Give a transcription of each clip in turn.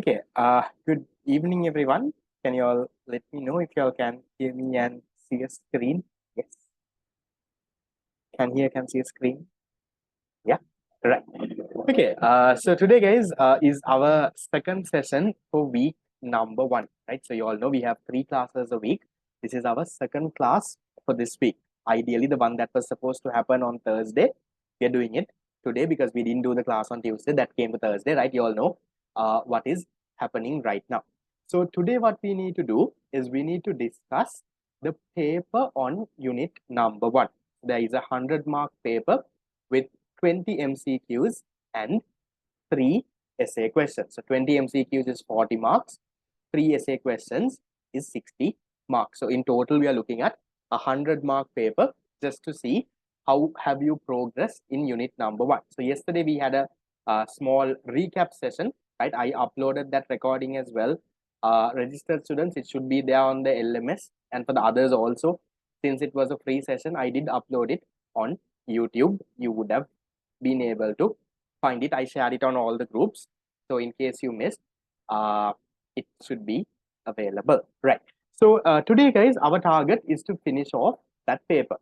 Okay, good evening, everyone. Can you all let me know if you all can hear me and see a screen? Yes, can see a screen. Yeah, right. Okay, so today, guys, is our second session for week number 1, right? So you all know we have 3 classes a week. This is our second class for this week. Ideally, the one that was supposed to happen on Thursday, we are doing it today because we didn't do the class on Tuesday. That came to Thursday, right? You all know what is happening right now. So today, what we need to do is we need to discuss the paper on unit number 1. There is a 100-mark paper with 20 MCQs and 3 essay questions. So 20 MCQs is 40 marks, 3 essay questions is 60 marks. So in total, we are looking at a 100-mark paper just to see how have you progressed in unit number 1. So yesterday we had a small recap session, right? I uploaded that recording as well. Registered students, it should be there on the LMS, and for the others also, since it was a free session, I did upload it on YouTube. You would have been able to find it. I shared it on all the groups. So in case you missed, it should be available, right? So today, guys, our target is to finish off that paper.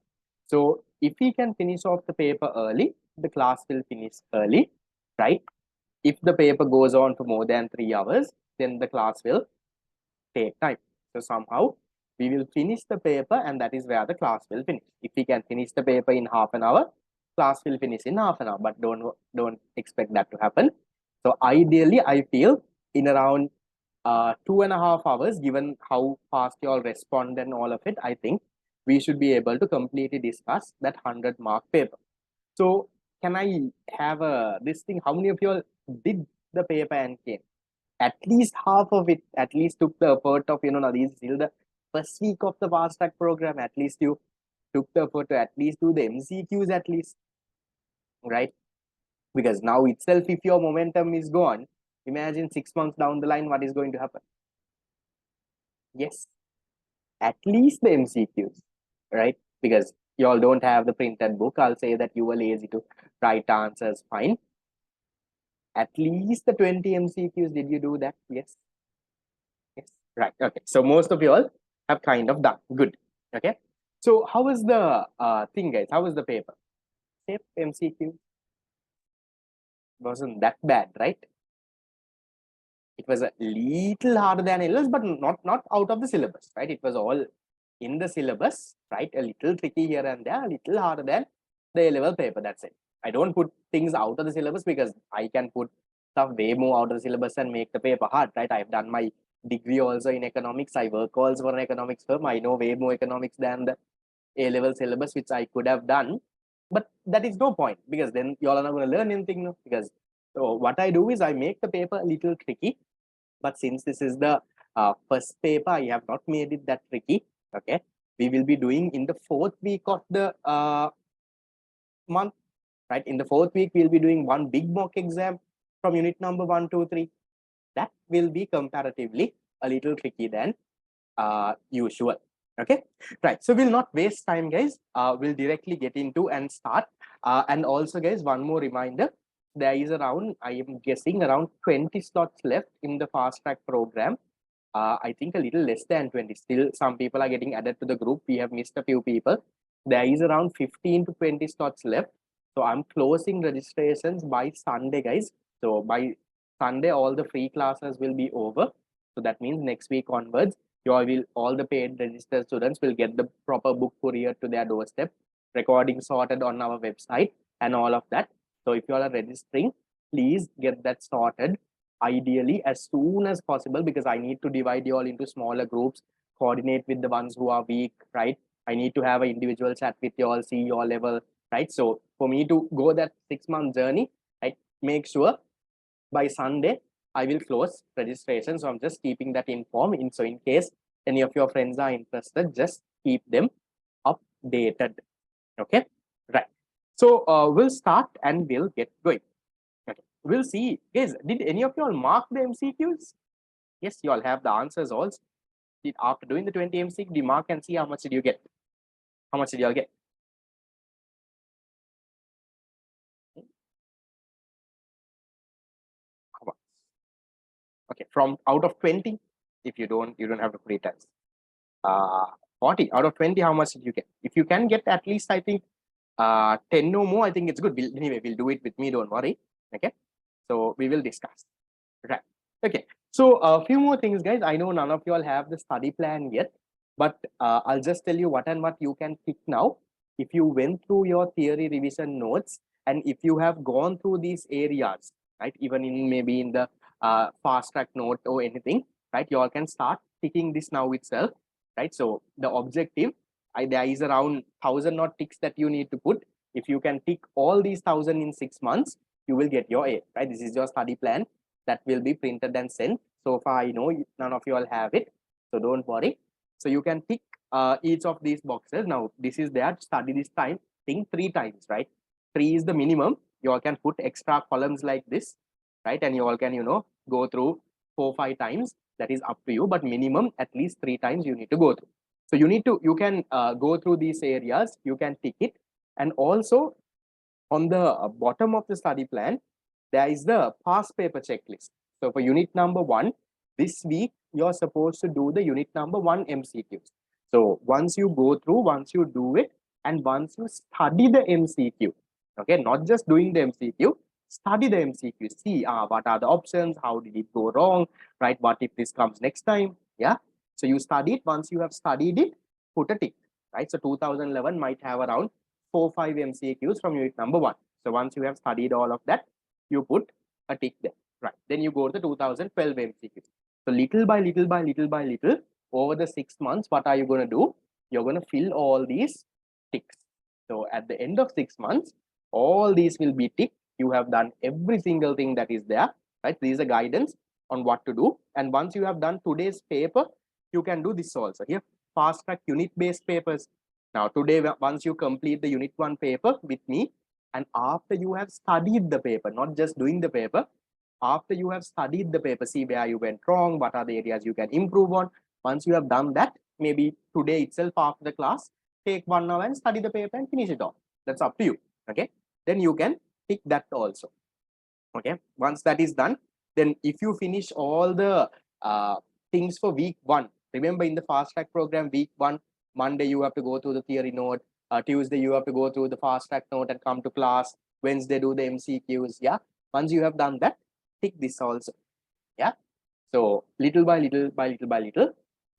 So if we can finish off the paper early, the class will finish early, right? If the paper goes on for more than 3 hours, then the class will take time. So somehow we will finish the paper, and that is where the class will finish. If we can finish the paper in half an hour, class will finish in half an hour, but don't expect that to happen. So ideally, I feel in around 2.5 hours, given how fast you all respond and all of it, I think we should be able to completely discuss that 100-mark paper. So can I have this thing? How many of you all did the paper and came? At least half of it at least took the effort of, now this is still the first week of the fast track program. At least you took the effort to at least do the MCQs at least, right? Because now itself, if your momentum is gone, imagine 6 months down the line, what is going to happen? Yes, at least the MCQs, right? Because you all don't have the printed book. I'll say that you were lazy to write answers, fine. At least the 20 MCQs, did you do that? Yes. Yes, right. Okay. So most of you all have kind of done. Good. Okay. So how is the thing, guys? How is the paper? Safe MCQ. Wasn't that bad, right? It was a little harder than LS, but not out of the syllabus, right? It was all in the syllabus, right? A little tricky here and there, a little harder than the A-level paper. That's it. I don't put things out of the syllabus because I can put stuff way more out of the syllabus and make the paper hard, right? I've done my degree also in economics. I work also for an economics firm. I know way more economics than the A-level syllabus, which I could have done. But that is no point, because then you all are not going to learn anything. No? Because so what I do is I make the paper a little tricky. But since this is the first paper, I have not made it that tricky. Okay, we will be doing in the 4th week of the month, right? In the 4th week, we'll be doing one big mock exam from unit number 1, 2, 3. That will be comparatively a little tricky than usual. Okay, right. So we'll not waste time, guys. We'll directly get into and start. And also, guys, one more reminder. There is around, I am guessing, around 20 slots left in the fast track program. I think a little less than 20. Still, some people are getting added to the group. We have missed a few people. There is around 15 to 20 slots left. So I'm closing registrations by Sunday, guys. So by Sunday, all the free classes will be over. So that means next week onwards, all the paid registered students will get the proper book courier to their doorstep, recording sorted on our website and all of that. So if you all are registering, please get that sorted ideally as soon as possible, because I need to divide you all into smaller groups, coordinate with the ones who are weak, right? I need to have an individual chat with you all, see your level, right? So for me to go that 6-month journey, right, make sure by Sunday, I will close registration. So I'm just keeping that informed. So in case any of your friends are interested, just keep them updated. Okay, right. So we'll start and we'll get going. Okay, we'll see. Guys, did any of you all mark the MCQs? Yes, you all have the answers also. After doing the 20 MCQ, you mark and see how much did you get? How much did you all get? Okay, from out of 20, if you don't have to put it as 40 out of 20, how much did you get? If you can get at least, I think 10 or more, I think it's good. Anyway, we'll do it with me, don't worry. Okay, so we will discuss. Right. Okay, so a few more things, guys. I know none of you all have the study plan yet, but I'll just tell you what and what you can pick now. If you went through your theory revision notes, and if you have gone through these areas, right, even in maybe in the fast track note or anything, right, you all can start picking this now itself, right? So the objective, there is around 1,000 odd ticks that you need to put. If you can tick all these 1,000 in 6 months, you will get your A, right? This is your study plan that will be printed and sent. So far, I know none of you all have it, so don't worry. So you can tick each of these boxes. Now, this is there, study this time, think 3 times, right? 3 is the minimum. You all can put extra columns like this, right? And you all can, go through 4 or 5 times. That is up to you, but minimum at least 3 times you need to go through. So you can go through these areas, you can tick it. And also on the bottom of the study plan, there is the past paper checklist. So for unit number 1, this week, you're supposed to do the unit number 1 MCQs. So once you go through, once you do it, and once you study the MCQ, okay, not just doing the MCQ, study the MCQ, see what are the options, how did it go wrong, right? What if this comes next time? Yeah. So you study it. Once you have studied it, put a tick, right? So 2011 might have around 4 or 5 MCQs from unit number 1. So once you have studied all of that, you put a tick there, right? Then you go to the 2012 MCQs. So little by little, over the 6 months, what are you going to do? You're going to fill all these ticks. So at the end of 6 months, all these will be ticked. You have done every single thing that is there, right? This is a guidance on what to do. And once you have done today's paper, you can do this also here. Fast track unit based papers. Now today, once you complete the unit 1 paper with me, and after you have studied the paper, not just doing the paper, after you have studied the paper, see where you went wrong, what are the areas you can improve on. Once you have done that, maybe today itself after the class, take 1 hour and study the paper and finish it off. That's up to you. Okay, then you can pick that also. Okay, once that is done, then if you finish all the things for week 1, remember in the fast track program, week 1, Monday you have to go through the theory note, Tuesday you have to go through the fast track note and come to class, Wednesday do the MCQs. Yeah, once you have done that, tick this also. Yeah, so little by little,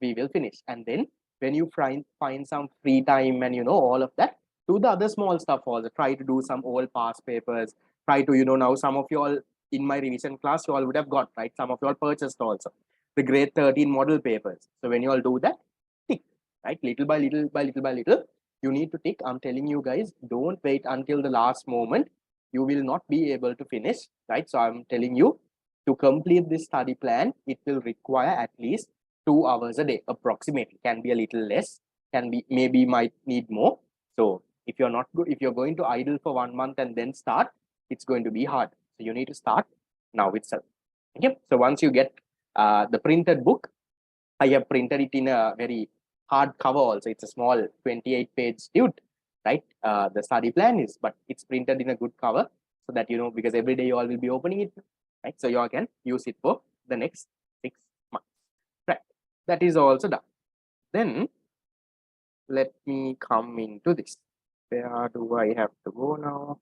we will finish. And then when you find some free time and all of that, do the other small stuff also. Try to do some old past papers. Try to, now some of you all in my revision class, you all would have got, right? Some of you all purchased also the grade 13 model papers. So when you all do that, tick, right? Little by little, you need to tick. I'm telling you guys, don't wait until the last moment. You will not be able to finish, right? So I'm telling you, to complete this study plan, it will require at least 2 hours a day, approximately. Can be a little less, can be, maybe might need more. So if you're not good, if you're going to idle for 1 month and then start, it's going to be hard. So you need to start now itself. Okay. So once you get the printed book, I have printed it in a very hard cover also. It's a small 28-page tute, right? The study plan is, but it's printed in a good cover so that, because every day you all will be opening it, right? So you all can use it for the next 6 months, right? That is also done. Then let me come into this. Where do I have to go now?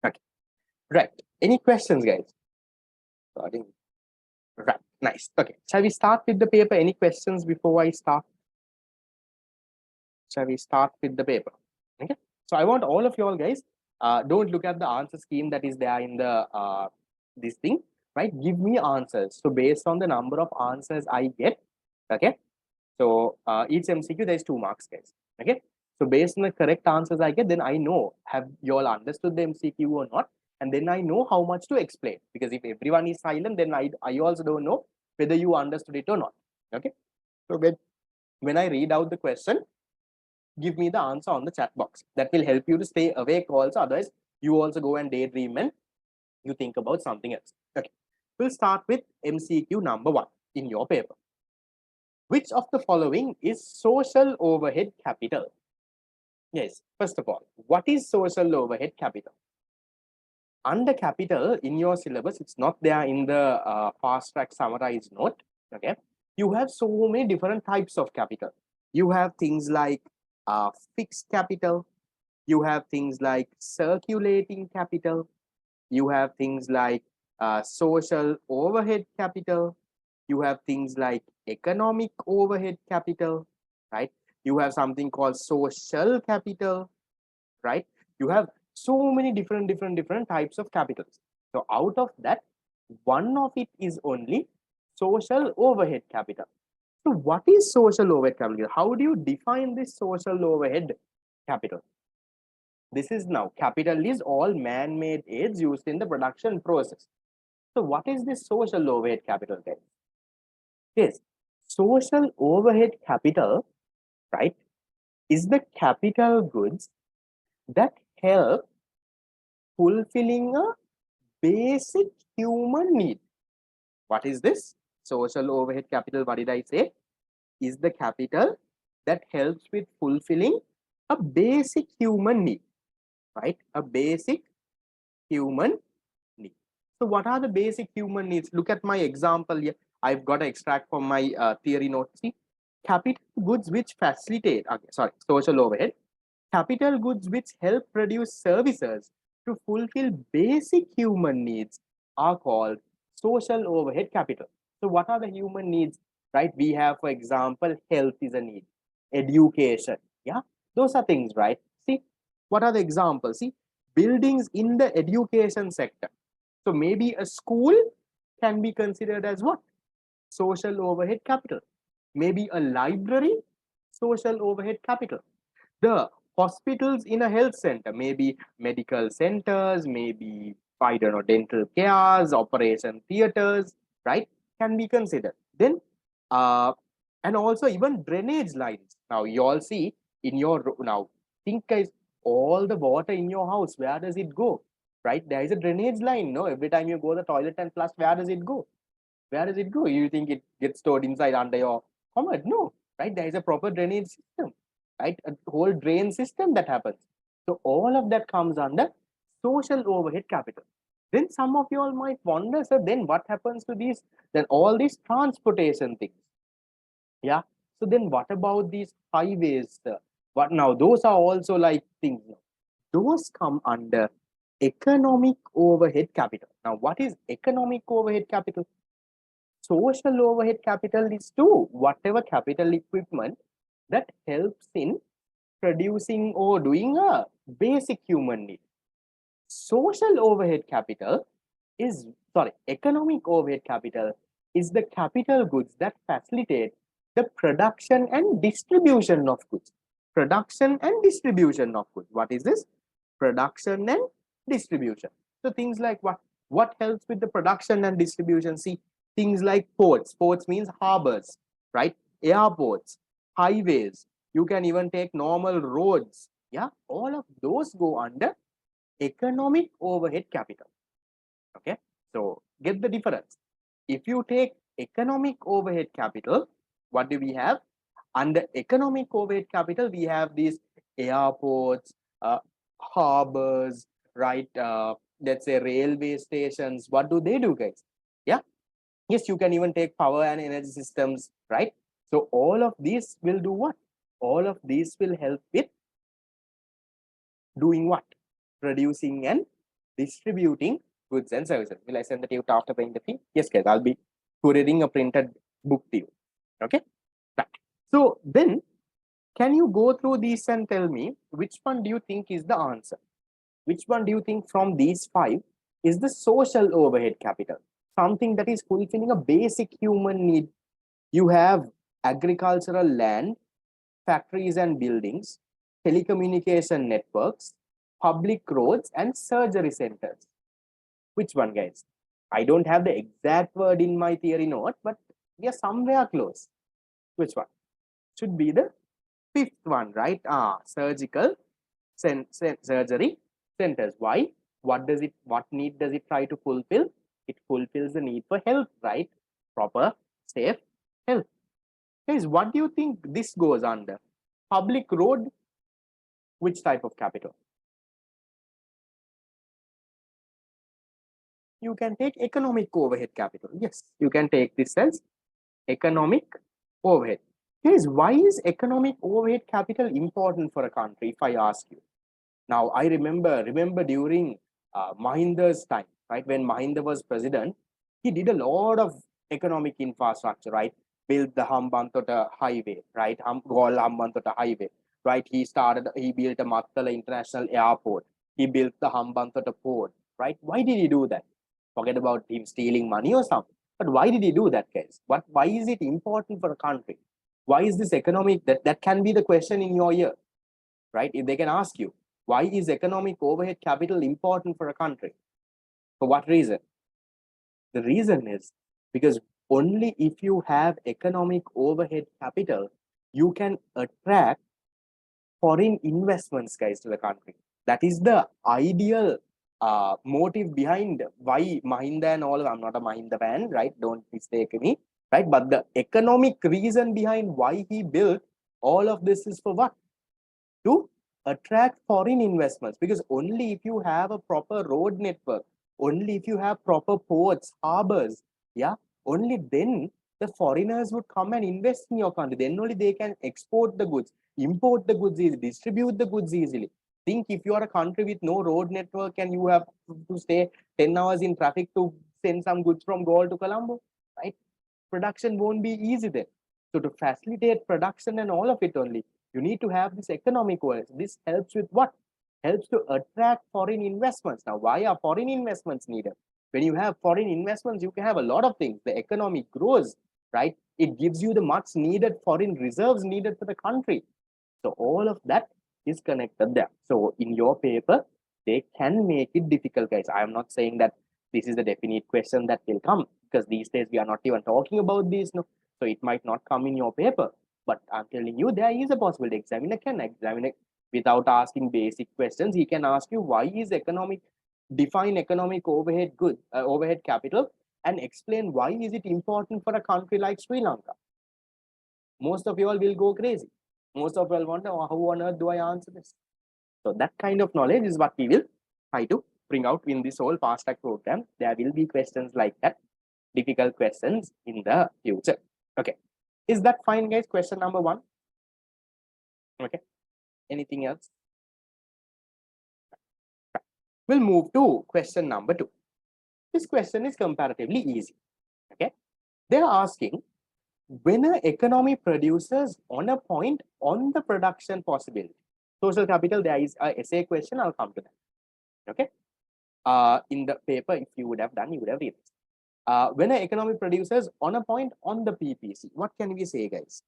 Okay, right. Any questions, guys? Starting. Right, nice. Okay, shall we start with the paper? Any questions before I start? Shall we start with the paper? Okay, so I want all of you all guys, don't look at the answer scheme that is there in the this thing, right? Give me answers. So based on the number of answers I get, okay, so each MCQ there is 2 marks, guys. Okay, so based on the correct answers I get, then I know have you all understood the MCQ or not, and then I know how much to explain. Because if everyone is silent, then I also don't know whether you understood it or not. Okay, so when I read out the question, give me the answer on the chat box. That will help you to stay awake also. Otherwise, you also go and daydream and you think about something else. Okay, we'll start with MCQ number 1 in your paper. Which of the following is social overhead capital? Yes, first of all, what is social overhead capital? under capital in your syllabus, it's not there in the fast track summarized note. Okay, you have so many different types of capital. You have things like fixed capital, you have things like circulating capital, you have things like social overhead capital, you have things like economic overhead capital, right? You have something called social capital, right? You have so many different types of capitals. So out of that, one of it is only social overhead capital. So what is social overhead capital? How do you define this social overhead capital? This is now capital is all man-made aids used in the production process. So what is this social overhead capital then? Yes, social overhead capital, right, is the capital goods that help fulfilling a basic human need. What is this? Social overhead capital, what did I say? Is the capital that helps with fulfilling a basic human need, right? A basic human need. So what are the basic human needs? Look at my example here. I've got an extract from my theory note. See, capital goods which facilitate, social overhead, capital goods which help produce services to fulfill basic human needs are called social overhead capital. So what are the human needs, right? We have, for example, health is a need, education, yeah, those are things, right? See, what are the examples? See, buildings in the education sector. So maybe a school can be considered as what? Social overhead capital. Maybe a library, social overhead capital. The hospitals in a health center, maybe medical centers, maybe, I don't know, dental cares, operation theaters, right, can be considered. Then, and also even drainage lines. Now, you all see in your, now, think guys, all the water in your house, where does it go? Right? There is a drainage line, no? Every time you go to the toilet and flush, where does it go? Where does it go? You think it gets stored inside under your commode? No, right? There is a proper drainage system, right? A whole drain system that happens. So all of that comes under social overhead capital. Then some of you all might wonder, so then what happens to these? Then all these transportation things. Yeah. So then what about these highways? What now? Those are also like things. Those come under economic overhead capital. Now, what is economic overhead capital? Social overhead capital is to whatever capital equipment that helps in producing or doing a basic human need. Social overhead capital is, economic overhead capital is the capital goods that facilitate the production and distribution of goods. Production and distribution of goods. What is this? Production and distribution. So things like what helps with the production and distribution? See, things like ports. Ports means harbors, right? Airports, highways. You can even take normal roads. Yeah, all of those go under economic overhead capital. Okay, so get the difference. If you take economic overhead capital, what do we have? Under economic overhead capital, we have these airports, harbors, right? Let's say railway stations. What do they do, guys? Yeah. Yes, you can even take power and energy systems, right? So all of these will do what? All of these will help with doing what? Producing and distributing goods and services. Will I send the to you after paying the fee? Yes, guys, I'll be couriering a printed book to you. Okay. Right. So then, can you go through these and tell me which one do you think is the answer? Which one do you think from these five is the social overhead capital? Something that is fulfilling a basic human need. You have agricultural land, factories and buildings, telecommunication networks, public roads, and surgery centers. Which one, guys? I don't have the exact word in my theory note, but we are somewhere close. Which one? Should be the fifth one, right? Surgical surgery centers. Why? What need does it try to fulfill? It fulfills the need for health, right? Proper, safe health. Guys, what do you think this goes under? Public road, which type of capital? You can take economic overhead capital. Yes, you can take this as economic overhead. Guys, why is economic overhead capital important for a country? If I ask you now, I remember during Mahinda's time, right? When Mahinda was president, he did a lot of economic infrastructure, right? Built the Hambantota highway, right? Gol Hambantota highway, right? He built a Mattala International Airport. He built the Hambantota port, right? Why did he do that? Forget about him stealing money or something. But why did he do that, guys? Why is it important for a country? Why is this economic? That can be the question in your ear, right? If they can ask you, why is economic overhead capital important for a country? For what reason? The reason is because only if you have economic overhead capital, you can attract foreign investments, guys, to the country. That is the ideal motive behind why Mahinda and all. I'm not a Mahinda fan, right? Don't mistake me, right? But the economic reason behind why he built all of this is for what? To attract foreign investments, because only if you have a proper road network, only if you have proper ports, harbors, yeah, only then the foreigners would come and invest in your country. Then only they can export the goods, import the goods easily, distribute the goods easily. Think if you are a country with no road network and you have to stay 10 hours in traffic to send some goods from Galle to Colombo, right? Production won't be easy then. So to facilitate production and all of it only, you need to have this economic overhead. This helps with what? Helps to attract foreign investments. Now, why are foreign investments needed? When you have foreign investments, you can have a lot of things. The economy grows, right? It gives you the much needed foreign reserves needed for the country. So all of that is connected there. So in your paper, they can make it difficult, guys. I am not saying that this is the definite question that will come, because these days we are not even talking about this. No, so it might not come in your paper. But I'm telling you, there is a possibility. Examiner can examine it without asking basic questions. He can ask you why is economic, define economic overhead good, overhead capital, and explain why is it important for a country like Sri Lanka. Most of you all will go crazy. Most of you all wonder, oh, how on earth do I answer this? So that kind of knowledge is what we will try to bring out in this whole fast track program. There will be questions like that, difficult questions in the future. Okay, is that fine, guys? Question number 1. Okay, anything else? We'll move to question number 2. This question is comparatively easy. Okay, they are asking, when an economy produces on a point on the production possibility. Social capital, there is a essay question. I'll come to that. Okay. In the paper, if you would have done, you would have read this. When an economy produces on a point on the PPC, what can we say, guys?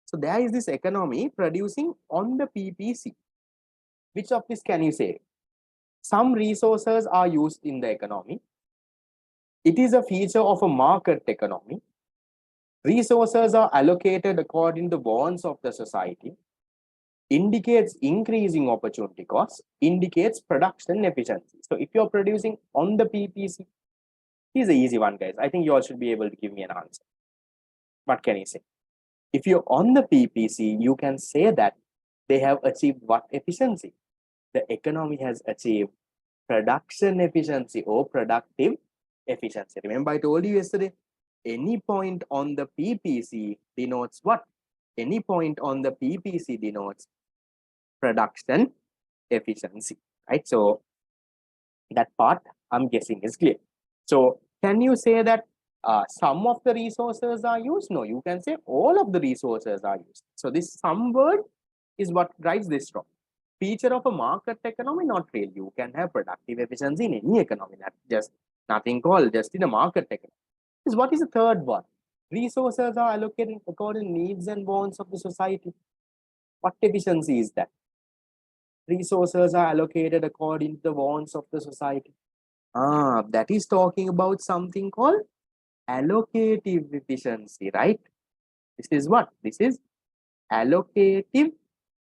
So there is this economy producing on the PPC. Which of this can you say? Some resources are used in the economy. It is a feature of a market economy. Resources are allocated according to wants of the society. Indicates increasing opportunity cost, indicates production efficiency. So if you're producing on the PPC, here's an easy one, guys. I think you all should be able to give me an answer. What can you say? If you're on the PPC, you can say that they have achieved what efficiency? The economy has achieved production efficiency or productive efficiency. Remember I told you yesterday, any point on the PPC denotes what? Any point on the PPC denotes production efficiency, right? So that part I'm guessing is clear. So can you say that some of the resources are used? No, you can say all of the resources are used. So this some word is what drives this from. Feature of a market economy, not real. You can have productive efficiency in any economy. That just nothing called just in a market economy. Is what is the third one? Resources are allocated according to needs and wants of the society. What efficiency is that? Resources are allocated according to the wants of the society. That is talking about something called allocative efficiency, right? This is what? This is allocative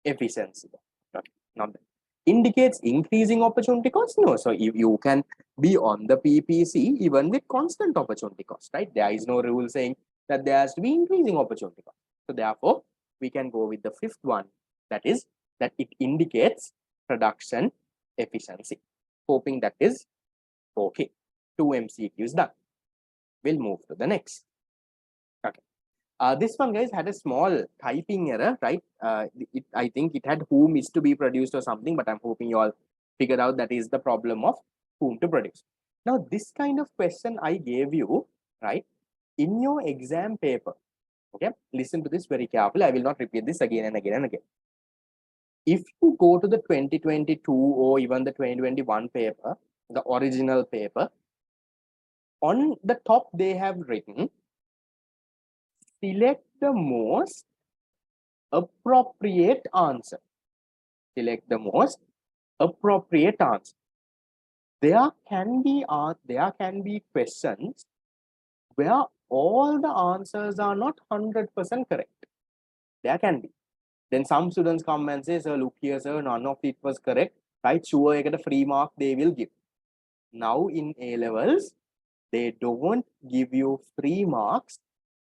efficiency. Okay, not that. Indicates increasing opportunity cost? No. So if you can be on the PPC even with constant opportunity cost, right? There is no rule saying that there has to be increasing opportunity cost. So therefore, we can go with the fifth one, that is that it indicates production efficiency. Hoping that is okay. 2 MCQs done. We'll move to the next. Okay. This one, guys, had a small typing error, right? I think it had whom is to be produced or something, but I'm hoping you all figured out that is the problem of whom to produce. Now, this kind of question I gave you, right, in your exam paper. Okay, listen to this very carefully. I will not repeat this again and again and again. If you go to the 2022 or even the 2021 paper, the original paper, on the top they have written, select the most appropriate answer. Select the most appropriate answer. There can be questions where all the answers are not 100% correct. There can be. Then some students come and say, sir, look here, sir, none of it was correct. Right? Sure, I get a free mark they will give. Now in A levels, they don't give you free marks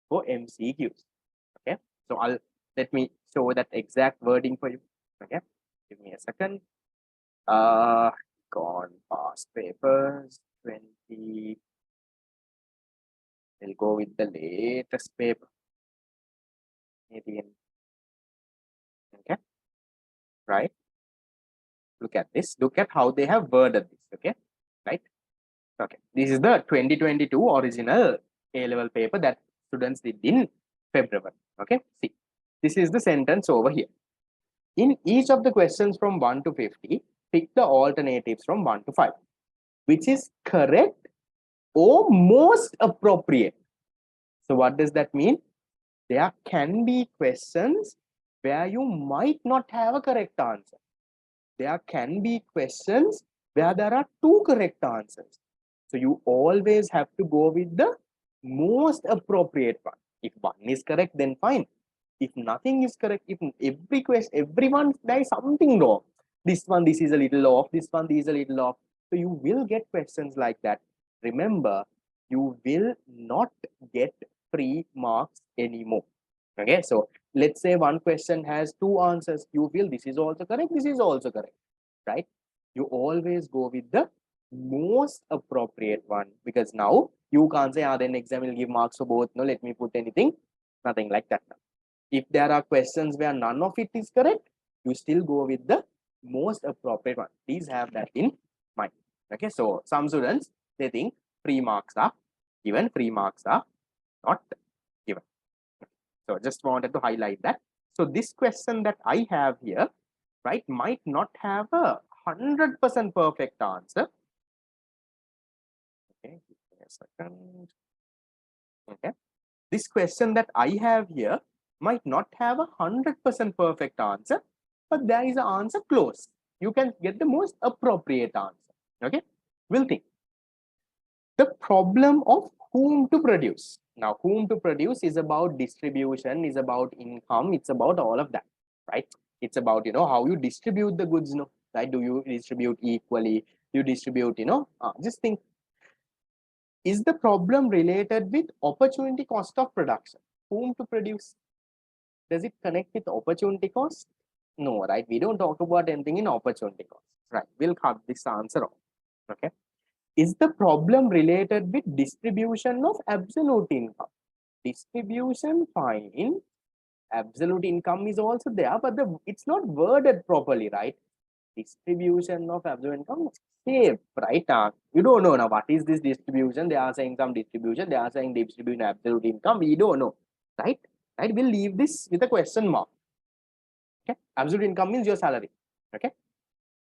for MCQs. Okay, so let me show that exact wording for you. Okay, give me a second. Gone past papers 20. We'll go with the latest paper. 18. Okay, right. Look at this. Look at how they have worded this. Okay, right. Okay, this is the 2022 original A-level paper that students did in February. Okay, see, this is the sentence over here. In each of the questions from 1 to 50, pick the alternatives from 1 to 5, which is correct or most appropriate. So what does that mean? There can be questions where you might not have a correct answer. There can be questions where there are 2 correct answers. So you always have to go with the most appropriate one. If one is correct, then fine. If nothing is correct, if every question, everyone, there is something wrong. This is a little off. This one is a little off. So you will get questions like that. Remember, you will not get free marks anymore. Okay, so let's say one question has 2 answers. You feel this is also correct, this is also correct, right? You always go with the most appropriate one, because now you can't say, then exam will give marks for both. No, let me put anything, nothing like that. If there are questions where none of it is correct, you still go with the most appropriate one. Please have that in mind. Okay, so some students, they think free marks are given, free marks are not given. So just wanted to highlight that. So this question that I have here, right, might not have a 100% perfect answer. Okay, give me a second. Okay, this question that I have here might not have a 100% perfect answer, but there is an answer close. You can get the most appropriate answer. Okay, we'll think. The problem of whom to produce. Now, whom to produce is about distribution, is about income, it's about all of that, right? It's about, how you distribute the goods, right? Do you distribute equally? You distribute, just think. Is the problem related with opportunity cost of production? Whom to produce? Does it connect with opportunity cost? No, right? We don't talk about anything in opportunity cost, right? We'll cut this answer off, okay? Is the problem related with distribution of absolute income? Distribution, fine. Absolute income is also there, but it's not worded properly, right? Distribution of absolute income, safe, right? You don't know now what is this distribution. They are saying some distribution. They are saying distribution absolute income. We don't know, right? Right? We'll leave this with a question mark. Okay, absolute income means your salary. Okay,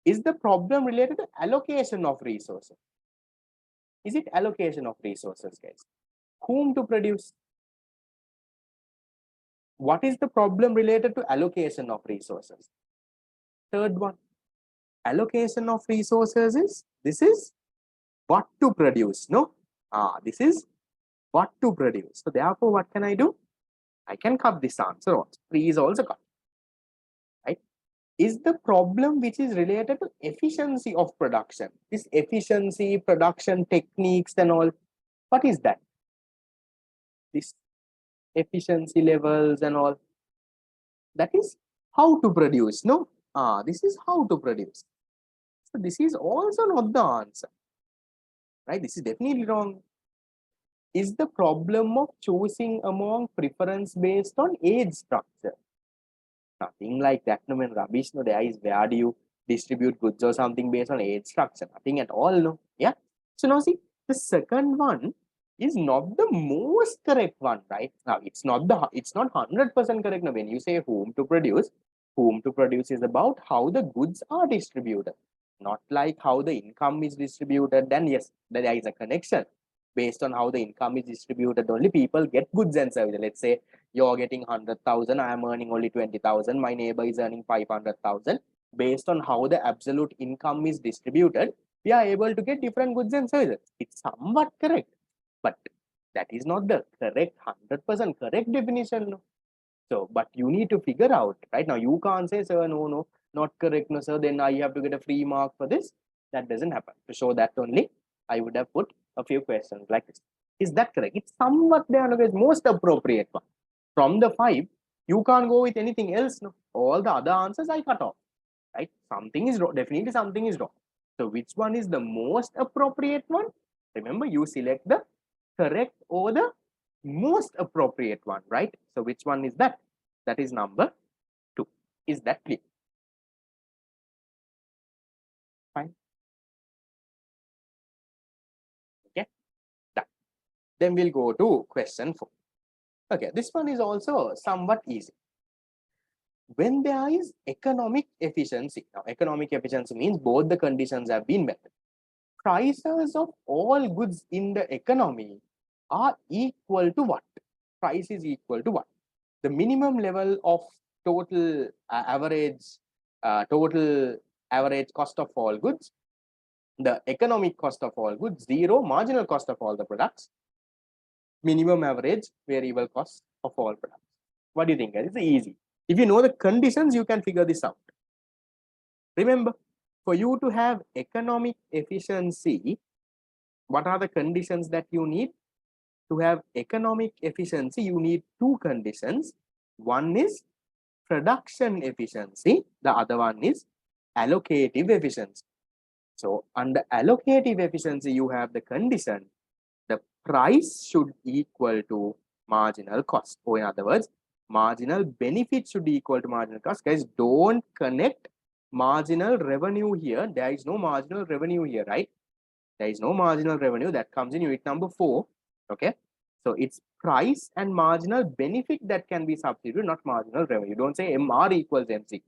is the problem related to allocation of resources? Is it allocation of resources, guys? Whom to produce? What is the problem related to allocation of resources? Third one, allocation of resources is, this is what to produce, no? This is what to produce. So therefore, what can I do? I can cut this answer also. 3 is also cut, right? Is the problem which is related to efficiency of production? This efficiency, production techniques and all, what is that? This efficiency levels and all, that is how to produce, no? This is how to produce. So this is also not the answer. right? This is definitely wrong. Is the problem of choosing among preference based on age structure? Nothing like that. No, man, rubbish. No, there is where do you distribute goods or something based on age structure? Nothing at all. No, yeah. So now see, the second one is not the most correct one, right? Now it's not 100% correct. Now when you say whom to produce is about how the goods are distributed, not like how the income is distributed. Then yes, there is a connection. Based on how the income is distributed, only people get goods and services. Let's say you're getting 100,000, I am earning only 20,000, my neighbor is earning 500,000. Based on how the absolute income is distributed, we are able to get different goods and services. It's somewhat correct, but that is not the correct 100% correct definition. No? So, but you need to figure out, right? Now you can't say, sir, no, not correct, no, sir, then I have to get a free mark for this. That doesn't happen. To show that only, I would have put a few questions like this. Is that correct? It's somewhat the most appropriate one. From the 5, you can't go with anything else. No? All the other answers I cut off, right? Something is wrong. Definitely something is wrong. So which one is the most appropriate one? Remember, you select the correct or the most appropriate one, right? So which one is that? That is number 2. Is that clear? Fine. Okay, done. Then we'll go to question 4. Okay, this one is also somewhat easy. When there is economic efficiency, now economic efficiency means both the conditions have been met. Prices of all goods in the economy are equal to what? Price is equal to what? The minimum level of total average cost of all goods, the economic cost of all goods, 0 marginal cost of all the products, minimum average variable cost of all products. What do you think, guys? It's easy. If you know the conditions, you can figure this out. Remember, for you to have economic efficiency, what are the conditions that you need? To have economic efficiency, you need 2 conditions. One is production efficiency, the other one is allocative efficiency. So under allocative efficiency, you have the condition, the price should equal to marginal cost. Or in other words, marginal benefit should equal to marginal cost. Guys, don't connect marginal revenue here. There is no marginal revenue here, right? There is no marginal revenue that comes in unit number 4. Okay. So it's price and marginal benefit that can be substituted, not marginal revenue. Don't say MR equals MC.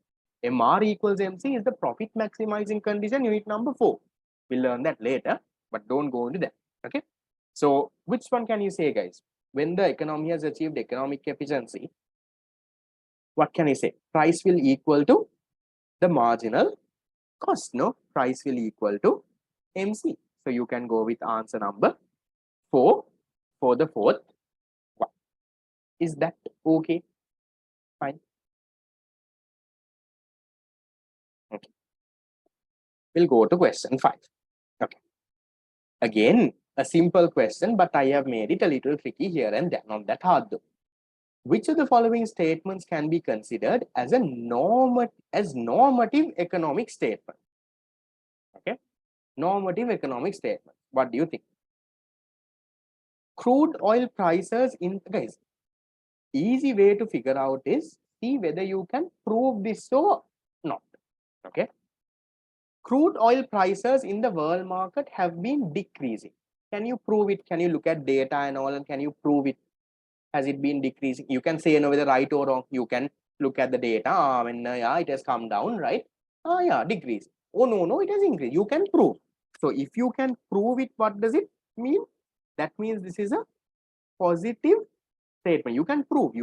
MR equals MC is the profit maximizing condition, unit number 4. We'll learn that later, but don't go into that. Okay. So which one can you say, guys? When the economy has achieved economic efficiency, what can you say? Price will equal to the marginal cost. No, price will equal to MC. So you can go with answer number 4 for the 4th one. Is that okay? Fine. Okay. We'll go to question 5. Okay. Again, a simple question, but I have made it a little tricky here and there. Not that hard though. Which of the following statements can be considered as a normative economic statement? Okay. Normative economic statement. What do you think? Crude oil prices in, guys, easy way to figure out is see whether you can prove this or not. Okay. Crude oil prices in the world market have been decreasing. Can you prove it? Can you look at data and all, and can you prove it? Has it been decreasing? You can say whether right or wrong. You can look at the data. Yeah, it has come down, right? Yeah, decrease. Oh, no, it has increased. You can prove. So if you can prove it, what does it mean? That means this is a positive statement. You can prove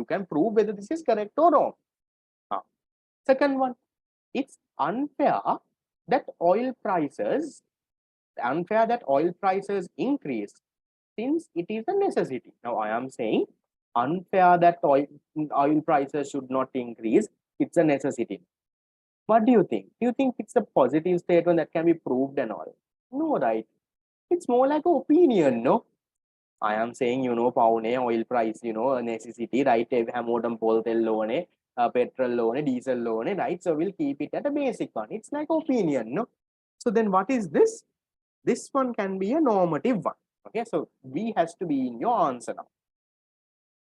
whether this is correct or wrong. Second one, it's unfair that oil prices increase since it is a necessity. Now I am saying unfair that oil prices should not increase. It's a necessity. What do you think? Do you think it's a positive statement that can be proved and all? No, right? It's more like an opinion, no? I am saying, paune oil price, a necessity, right? Hamodam poltel lone, petrol lone, diesel lone, right? So we'll keep it at a basic one. It's like opinion, no? So then what is this? This one can be a normative one. Okay, so B has to be in your answer now.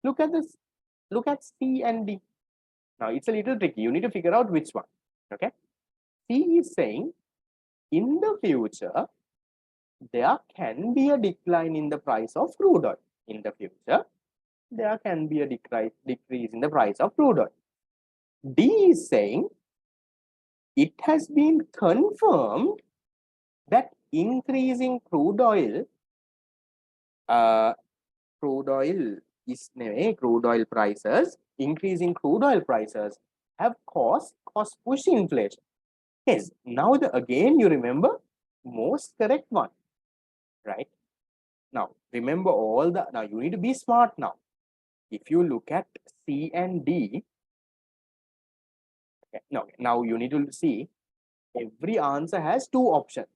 Look at this. Look at C and D. Now it's a little tricky. You need to figure out which one. Okay. C is saying in the future, there can be a decline in the price of crude oil. In the future, there can be a decrease in the price of crude oil. D is saying it has been confirmed that increasing crude oil prices, increasing crude oil prices have caused cost push inflation. Yes, now again you remember most correct one, right? Now remember now you need to be smart now. If you look at C and D, okay, now you need to see every answer has two options.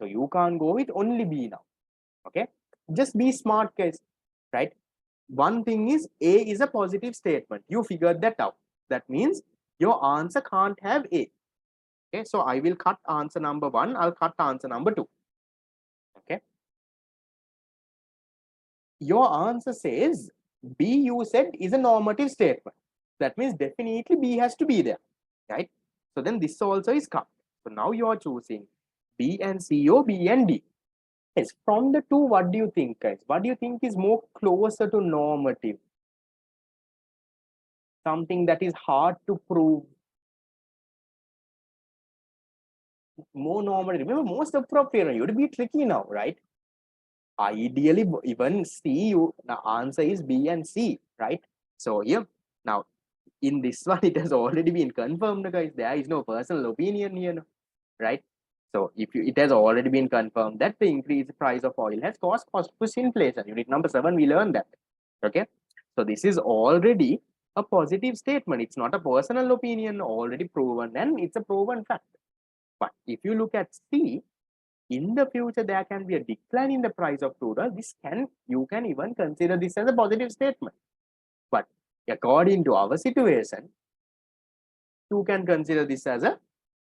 So you can't go with only B now. Okay, just be smart, guys, right? One thing is A is a positive statement. You figured that out. That means your answer can't have A. Okay, so I will cut answer number 1. I'll cut answer number 2. Okay. Your answer says B, you said, is a normative statement. That means definitely B has to be there, right? So then this also is cut. So now you are choosing B and C or B and D. Yes, from the two, what do you think, guys? What do you think is more closer to normative? Something that is hard to prove. More normative. Remember, most appropriate. You would be tricky now, right? Ideally, even C, the answer is B and C, right? So yeah, now in this one, it has already been confirmed, guys. There is no personal opinion here, right? So if it has already been confirmed that the increased price of oil has caused cost push inflation. Unit number 7, we learned that. Okay, so this is already a positive statement. It's not a personal opinion, already proven, and it's a proven fact. But if you look at C, in the future there can be a decline in the price of crude oil. You can even consider this as a positive statement. But according to our situation, you can consider this as a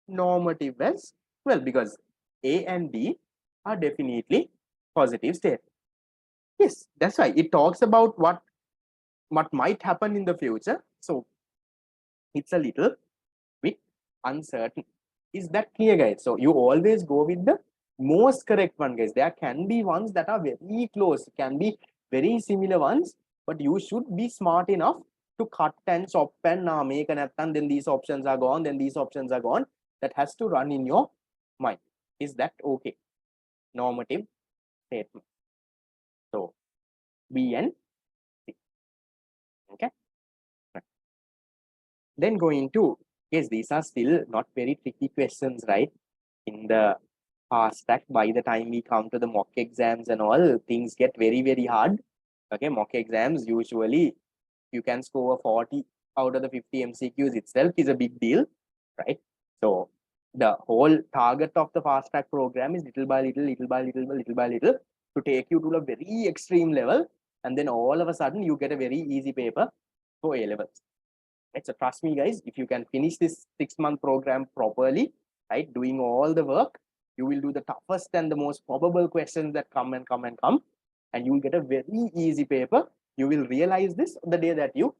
normative as well, because A and D are definitely positive statements. Yes, that's right. It talks about what might happen in the future. So it's a little bit uncertain. Is that clear, guys? So you always go with the most correct one, guys. There can be ones that are very close, can be very similar ones, but you should be smart enough to cut and chop and make an and then these options are gone, then these options are gone. That has to run in your mind. Is that okay? Normative statement. So B and C. Okay. Then going to, yes, these are still not very tricky questions, right? In the fast track, by the time we come to the mock exams and all, things get very, very hard. Okay, mock exams, usually you can score 40 out of the 50 MCQs itself is a big deal, right? So the whole target of the fast track program is little by little to take you to a very extreme level, and then all of a sudden you get a very easy paper for A levels. Right? So trust me, guys, if you can finish this 6-month program properly, right, doing all the work, you will do the toughest and the most probable questions that come, and you will get a very easy paper. You will realize this the day that you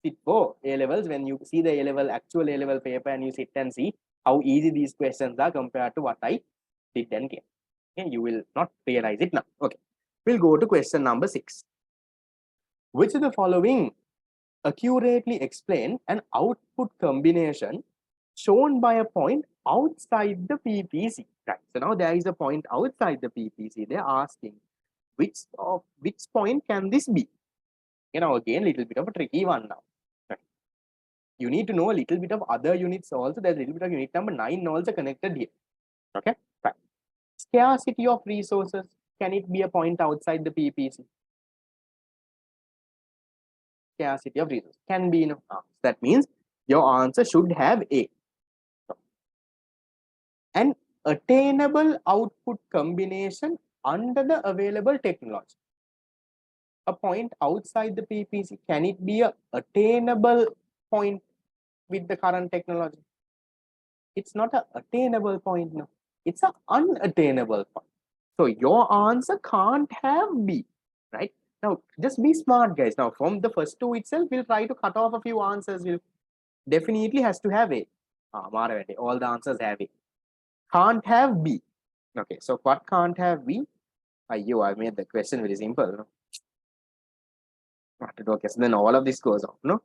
sit for A levels, when you see the A level, actual A level paper, and you sit and see how easy these questions are compared to what I did and get. Okay, you will not realize it now. Okay, we'll go to question number 6. Which of the following accurately explain an output combination shown by a point outside the PPC? Right. So now there is a point outside the PPC. They're asking which point can this be? You know, again, a little bit of a tricky one now. Right. You need to know a little bit of other units also. There's a little bit of unit number 9 also connected here. Okay. Right. Scarcity of resources. Can it be a point outside the PPC? Scarcity of resources can be enough. That means your answer should have A. An attainable output combination under the available technology. A point outside the PPC, can it be a attainable point with the current technology? It's not an attainable point, no. It's an unattainable point. So your answer can't have B, right? Now, just be smart, guys. Now, from the first two itself, we'll try to cut off a few answers. We'll definitely has to have A. All the answers have A. Can't have B. Okay, so what can't have B? I made the question very simple. No? Okay, so then all of this goes off, no?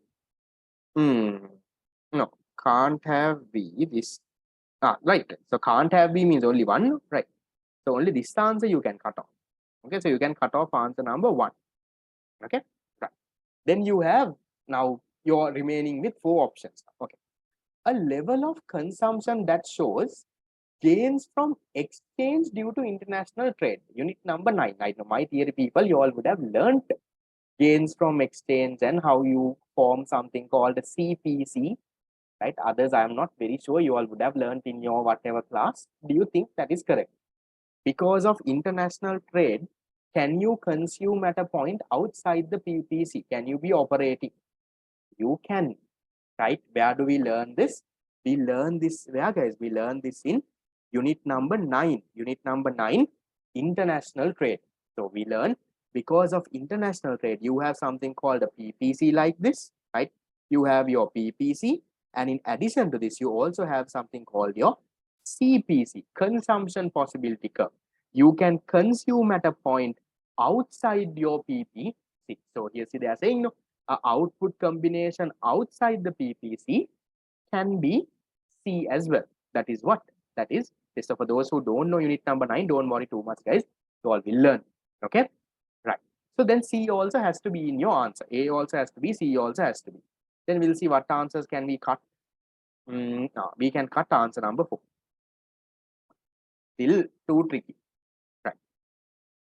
No, can't have B. This. Right. So can't have B means only one, right? So only this answer you can cut off. Okay, so you can cut off answer number 1. Okay, right. Then you have now you're remaining with 4 options. Okay, a level of consumption that shows gains from exchange due to international trade. Unit number 9. I know my theory people, you all would have learned gains from exchange and how you form something called a CPC, right? Others, I am not very sure you all would have learned in your whatever class. Do you think that is correct? Because of international trade, can you consume at a point outside the PPC? Can you be operating? You can, right? Where do we learn this? We learn this where, guys? We learn this in unit number 9. Unit number 9, international trade. So we learn because of international trade, you have something called a PPC like this, right? You have your PPC, and in addition to this, you also have something called your CPC, consumption possibility curve. You can consume at a point outside your PPC. So here, see, they are saying no, output combination outside the PPC can be C as well. That is what? That is, so for those who don't know unit number 9, don't worry too much, guys. You all will learn. Okay, right. So then C also has to be in your answer. A also has to be, C also has to be. Then we'll see what answers can we cut. No, we can cut answer number 4. Still too tricky. Right.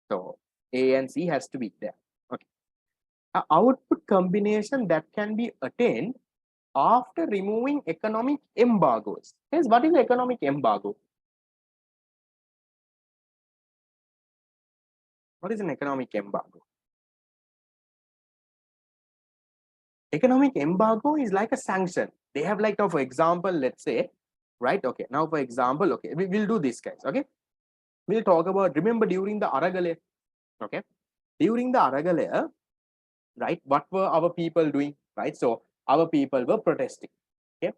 So A and C has to be there. Okay. An output combination that can be attained after removing economic embargoes. Yes, what is economic embargo? What is an economic embargo? Economic embargo is like a sanction. They have like, for example, let's say, right? Okay, now for example, okay, we will do this, guys. Okay, we'll talk about, remember during the Aragalaya, okay? During the Aragalaya, right? What were our people doing, right? So our people were protesting, okay?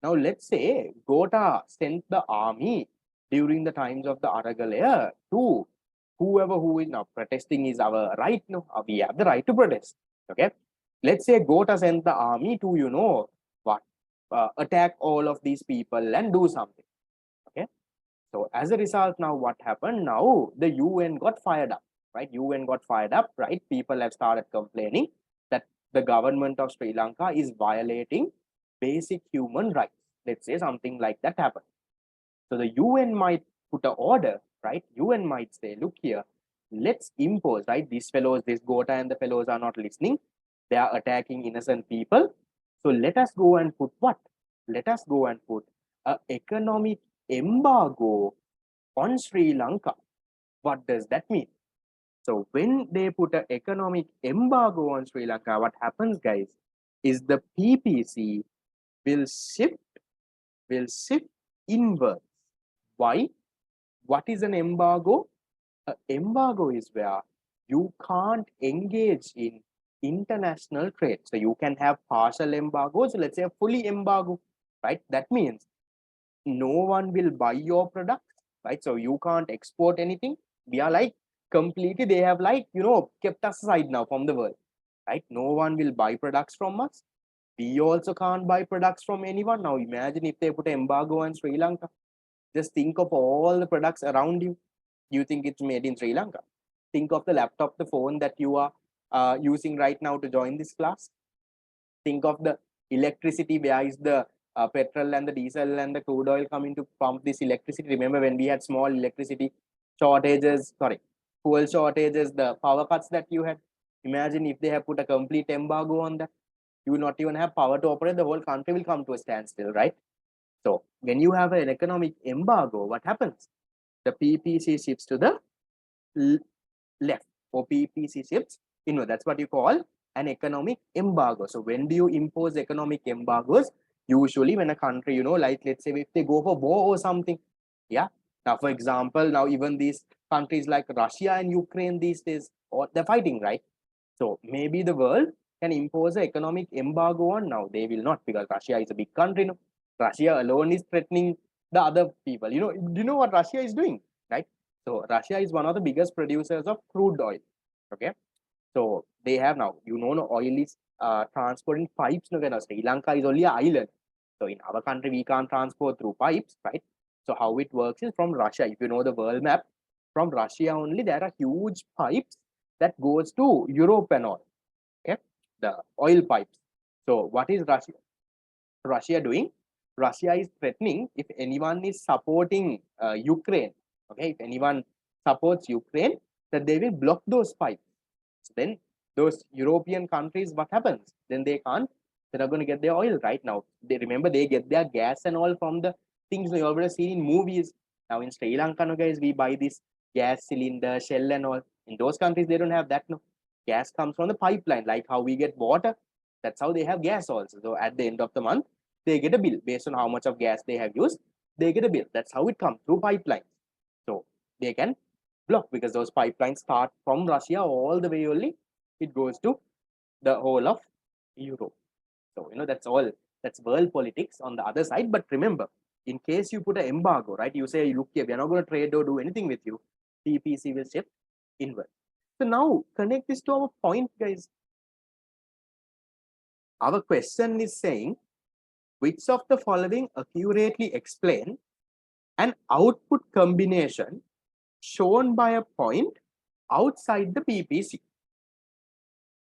Now let's say Gota sent the army during the times of the Aragalaya to whoever who is now protesting is our right. No, we have the right to protest. Okay, let's say Gota sent the army to what attack all of these people and do something. Okay, so as a result, now what happened? Now the UN got fired up, right? UN got fired up, right? People have started complaining that the government of Sri Lanka is violating basic human rights. Let's say something like that happened. So the UN might put an order, right? UN might say, look here, let's impose, right? These fellows, this Gota and the fellows are not listening. They are attacking innocent people. So let us go and put what? Let us go and put an economic embargo on Sri Lanka. What does that mean? So when they put an economic embargo on Sri Lanka, what happens, guys, is the PPC will shift inwards. Why? What is an embargo? An embargo is where you can't engage in international trade. So you can have partial embargoes, let's say a fully embargo, right? That means no one will buy your product, right? So you can't export anything. We are like completely, they have like, kept us aside now from the world, right? No one will buy products from us. We also can't buy products from anyone. Now imagine if they put an embargo on Sri Lanka. Just think of all the products around you. You think it's made in Sri Lanka. Think of the laptop, the phone that you are using right now to join this class. Think of the electricity. Where is the petrol and the diesel and the crude oil coming to pump this electricity? Remember when we had small electricity shortages, fuel shortages, the power cuts that you had? Imagine if they have put a complete embargo on that. You will not even have power to operate. The whole country will come to a standstill, right? So when you have an economic embargo, what happens? The PPC shifts to the left, or PPC shifts inward. That's what you call an economic embargo. So when do you impose economic embargoes? Usually when a country, like let's say if they go for war or something. Yeah. Now, for example, now even these countries like Russia and Ukraine these days, or they're fighting, right? So maybe the world can impose an economic embargo on now. They will not, because Russia is a big country. No? Russia alone is threatening the other people. Do you know what Russia is doing, right? So Russia is one of the biggest producers of crude oil. Okay, so they have now, no, oil is transporting pipes. No, Sri Lanka is only an island. So in our country, we can't transport through pipes, right? So how it works is from Russia. If you know the world map, from Russia only, there are huge pipes that goes to Europe and all. Okay, the oil pipes. So what is Russia doing? Russia is threatening, if anyone is supporting Ukraine, okay, if anyone supports Ukraine, that they will block those pipes. So then those European countries, what happens? Then they're not going to get their oil right now. They remember they get their gas and all from the things we already seen in movies. Now in Sri Lanka, no, guys, we buy this gas cylinder, shell and all. In those countries, they don't have that. No, gas comes from the pipeline, like how we get water. That's how they have gas also. So at the end of the month, they get a bill based on how much of gas they have used. They get a bill. That's how it comes through pipelines. So they can block, because those pipelines start from Russia all the way only. It goes to the whole of Europe. So that's world politics on the other side. But remember, in case you put an embargo, right? You say, look here, we're not going to trade or do anything with you. PPC will shift inward. So now connect this to our point, guys. Our question is saying, which of the following accurately explain an output combination shown by a point outside the PPC?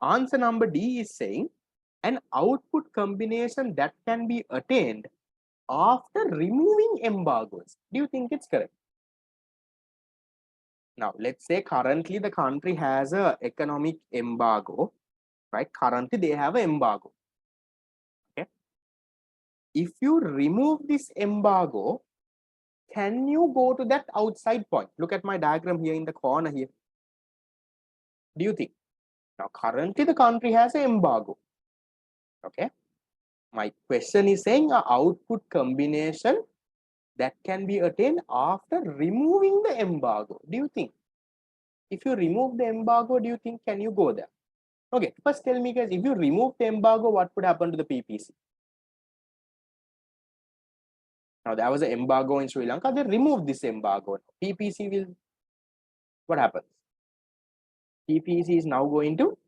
Answer number D is saying an output combination that can be attained after removing embargoes. Do you think it's correct? Now, let's say currently the country has an economic embargo, right? Currently they have an embargo. Okay. If you remove this embargo, can you go to that outside point? Look at my diagram here in the corner here. Do you think? Now, currently the country has an embargo. Okay. My question is saying an output combination that can be attained after removing the embargo. Do you think? If you remove the embargo, do you think can you go there? Okay, first tell me, guys, if you remove the embargo, what would happen to the PPC? Now there was an embargo in Sri Lanka, they removed this embargo. PPC will, what happens? PPC is now going to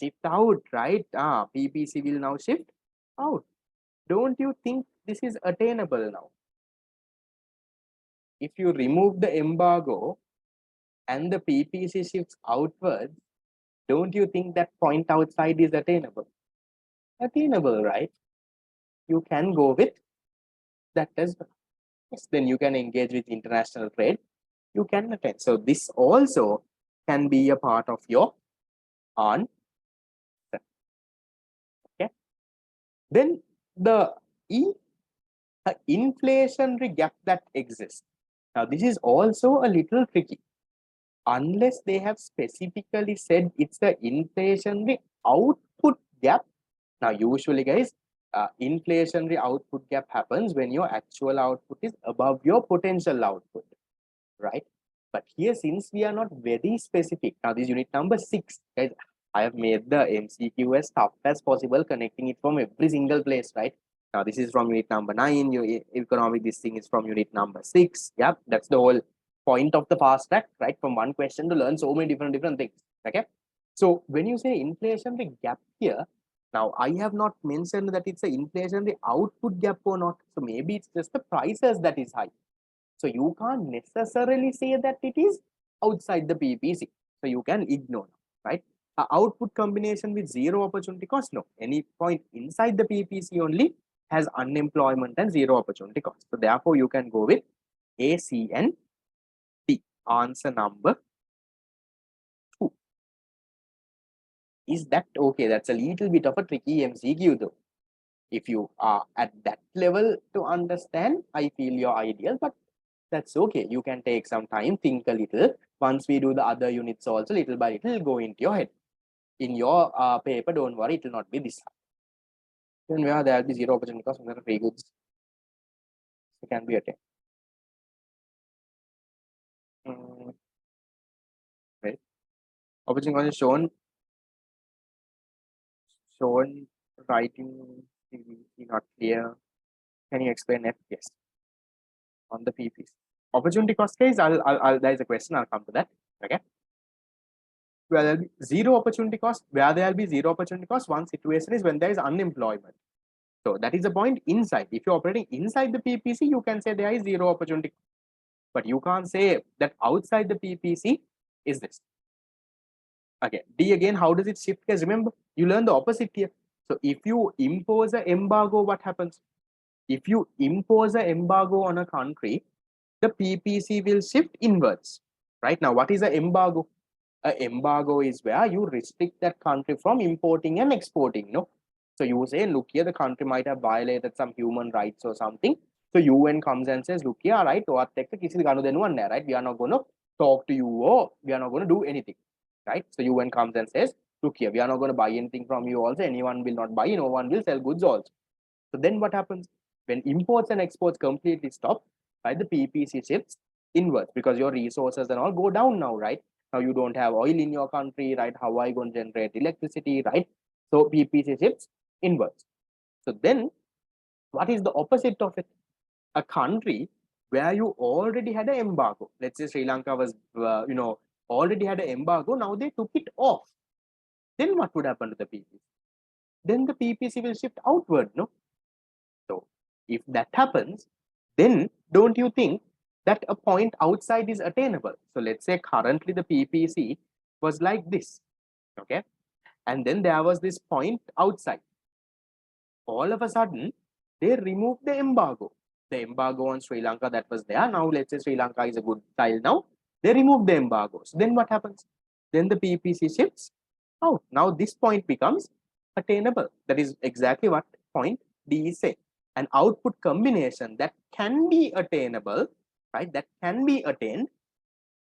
shift out, right? PPC will now shift out. Don't you think this is attainable now? If you remove the embargo and the PPC shifts outwards, don't you think that point outside is attainable? Attainable, right? You can go with that as well. Yes, then you can engage with international trade. You can attend. So this also can be a part of your answer. Okay. Then the inflationary gap that exists. Now this is also a little tricky. Unless they have specifically said it's the inflationary output gap. Now usually, guys, inflationary output gap happens when your actual output is above your potential output, right? But here, since we are not very specific, now this unit number 6, guys, I have made the MCQ as tough as possible, connecting it from every single place, right? Now this is from unit number 9, your economic, this thing is from unit number 6. Yeah, that's the whole point of the fast track, right? From one question to learn so many different things. Okay. So when you say inflationary gap here, now I have not mentioned that it's an inflationary output gap or not. So maybe it's just the prices that is high. So you can't necessarily say that it is outside the PPC. So you can ignore, right? Output combination with zero opportunity cost, no. Any point inside the PPC only has unemployment and zero opportunity cost. So therefore you can go with A, C and D. Answer number 2. Is that okay? That's a little bit of a tricky MCQ though. If you are at that level to understand, I feel you're ideal, but that's okay. You can take some time, think a little. Once we do the other units also, little by little, go into your head. In your paper, don't worry, it will not be this hard. Then where there will be zero opportunity cost, there are free goods. It can be attained. Right. Opportunity cost is shown writing PVC not clear. Can you explain that? Yes. On the PPs. Opportunity cost case, there is a question, I'll come to that. Okay. Where there will be zero opportunity cost, where there will be zero opportunity cost, one situation is when there is unemployment. So that is the point inside. If you're operating inside the PPC, you can say there is zero opportunity. But you can't say that outside the PPC is this. Okay. D again, how does it shift? Because remember, you learn the opposite here. So if you impose an embargo, what happens? If you impose an embargo on a country, the PPC will shift inwards. Right now, what is an embargo? An embargo is where you restrict that country from importing and exporting. No, so you say, look here, the country might have violated some human rights or something. So UN comes and says, look here, right? Right? We are not going to talk to you, or we are not going to do anything. Right? So UN comes and says, look here, we are not going to buy anything from you also. Anyone will not buy, no one will sell goods also. So then what happens? When imports and exports completely stop, right, the PPC shifts inwards because your resources and all go down now, right? Now you don't have oil in your country, right? How are you going to generate electricity, right? So PPC shifts inwards. So then what is the opposite of it? A country where you already had an embargo. Let's say Sri Lanka was, already had an embargo. Now they took it off. Then what would happen to the PPC? Then the PPC will shift outward, no? So if that happens, then don't you think that a point outside is attainable? So let's say currently the PPC was like this, okay? And then there was this point outside. All of a sudden, they removed the embargo. The embargo on Sri Lanka that was there. Now let's say Sri Lanka is a good child now. They removed the embargoes. Then what happens? Then the PPC shifts out. Now this point becomes attainable. That is exactly what point D is saying. An output combination that can be attainable, right? That can be attained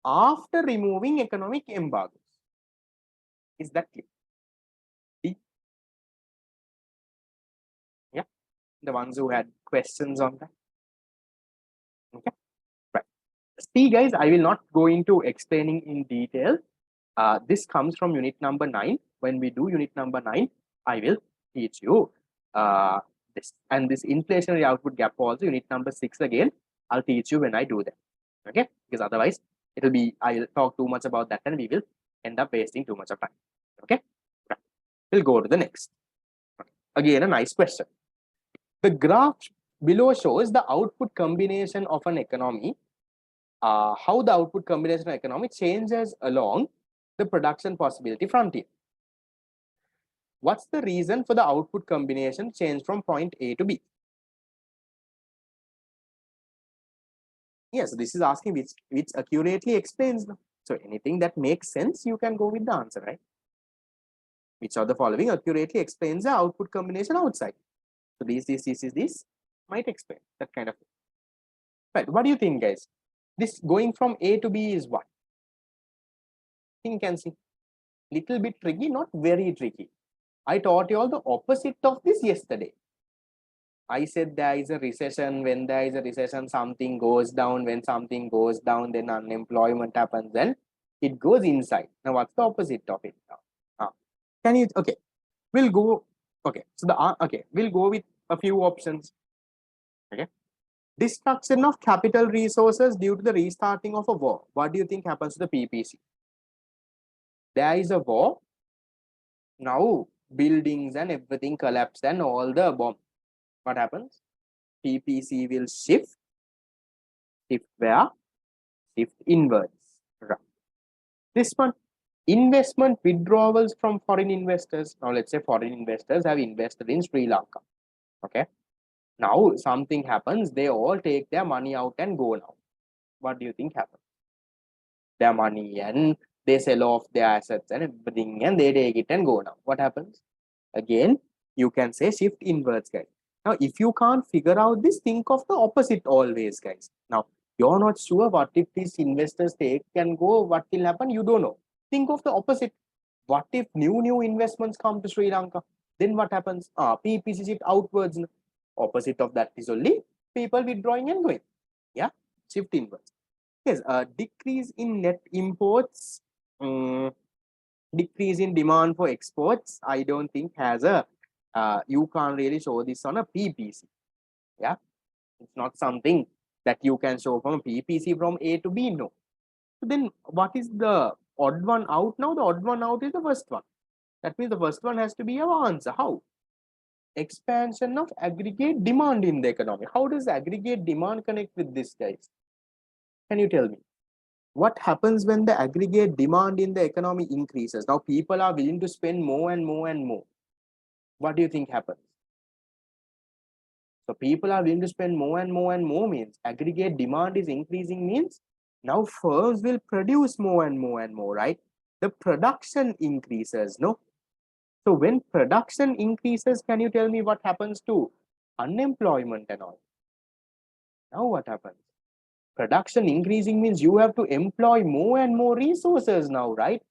after removing economic embargoes. Is that clear? D? Yeah. The ones who had questions on that. Okay. Right. See, guys, I will not go into explaining in detail. This comes from unit number 9. When we do unit number 9, I will teach you this. And this inflationary output gap also, unit number 6 again, I'll teach you when I do that. Okay? Because otherwise, it'll be, I'll talk too much about that and we will end up wasting too much of time. Okay? Right. We'll go to the next. Again, a nice question. The graph below shows the output combination of an economy, how the output combination of economy changes along the production possibility frontier. What's the reason for the output combination change from point A to B? Yes, this is asking which accurately explains. So anything that makes sense, you can go with the answer, right? Which of the following accurately explains the output combination outside? So this might explain that kind of thing. Right, what do you think, guys? This going from A to B is what? Think and see. Little bit tricky, not very tricky. I taught you all the opposite of this yesterday. I said there is a recession. When there is a recession, something goes down. When something goes down, then unemployment happens. Then it goes inside. Now, what's the opposite of it now? Can you? Okay, we'll go. Okay, so we'll go with a few options. Okay, destruction of capital resources due to the restarting of a war. What do you think happens to the PPC? There is a war. Now buildings and everything collapse and all the bomb. What happens? PPC will shift where? Shift inwards. Right. This one, investment withdrawals from foreign investors. Now let's say foreign investors have invested in Sri Lanka. Okay. Now something happens, they all take their money out and go now. What do you think happens? Their money and they sell off their assets and everything and they take it and go now. What happens? Again, you can say shift inwards, guys. Now, if you can't figure out this, think of the opposite always, guys. Now, you're not sure what if these investors take and go, what will happen? You don't know. Think of the opposite. What if new investments come to Sri Lanka? Then what happens? PPC shift outwards. Opposite of that is only people withdrawing and going. Yeah, shift inwards. Yes, decrease in net imports, decrease in demand for exports, I don't think has a, you can't really show this on a PPC. Yeah, it's not something that you can show from a PPC from A to B, no. So then what is the odd one out now? The odd one out is the first one. That means the first one has to be our answer. How? Expansion of aggregate demand in the economy. How does aggregate demand connect with this, guys? Can you tell me? What happens when the aggregate demand in the economy increases? Now people are willing to spend more and more and more. What do you think happens? So people are willing to spend more and more and more means aggregate demand is increasing means now firms will produce more and more and more, right? The production increases, no? So when production increases, can you tell me what happens to unemployment and all? Now what happens? Production increasing means you have to employ more and more resources now, right?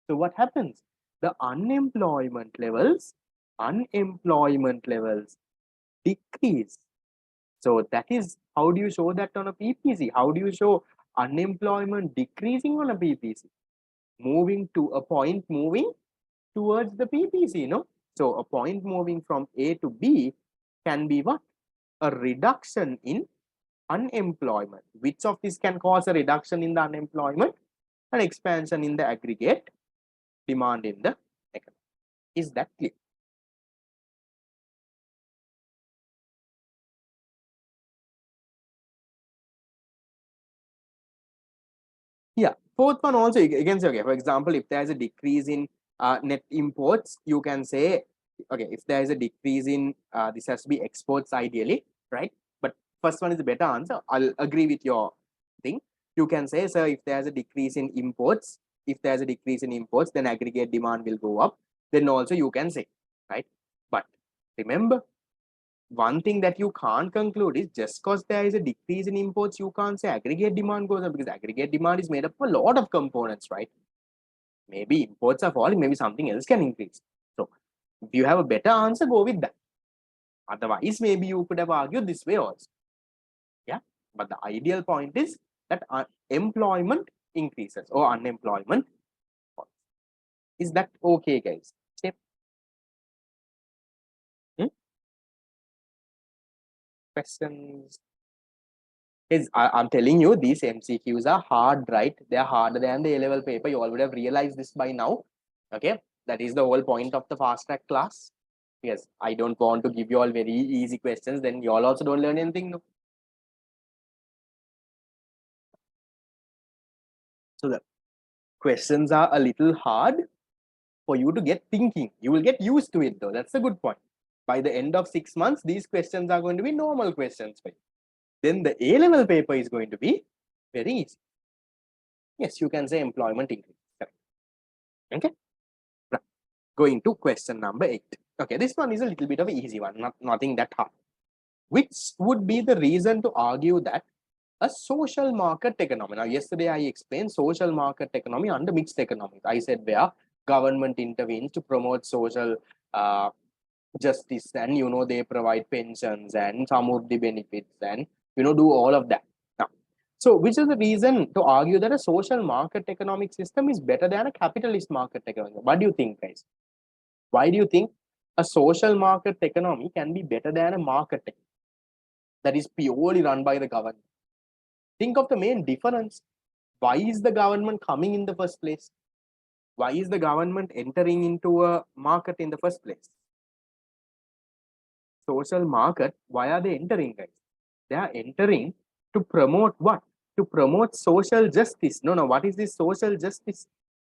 So what happens? The unemployment levels decrease. So that is, how do you show that on a PPC? How do you show unemployment decreasing on a PPC? Moving to a point moving towards the PPC, no? So a point moving from A to B can be what? A reduction in unemployment. Which of this can cause a reduction in the unemployment? An expansion in the aggregate demand in the economy. Is that clear? Yeah. Fourth one also, you can say, okay, for example, if there's a decrease in net imports, you can say, okay, if there is a decrease in, this has to be exports ideally, right? But first one is a better answer. I'll agree with your thing. You can say, sir, if there's a decrease in imports, then aggregate demand will go up. Then also you can say, right? But remember, one thing that you can't conclude is just because there is a decrease in imports, you can't say aggregate demand goes up, because aggregate demand is made up of a lot of components, right? Maybe imports are falling, maybe something else can increase. So if you have a better answer, go with that. Otherwise, maybe you could have argued this way also. Yeah. But the ideal point is that employment increases or unemployment falls. Is that okay, guys? Step. Questions? I'm telling you, these MCQs are hard, right? They're harder than the A-level paper. You all would have realized this by now. Okay, that is the whole point of the fast track class. Yes, I don't want to give you all very easy questions. Then you all also don't learn anything. No? So the questions are a little hard for you to get thinking. You will get used to it though. That's a good point. By the end of 6 months, these questions are going to be normal questions for you. Then the A-level paper is going to be very easy. Yes, you can say employment increase. Correct. Okay. Right. Going to question number 8. Okay, this one is a little bit of an easy one, nothing that hard. Which would be the reason to argue that a social market economy? Now, yesterday I explained social market economy under mixed economics. I said where government intervenes to promote social justice, and they provide pensions and samurdhi benefits, and do all of that. Now, so which is the reason to argue that a social market economic system is better than a capitalist market economy? What do you think, guys? Why do you think a social market economy can be better than a market that is purely run by the government? Think of the main difference. Why is the government coming in the first place? Why is the government entering into a market in the first place? Social market, why are they entering, guys? They are entering to promote what? To promote social justice. No, what is this social justice?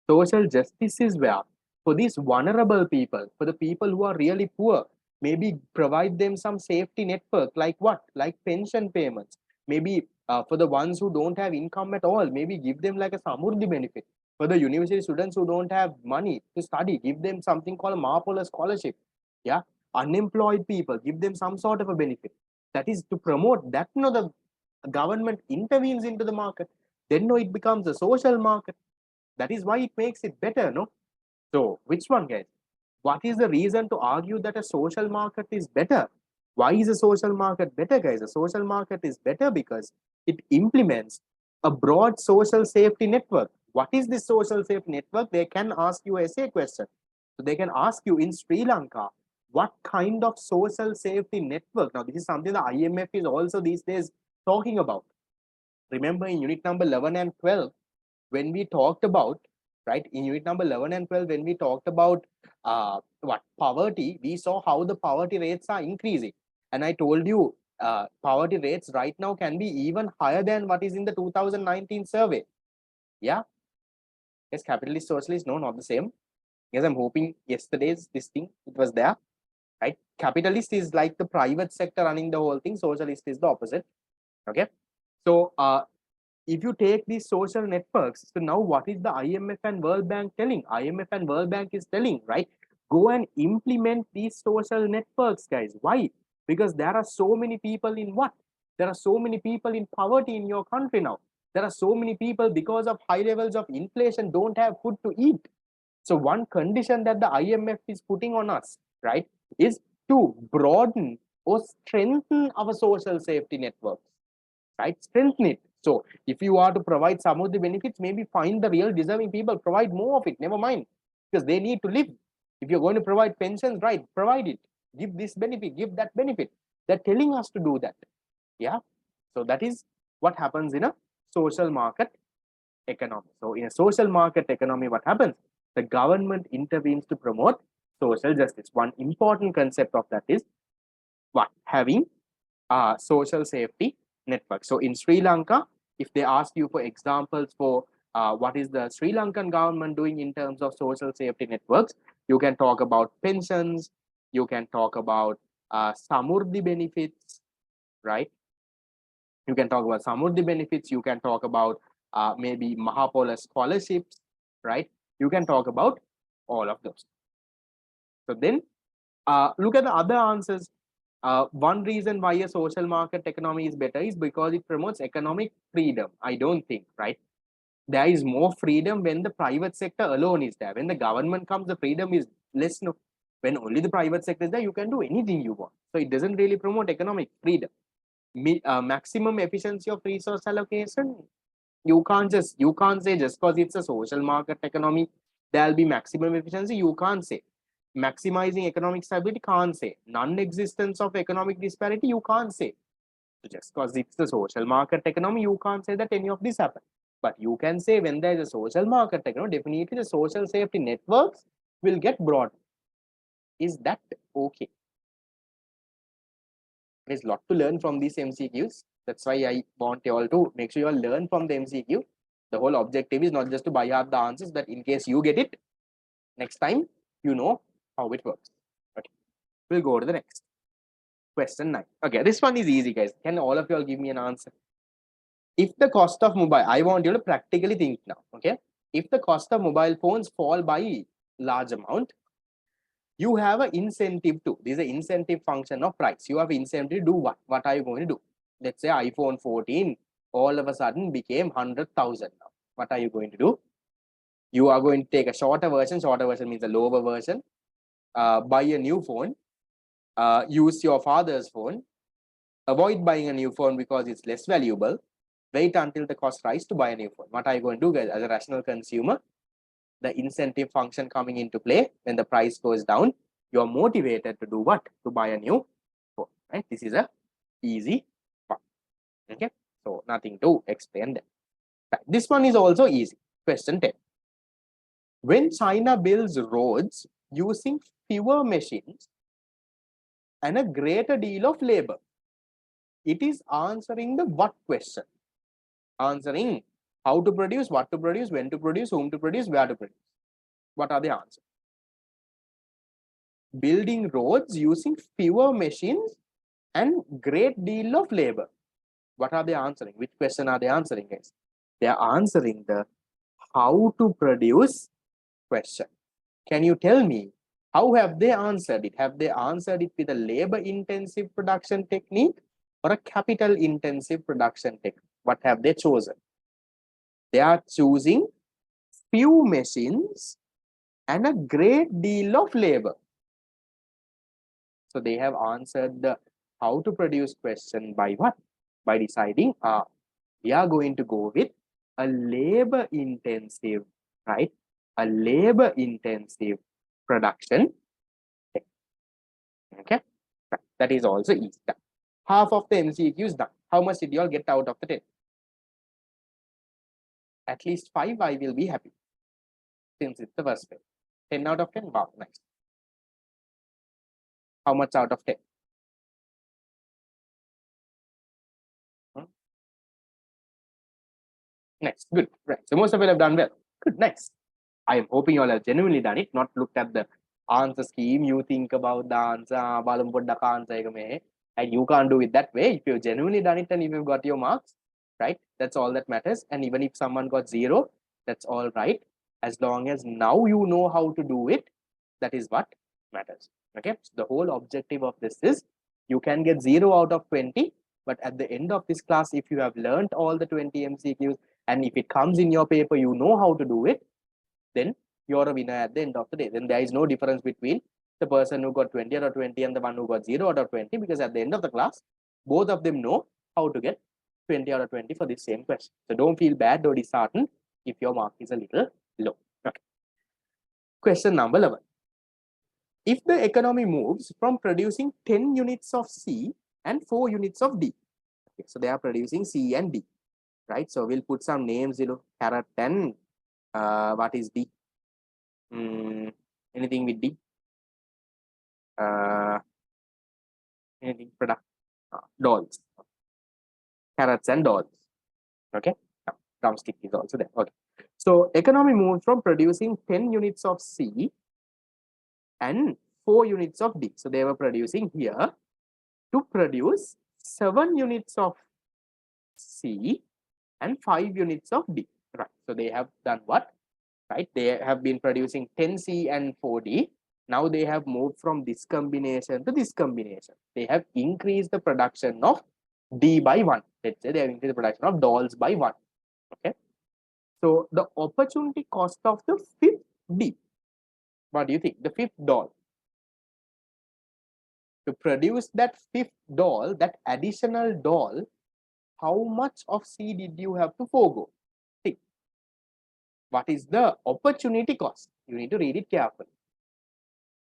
Social justice is where, for these vulnerable people, for the people who are really poor, maybe provide them some safety network, like what? Like pension payments. Maybe for the ones who don't have income at all, maybe give them like a samurdhi benefit. For the university students who don't have money to study, give them something called a Mahapola scholarship. Yeah. Unemployed people, give them some sort of a benefit. That is to promote that. The government intervenes into the market. Then it becomes a social market. That is why it makes it better, no? So which one, guys? What is the reason to argue that a social market is better? Why is a social market better, guys? A social market is better because it implements a broad social safety network. What is this social safety network? They can ask you a essay question. So they can ask you in Sri Lanka, what kind of social safety network? Now, this is something the IMF is also these days talking about. Remember in unit number 11 and 12, when we talked about, right, in unit number 11 and 12, when we talked about poverty, we saw how the poverty rates are increasing. And I told you, poverty rates right now can be even higher than what is in the 2019 survey. Yeah. Yes, capitalist, socialist, no, not the same. Yes, I'm hoping yesterday's this thing, it was there, right? Capitalist is like the private sector running the whole thing. Socialist is the opposite. Okay. So, if you take these social networks, so now what is the IMF and World Bank telling? IMF and World Bank is telling, right? Go and implement these social networks, guys. Why? Because there are so many people in what? There are so many people in poverty in your country now. There are so many people because of high levels of inflation don't have food to eat. So one condition that the IMF is putting on us, right, is to broaden or strengthen our social safety networks, right? Strengthen it. So if you are to provide some of the benefits, maybe find the real deserving people, provide more of it, never mind, because they need to live. If you're going to provide pensions, right, provide it. Give this benefit, give that benefit. They're telling us to do that. Yeah. So that is what happens in a social market economy. So in a social market economy, what happens? The government intervenes to promote social justice. One important concept of that is what? Having social safety network. So in Sri Lanka, if they ask you for examples for what is the Sri Lankan government doing in terms of social safety networks, you can talk about pensions, you can talk about Samurdhi benefits, right? You can talk about Samurdhi benefits, you can talk about maybe Mahapola scholarships, right? You can talk about all of those. So then look at the other answers. One reason why a social market economy is better is because it promotes economic freedom. I don't think, right? There is more freedom when the private sector alone is there. When the government comes, the freedom is less. No, when only the private sector is there, you can do anything you want. So it doesn't really promote economic freedom. Maximum efficiency of resource allocation. You can't say just because it's a social market economy, there'll be maximum efficiency. You can't say maximizing economic stability, can't say non-existence of economic disparity, you can't say. So just because it's the social market economy, you can't say that any of this happened. But you can say when there's a social market economy, definitely the social safety networks will get broad. Is that okay? There's a lot to learn from these MCQs. That's why I want you all to make sure you all learn from the MCQ. The whole objective is not just to buy out the answers, but in case you get it, next time you know how it works. Okay, we'll go to the next. Question 9. Okay, this one is easy, guys. Can all of you all give me an answer? If the cost of mobile, I want you to practically think now, okay? If the cost of mobile phones fall by large amount, you have an incentive to, this is an incentive function of price. You have incentive to do what? What are you going to do? Let's say iPhone 14 all of a sudden became 100,000 now. What are you going to do? You are going to take a shorter version means a lower version, buy a new phone, use your father's phone, avoid buying a new phone because it's less valuable, wait until the cost rise to buy a new phone. What are you going to do, guys? As a rational consumer, the incentive function coming into play, when the price goes down, you're motivated to do what? To buy a new phone, right? This is a easy one. Okay, so nothing to explain there. Right. This one is also easy. Question 10. When China builds roads using fewer machines and a greater deal of labor, it is answering the what question? Answering how to produce, what to produce, when to produce, whom to produce, where to produce. What are the answers? Building roads using fewer machines and great deal of labor. What are they answering? Which question are they answering, guys? They are answering the how to produce question. Can you tell me how have they answered it? Have they answered it with a labor intensive production technique or a capital intensive production technique? What have they chosen? They are choosing few machines and a great deal of labor. So they have answered the how to produce question by what? By deciding We are going to go with a labor intensive, right? A labor intensive production. Okay, that is also easy. Half of the MCQs done. How much did you all get out of the 10? At least 5, I will be happy, since it's the first way. 10 out of 10, wow, nice. How much out of 10? Nice, good, right. So most of you have done well. Good, nice. I am hoping you all have genuinely done it, not looked at the answer scheme. You think about the answer, and you can't do it that way. If you've genuinely done it and if you've got your marks, right, that's all that matters. And even if someone got 0, that's all right. As long as now you know how to do it, that is what matters. Okay, so the whole objective of this is you can get 0 out of 20, but at the end of this class, if you have learned all the 20 MCQs, and if it comes in your paper, you know how to do it, then you're a winner at the end of the day. Then there is no difference between the person who got 20 out of 20 and the one who got 0 out of 20, because at the end of the class, both of them know how to get 20 out of 20 for this same question. So don't feel bad or disheartened if your mark is a little low. Okay. Question number 11. If the economy moves from producing 10 units of C and 4 units of D, okay, so they are producing C and D, right? So we'll put some names, carrot and what is D? Anything with D? Anything product? Dolls. Carrots and dolls. Okay. Drumstick is also there. Okay. So economy moves from producing 10 units of C and 4 units of D. So they were producing here to produce 7 units of C and 5 units of D. Right. So they have done what? Right. They have been producing 10C and 4D. Now they have moved from this combination to this combination. They have increased the production of D by 1. Let's say they have increased the production of dolls by 1. Okay. So the opportunity cost of the 5th D. What do you think? The 5th doll. To produce that 5th doll, that additional doll, how much of C did you have to forego? See, what is the opportunity cost? You need to read it carefully.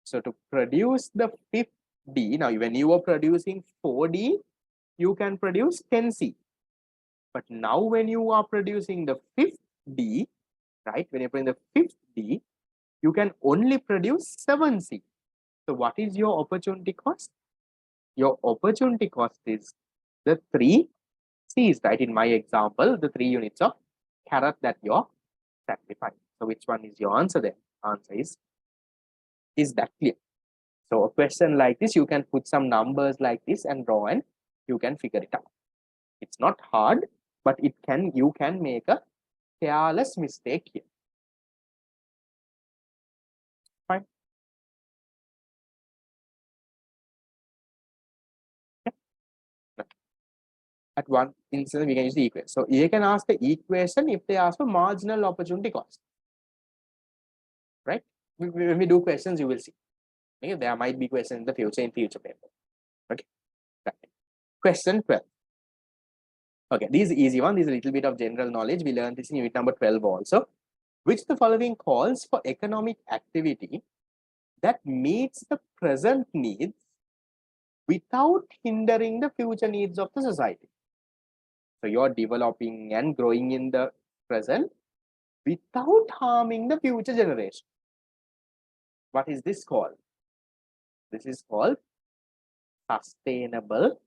So to produce the 5th D, now when you are producing 4D, you can produce 10C. But now when you are producing the 5th D, right, when you're producing the 5th D, you can only produce 7C. So what is your opportunity cost? Your opportunity cost is the 3 C's, right? In my example, the 3 units of carrot that you're sacrificing. So which one is your answer there? Answer is that clear? So a question like this, you can put some numbers like this and draw and you can figure it out. It's not hard, but you can make a careless mistake here. Fine. Okay. At one instance, we can use the equation. So you can ask the equation if they ask for marginal opportunity cost. Right? When we do questions, you will see. Okay? There might be questions in the future paper. Okay. Right. Question 12. Okay, this is easy one. This is a little bit of general knowledge. We learned this in unit number 12 also. Which the following calls for economic activity that meets the present needs without hindering the future needs of the society? So you're developing and growing in the present without harming the future generation. What is this called? This is called sustainable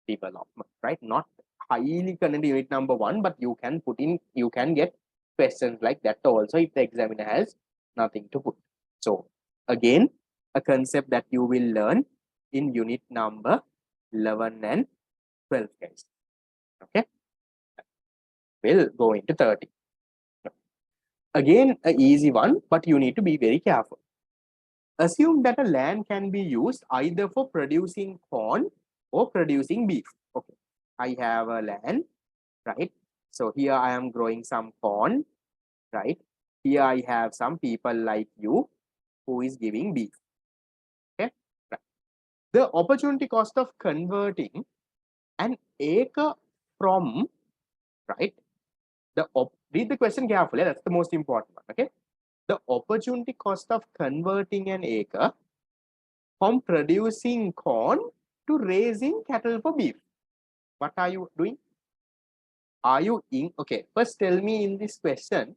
development, right? Not highly connected unit number 1, but you can get questions like that also if the examiner has nothing to put. So again, a concept that you will learn in unit number 11 and 12, guys. Okay, we'll go into 30. Again, an easy one, but you need to be very careful. Assume that a land can be used either for producing corn or producing beef. Okay, I have a land, right? So here I am growing some corn, right? Here I have some people like you who is giving beef. Okay, right. The opportunity cost of converting an acre from right? Read the question carefully. That's the most important one. Okay. The opportunity cost of converting an acre from producing corn to raising cattle for beef. What are you doing? Are you in? Okay. First, tell me in this question,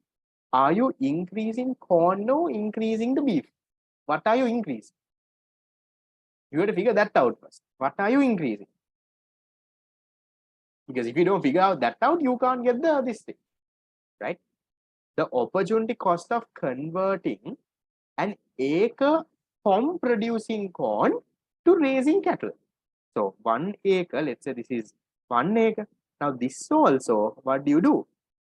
are you increasing corn or increasing the beef? What are you increasing? You have to figure that out first. What are you increasing? Because if you don't figure out that out, you can't get this thing, right? The opportunity cost of converting an acre from producing corn to raising cattle. So 1 acre, let's say this is 1 acre. Now this also, what do?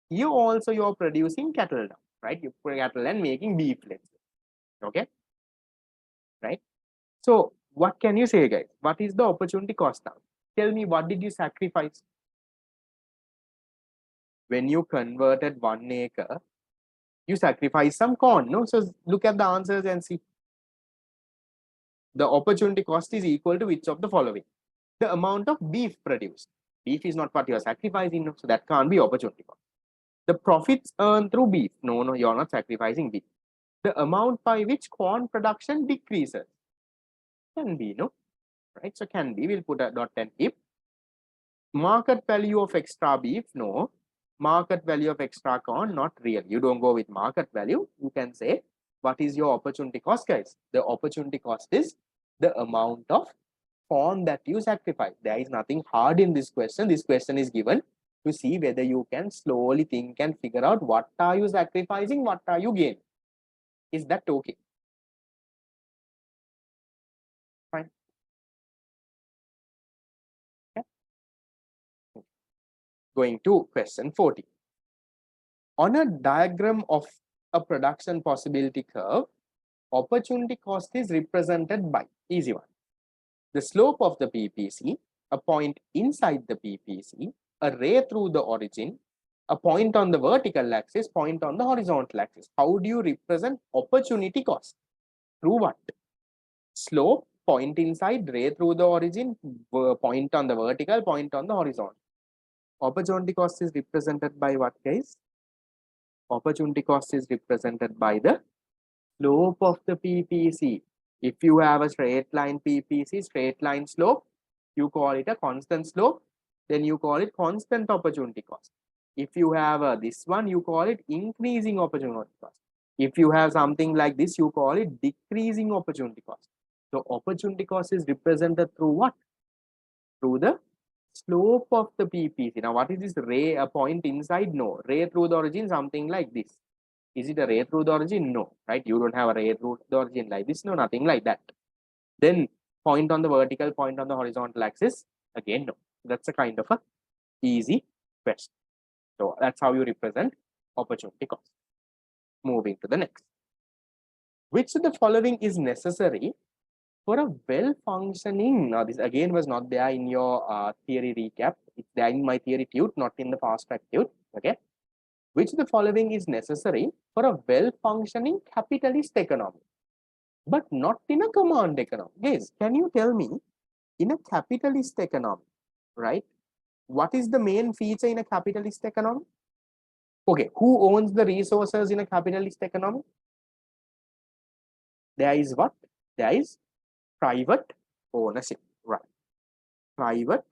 Here also you're producing cattle now, right? You put cattle and making beef, let's say. Okay, right? So what can you say, guys? What is the opportunity cost now? Tell me, what did you sacrifice? When you converted 1 acre, you sacrifice some corn, no? So look at the answers and see. The opportunity cost is equal to which of the following? The amount of beef produced. Beef is not what you are sacrificing, no? So that can't be opportunity cost. The profits earned through beef. No, you're not sacrificing beef. The amount by which corn production decreases. Can be, no? Right? So can be, we'll put a dot and if. Market value of extra beef, no. Market value of extra corn, not real. You don't go with market value. You can say, what is your opportunity cost, guys? The opportunity cost is the amount of corn that you sacrifice. There is nothing hard in this question. This question is given to see whether you can slowly think and figure out what are you sacrificing, what are you gaining. Is that okay? Fine. Okay. Going to question 40. On a diagram of a production possibility curve, opportunity cost is represented by, easy one, the slope of the PPC, a point inside the PPC, a ray through the origin, a point on the vertical axis, point on the horizontal axis. How do you represent opportunity cost? Through what? Slope, point inside, ray through the origin, point on the vertical, point on the horizontal. Opportunity cost is represented by what, guys? Opportunity cost is represented by the slope of the PPC. If you have a straight line PPC, straight line slope, you call it a constant slope, then you call it constant opportunity cost. If you have this one, you call it increasing opportunity cost. If you have something like this, you call it decreasing opportunity cost. So opportunity cost is represented through what? Through the slope of the PPC. Now, what is this ray? A point inside? No. Ray through the origin, something like this. Is it a ray through the origin? No, right? You don't have a ray through the origin like this. No, nothing like that. Then point on the vertical, point on the horizontal axis. Again, no. That's a kind of a easy question. So that's how you represent opportunity cost. Moving to the next. Which of the following is necessary for a well-functioning? Now, this again was not there in your theory recap. It's there in my theory tute, not in the fast track tute. Okay. Which of the following is necessary for a well-functioning capitalist economy, but not in a command economy? Guys, can you tell me, in a capitalist economy, right, what is the main feature in a capitalist economy? Okay, who owns the resources in a capitalist economy? There is what? There is private ownership, right? Private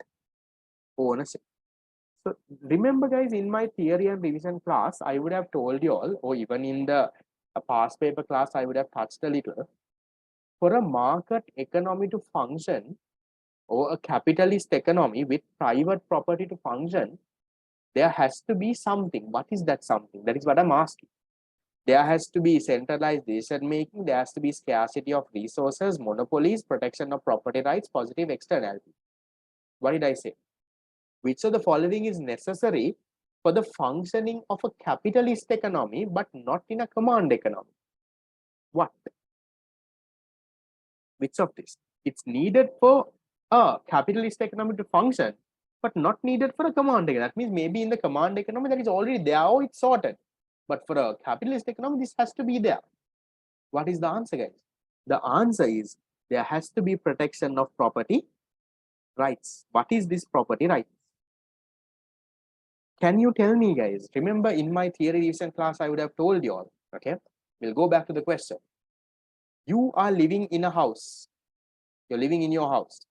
ownership. So remember, guys, in my theory and revision class, I would have told you all, or even in the past paper class, I would have touched a little. For a market economy to function, or a capitalist economy with private property to function, there has to be something. What is that something? That is what I'm asking. There has to be centralized decision making. There has to be scarcity of resources, monopolies, protection of property rights, positive externality. What did I say? Which of the following is necessary for the functioning of a capitalist economy, but not in a command economy? What? Which of this? It's needed for a capitalist economy to function, but not needed for a command economy. That means maybe in the command economy that is already there, or it's sorted. But for a capitalist economy, this has to be there. What is the answer, guys? The answer is there has to be protection of property rights. What is this property right? Can you tell me, guys? Remember in my theory revision class, I would have told you all. Okay, we'll go back to the question. You are living in a house. You're living in your house.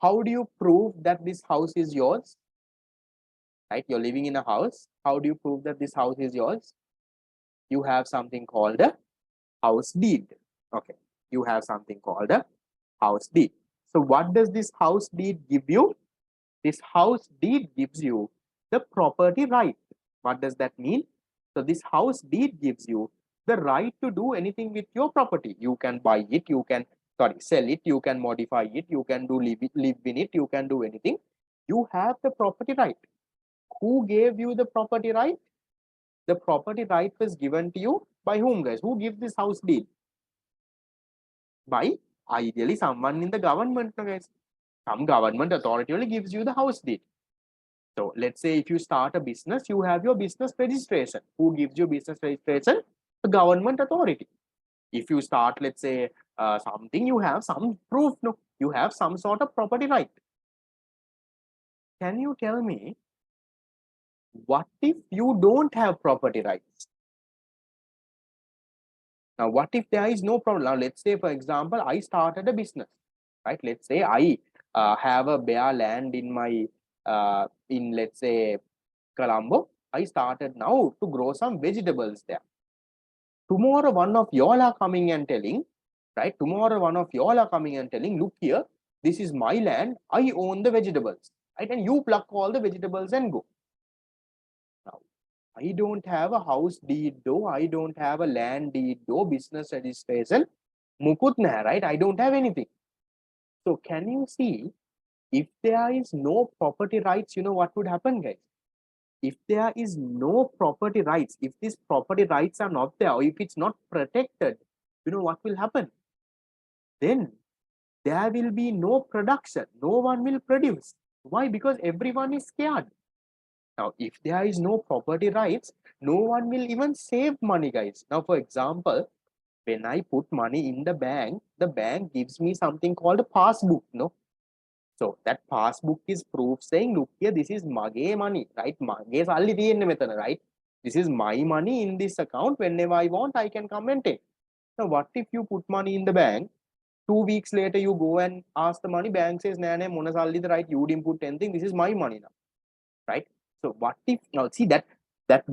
How do you prove that this house is yours? Right? You're living in a house. How do you prove that this house is yours? You have something called a house deed. Okay. You have something called a house deed. So what does this house deed give you? This house deed gives you the property right. What does that mean? So this house deed gives you the right to do anything with your property. You can buy it, you can sell it, you can modify it, you can live in it, you can do anything. You have the property right. Who gave you the property right? The property right was given to you by whom, guys? Who gives this house deed? By ideally someone in the government, guys. Some government authority only gives you the house deed. So let's say if you start a business, you have your business registration. Who gives you business registration? The government authority. If you start, let's say, something, you have some proof, no? You have some sort of property right. Can you tell me, what if you don't have property rights? Now, what if there is no problem? Now, let's say, for example, I started a business, right? Let's say I have a bare land in my, let's say, Colombo. I started now to grow some vegetables there. Tomorrow, one of y'all are coming and telling, right? Tomorrow, one of y'all are coming and telling, look here, this is my land. I own the vegetables, right? And you pluck all the vegetables and go. Now, I don't have a house deed though. I don't have a land deed though, business registration. Mukut naha, right? I don't have anything. So can you see, if there is no property rights, you know what would happen, guys? If there is no property rights, if these property rights are not there, or if it's not protected, you know what will happen? Then there will be no production. No one will produce. Why? Because everyone is scared. Now, if there is no property rights, no one will even save money, guys. Now, for example, when I put money in the bank gives me something called a passbook, no? So that passbook is proof saying, look here, this is mage money, right? Mage salli tiyenne metana, right? This is my money in this account. Whenever I want, I can come and take. Now, what if you put money in the bank? 2 weeks later, you go and ask the money. Bank says, "Nah, nah, mona salli the right. You didn't put anything. This is my money now." Right? So what if now see that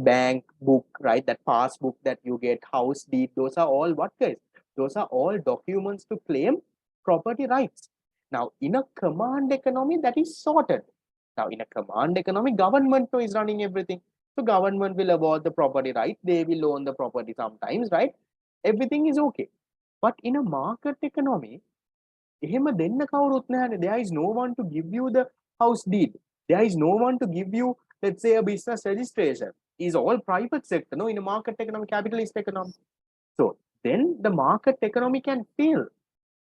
bank book, right? That passbook that you get, house deed, those are all what, guys? Those are all documents to claim property rights. Now, in a command economy, that is sorted. Now, in a command economy, government is running everything. So government will award the property right. They will own the property sometimes, right? Everything is okay. But in a market economy, එහෙම දෙන්න කවුරුත් නැහැනේ. There is no one to give you the house deed. There is no one to give you, let's say, a business registration. It's all private sector, no, in a market economy, capitalist economy. So then the market economy can fail,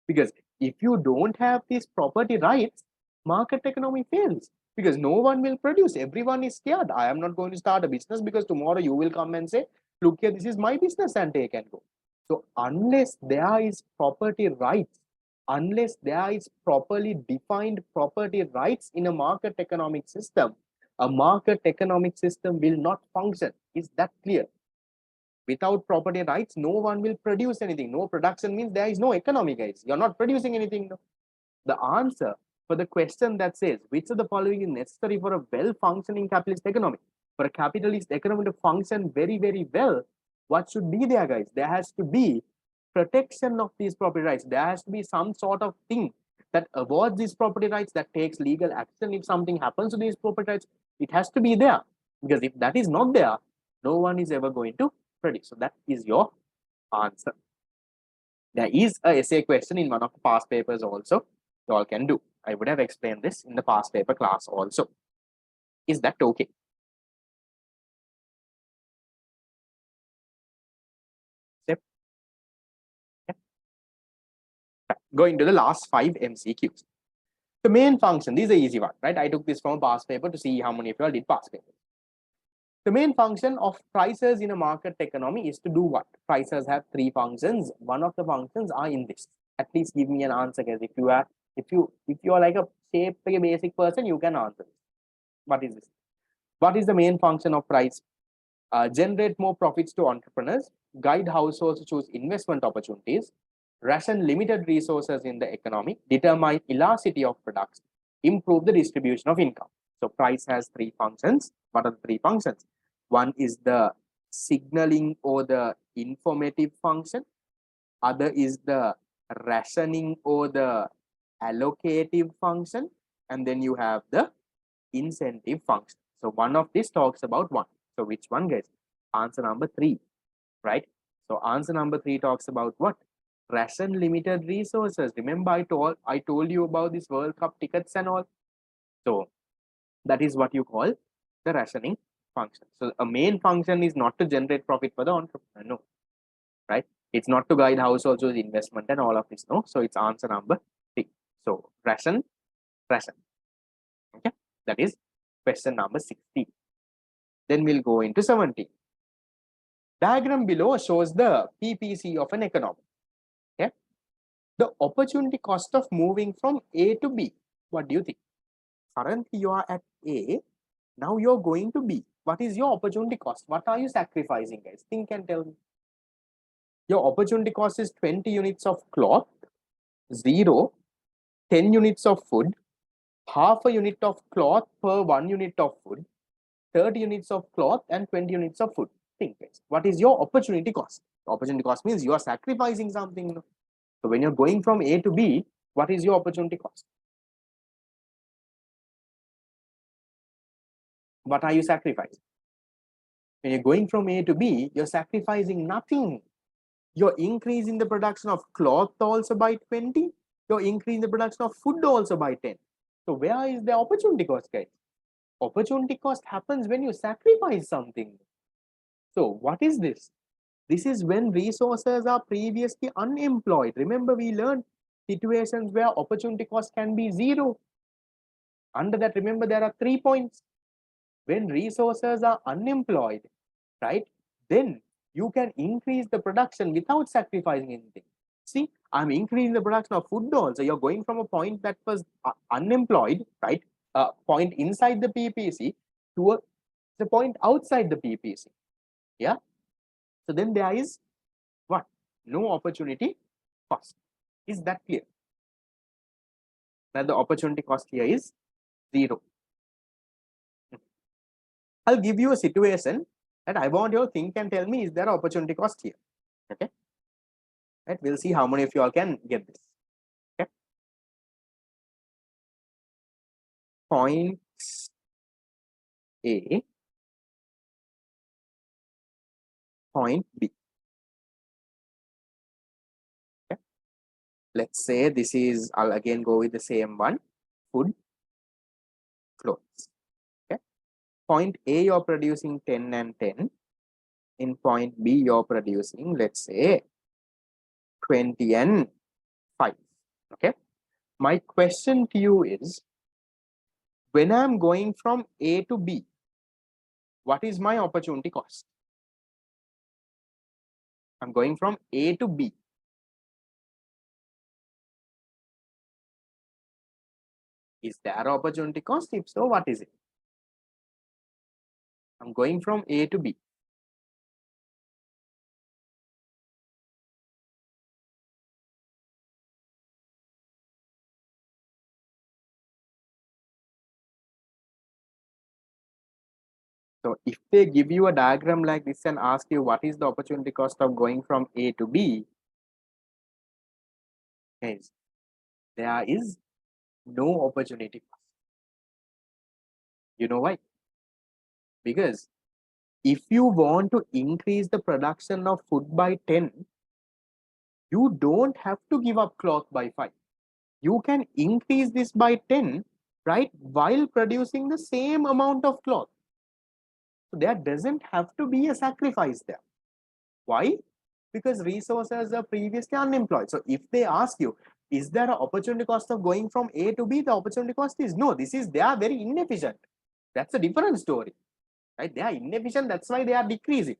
because if you don't have these property rights, market economy fails, because no one will produce. Everyone is scared. I am not going to start a business because tomorrow you will come and say, look here, this is my business, and take and go. So unless there is property rights, unless there is properly defined property rights in a market economic system, a market economic system will not function. Is that clear? Without property rights, no one will produce anything. No production means there is no economy, guys. You're not producing anything. No. The answer for the question that says, which of the following is necessary for a well-functioning capitalist economy? For a capitalist economy to function very, very well, what should be there, guys? There has to be protection of these property rights. There has to be some sort of thing that awards these property rights, that takes legal action if something happens to these property rights. It has to be there, because if that is not there, no one is ever going to produce. So that is your answer. There is a essay question in one of the past papers also. You all can do. I would have explained this in the past paper class also. Is that okay? Step. Going to the last 5 MCQs. The main function, this is the easy one, right? I took this from a past paper to see how many of you all did past paper. The main function of prices in a market economy is to do what? Prices have 3 functions. One of the functions are in this. At least give me an answer, guys. If you are like a shape basic person, you can answer this. What is this? What is the main function of price? Generate more profits to entrepreneurs, guide households to choose investment opportunities, ration limited resources in the economy, determine elasticity of products, improve the distribution of income. So price has three functions. What are the three functions? One is the signaling or the informative function. Other is the rationing or the allocative function. And then you have the incentive function. So one of these talks about one. So which one, guys? Answer number 3, right? So answer number 3 talks about what? Ration limited resources. Remember I told you about this World Cup tickets and all. So that is what you call the rationing function. So a main function is not to generate profit for the entrepreneur, no, right? It's not to guide households with investment and all of this, no. So it's answer number 3. So ration. Okay, that is question number 16. Then we'll go into 17. Diagram below shows the PPC of an economy. Okay, the opportunity cost of moving from A to B. What do you think? Currently you are at A, now you're going to B. What is your opportunity cost? What are you sacrificing, guys? Think and tell me. Your opportunity cost is 20 units of cloth, 0, 10 units of food, half a unit of cloth per 1 unit of food, 30 units of cloth and 20 units of food. Think, guys, what is your opportunity cost? Opportunity cost means you are sacrificing something. So when you're going from A to B, what is your opportunity cost? What are you sacrificing? When you're going from A to B, you're sacrificing nothing. You're increasing the production of cloth also by 20. You're increasing the production of food also by 10. So where is the opportunity cost, guys? Opportunity cost happens when you sacrifice something. So what is this? This is when resources are previously unemployed. Remember, we learned situations where opportunity cost can be 0. Under that, remember, there are 3 points. When resources are unemployed, right, then you can increase the production without sacrificing anything. See, I'm increasing the production of food also. You're going from a point that was unemployed, right, point inside the PPC to the point outside the PPC. Yeah. So then there is what? No opportunity cost. Is that clear? That the opportunity cost here is 0. I'll give you a situation and I want you to think and tell me, is there an opportunity cost here? Okay. Right. We'll see how many of you all can get this. Okay. Point A, point B. Okay. Let's say this is, I'll again go with the same one, food, clothes. Okay. Point A, you're producing 10 and 10. In point B, you're producing, let's say, 20 and 5. Okay. My question to you is, when I'm going from A to B, what is my opportunity cost? I'm going from A to B. Is there an opportunity cost? If so, what is it? I'm going from A to B. So if they give you a diagram like this and ask you what is the opportunity cost of going from A to B, yes, there is no opportunity cost. You know why? Because if you want to increase the production of food by 10, you don't have to give up cloth by 5. You can increase this by 10, right, while producing the same amount of cloth. So there doesn't have to be a sacrifice there. Why? Because resources are previously unemployed. So if they ask you, is there an opportunity cost of going from A to B? The opportunity cost is no. They are very inefficient. That's a different story, right? They are inefficient. That's why they are decreasing.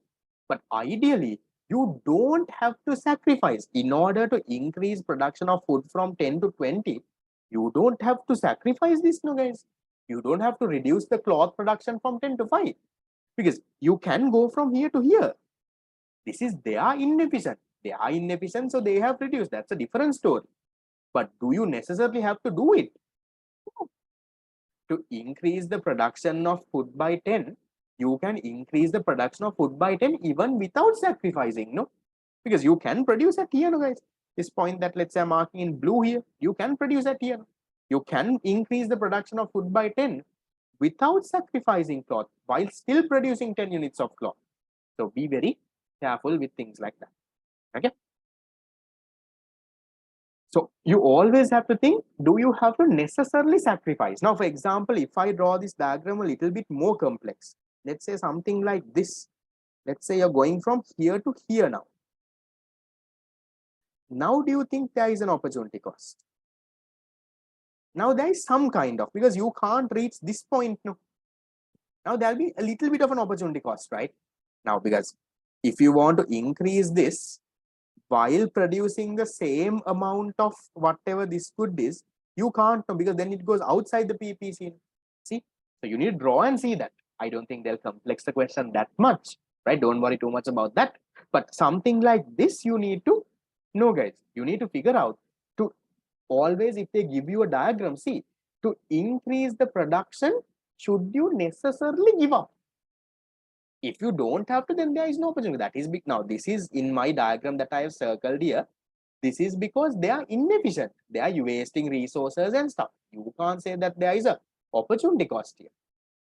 But ideally, you don't have to sacrifice in order to increase production of food from 10 to 20. You don't have to sacrifice this, no, guys. You don't have to reduce the cloth production from 10 to 5 because you can go from here to here. This is, they are inefficient. They are inefficient, so they have reduced. That's a different story. But do you necessarily have to do it? To increase the production of food by 10, you can increase the production of food by 10 even without sacrificing, no? Because you can produce at here, no, guys. This point that let's say I'm marking in blue here, you can produce at here. You can increase the production of food by 10 without sacrificing cloth while still producing 10 units of cloth. So be very careful with things like that. Okay. So you always have to think, do you have to necessarily sacrifice? Now, for example, if I draw this diagram a little bit more complex, let's say something like this. Let's say you're going from here to here now. Now, do you think there is an opportunity cost? Now there is some kind of, because you can't reach this point. No. Now there'll be a little bit of an opportunity cost, right? Now, because if you want to increase this while producing the same amount of whatever this good is, you can't, because then it goes outside the PPC. See, so you need to draw and see that. I don't think they'll complex the question that much, right? Don't worry too much about that. But something like this, you need to know, guys. You need to figure out to always, if they give you a diagram, see, to increase the production, should you necessarily give up? If you don't have to, then there is no opportunity. That is big. Now, this is in my diagram that I have circled here. This is because they are inefficient. They are wasting resources and stuff. You can't say that there is a opportunity cost here,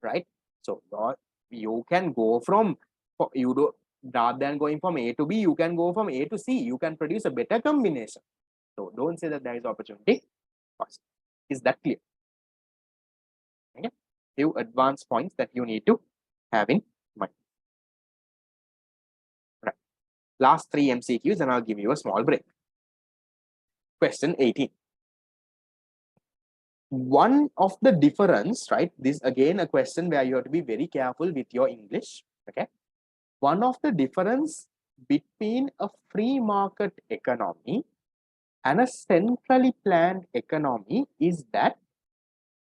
right? So you can go from, rather than going from A to B, you can go from A to C. You can produce a better combination. So don't say that there is opportunity cost. Is that clear? Okay. Few advanced points that you need to have in mind. Right. Last 3 MCQs and I'll give you a small break. Question 18. One of the difference, right? This again a question where you have to be very careful with your English. Okay. One of the difference between a free market economy and a centrally planned economy is that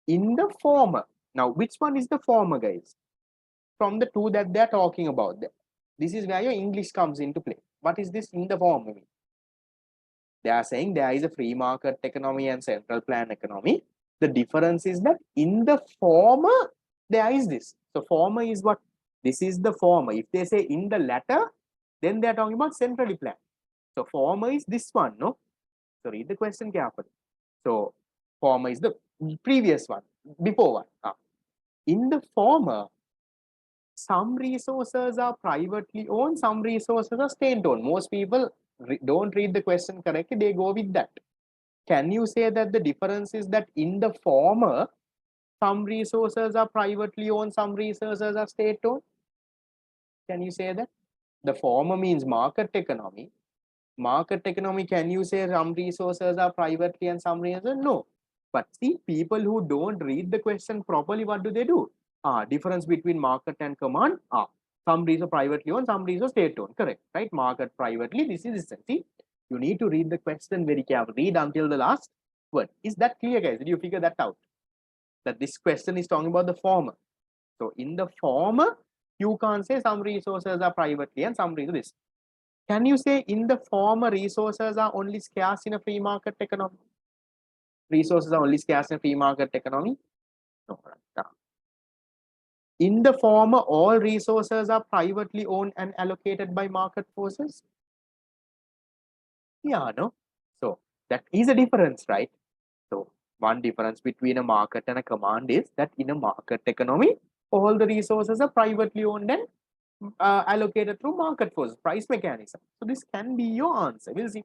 in the former, now which one is the former, guys? From the two that they're talking about, this is where your English comes into play. What is this in the former mean? They are saying there is a free market economy and central plan economy. The difference is that in the former, there is this. So former is what? This is the former. If they say in the latter, then they are talking about centrally planned. So former is this one, no? So read the question carefully. So former is the previous one, before one. In the former, some resources are privately owned, some resources are state owned. Most people don't read the question correctly, they go with that. Can you say that the difference is that in the former, some resources are privately owned, some resources are state owned? Can you say that? The former means market economy. Market economy, can you say some resources are privately and some resources? No. But see, people who don't read the question properly, what do? Difference between market and command. Some resources privately owned, some resources state owned. Correct, right? Market privately, this is this. See, you need to read the question very carefully. Read until the last word. Is that clear, guys? Did you figure that out? That this question is talking about the former. So in the former, you can't say some resources are privately and some resources. Can you say in the former, resources are only scarce in a free market economy? Resources are only scarce in a free market economy? No. In the former, all resources are privately owned and allocated by market forces? Yeah, no. So that is a difference, right? So one difference between a market and a command is that in a market economy, all the resources are privately owned and allocated through market forces, price mechanism. So this can be your answer. We'll see.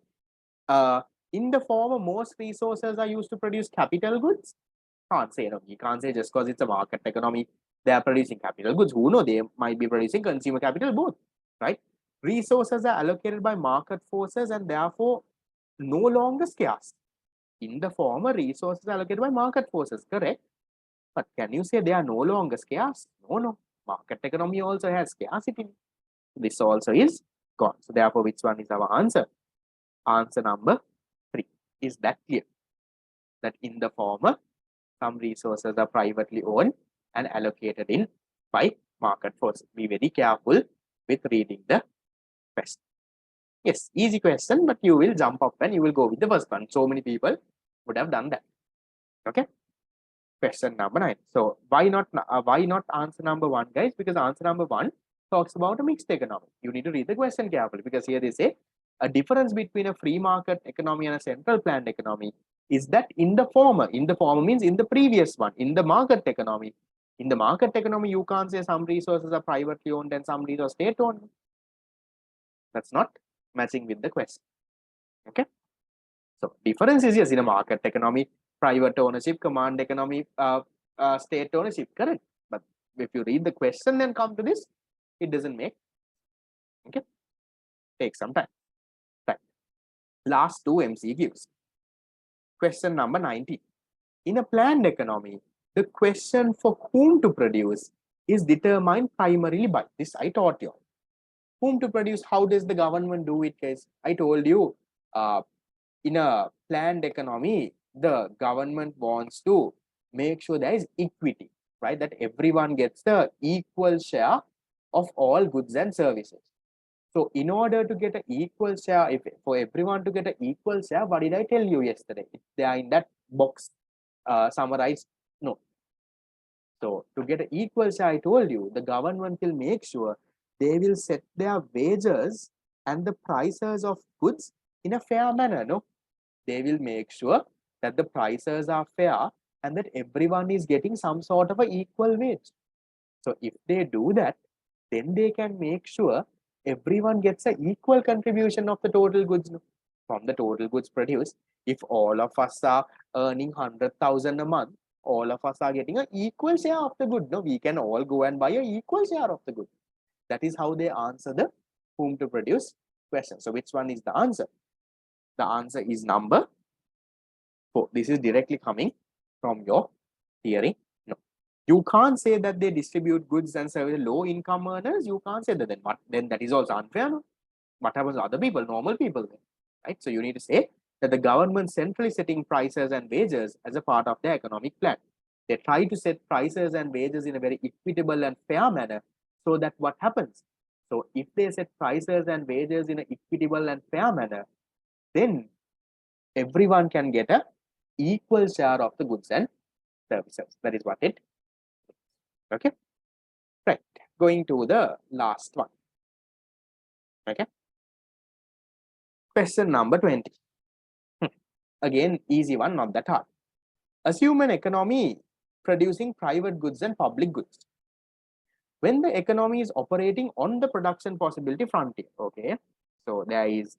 In the former, most resources are used to produce capital goods. Can't say, no. You can't say just because it's a market economy, they are producing capital goods. Who knows? They might be producing consumer capital, both, right? Resources are allocated by market forces and therefore no longer scarce. In the former, resources are allocated by market forces, correct? But can you say they are no longer scarce? No. Market economy also has scarcity. This also is gone. So therefore, which one is our answer? Answer number 3. Is that clear? That in the former, some resources are privately owned and allocated in by market forces. Be very careful with reading the question. Yes, easy question, but you will jump up and you will go with the first one. So many people would have done that. Okay. Question number 9. So why not answer number 1, guys? Because answer number 1 talks about a mixed economy. You need to read the question carefully, because here they say a difference between a free market economy and a central planned economy is that in the former means in the previous one, in the market economy, you can't say some resources are privately owned and some resources are state owned. That's not matching with the question. Okay. So difference is, yes, in a market economy, private ownership, command economy, state ownership, correct. But if you read the question and come to this, it doesn't make. Okay. Take some time. Right. Last 2 MCQs. Question number 19. In a planned economy, the question for whom to produce is determined primarily by this. I taught you. Whom to produce, how does the government do it, guys? I told you, in a planned economy, the government wants to make sure there is equity, right? That everyone gets the equal share of all goods and services. So in order to get an equal share, if for everyone to get an equal share, what did I tell you yesterday? They are in that box summarized. No. So to get an equal share, I told you, the government will make sure they will set their wages and the prices of goods in a fair manner. No, they will make sure that the prices are fair and that everyone is getting some sort of an equal wage. So if they do that, then they can make sure everyone gets an equal contribution of the total goods. From the total goods produced, if all of us are earning 100,000 a month, all of us are getting an equal share of the good. No, we can all go and buy an equal share of the good. That is how they answer the whom to produce question. So which one is the answer? The answer is number 4. This is directly coming from your theory. No, you can't say that they distribute goods and services low income earners. You can't say that. Then that is also unfair. No? What happens to other people, normal people, then, right? So you need to say that the government centrally setting prices and wages as a part of their economic plan. They try to set prices and wages in a very equitable and fair manner, so that what happens? So if they set prices and wages in an equitable and fair manner, then everyone can get a equal share of the goods and services. That is what it is. Okay. Right. Going to the last one. Okay. Question number 20. Again, easy one, not that hard. Assume an economy producing private goods and public goods. When the economy is operating on the production possibility frontier, okay, so there is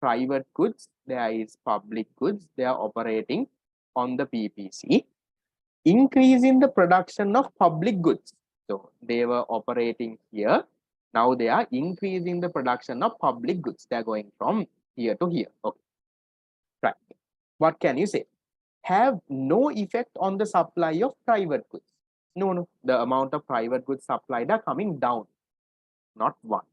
private goods, there is public goods, they are operating on the PPC, increasing the production of public goods. So they were operating here, now they are increasing the production of public goods. They are going from here to here. Okay, right. What can you say? Have no effect on the supply of private goods. No, the amount of private goods supplied are coming down, not one.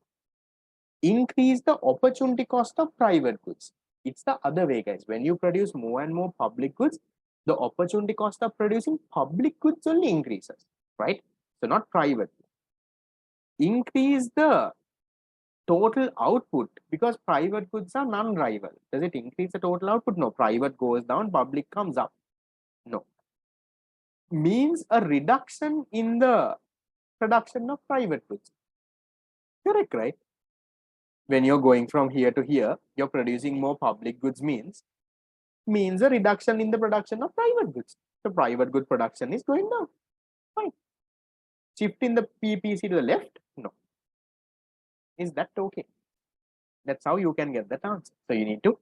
Increase the opportunity cost of private goods. It's the other way, guys. When you produce more and more public goods, the opportunity cost of producing public goods only increases, right? So not private. Increase the total output, because private goods are non-rival. Does it increase the total output? No. Private goes down, public comes up. No. Means a reduction in the production of private goods. Correct, right? When you're going from here to here, you're producing more public goods means a reduction in the production of private goods. So private good production is going down. Fine. Shift in the PPC to the left? No. Is that okay? That's how you can get that answer. So you need to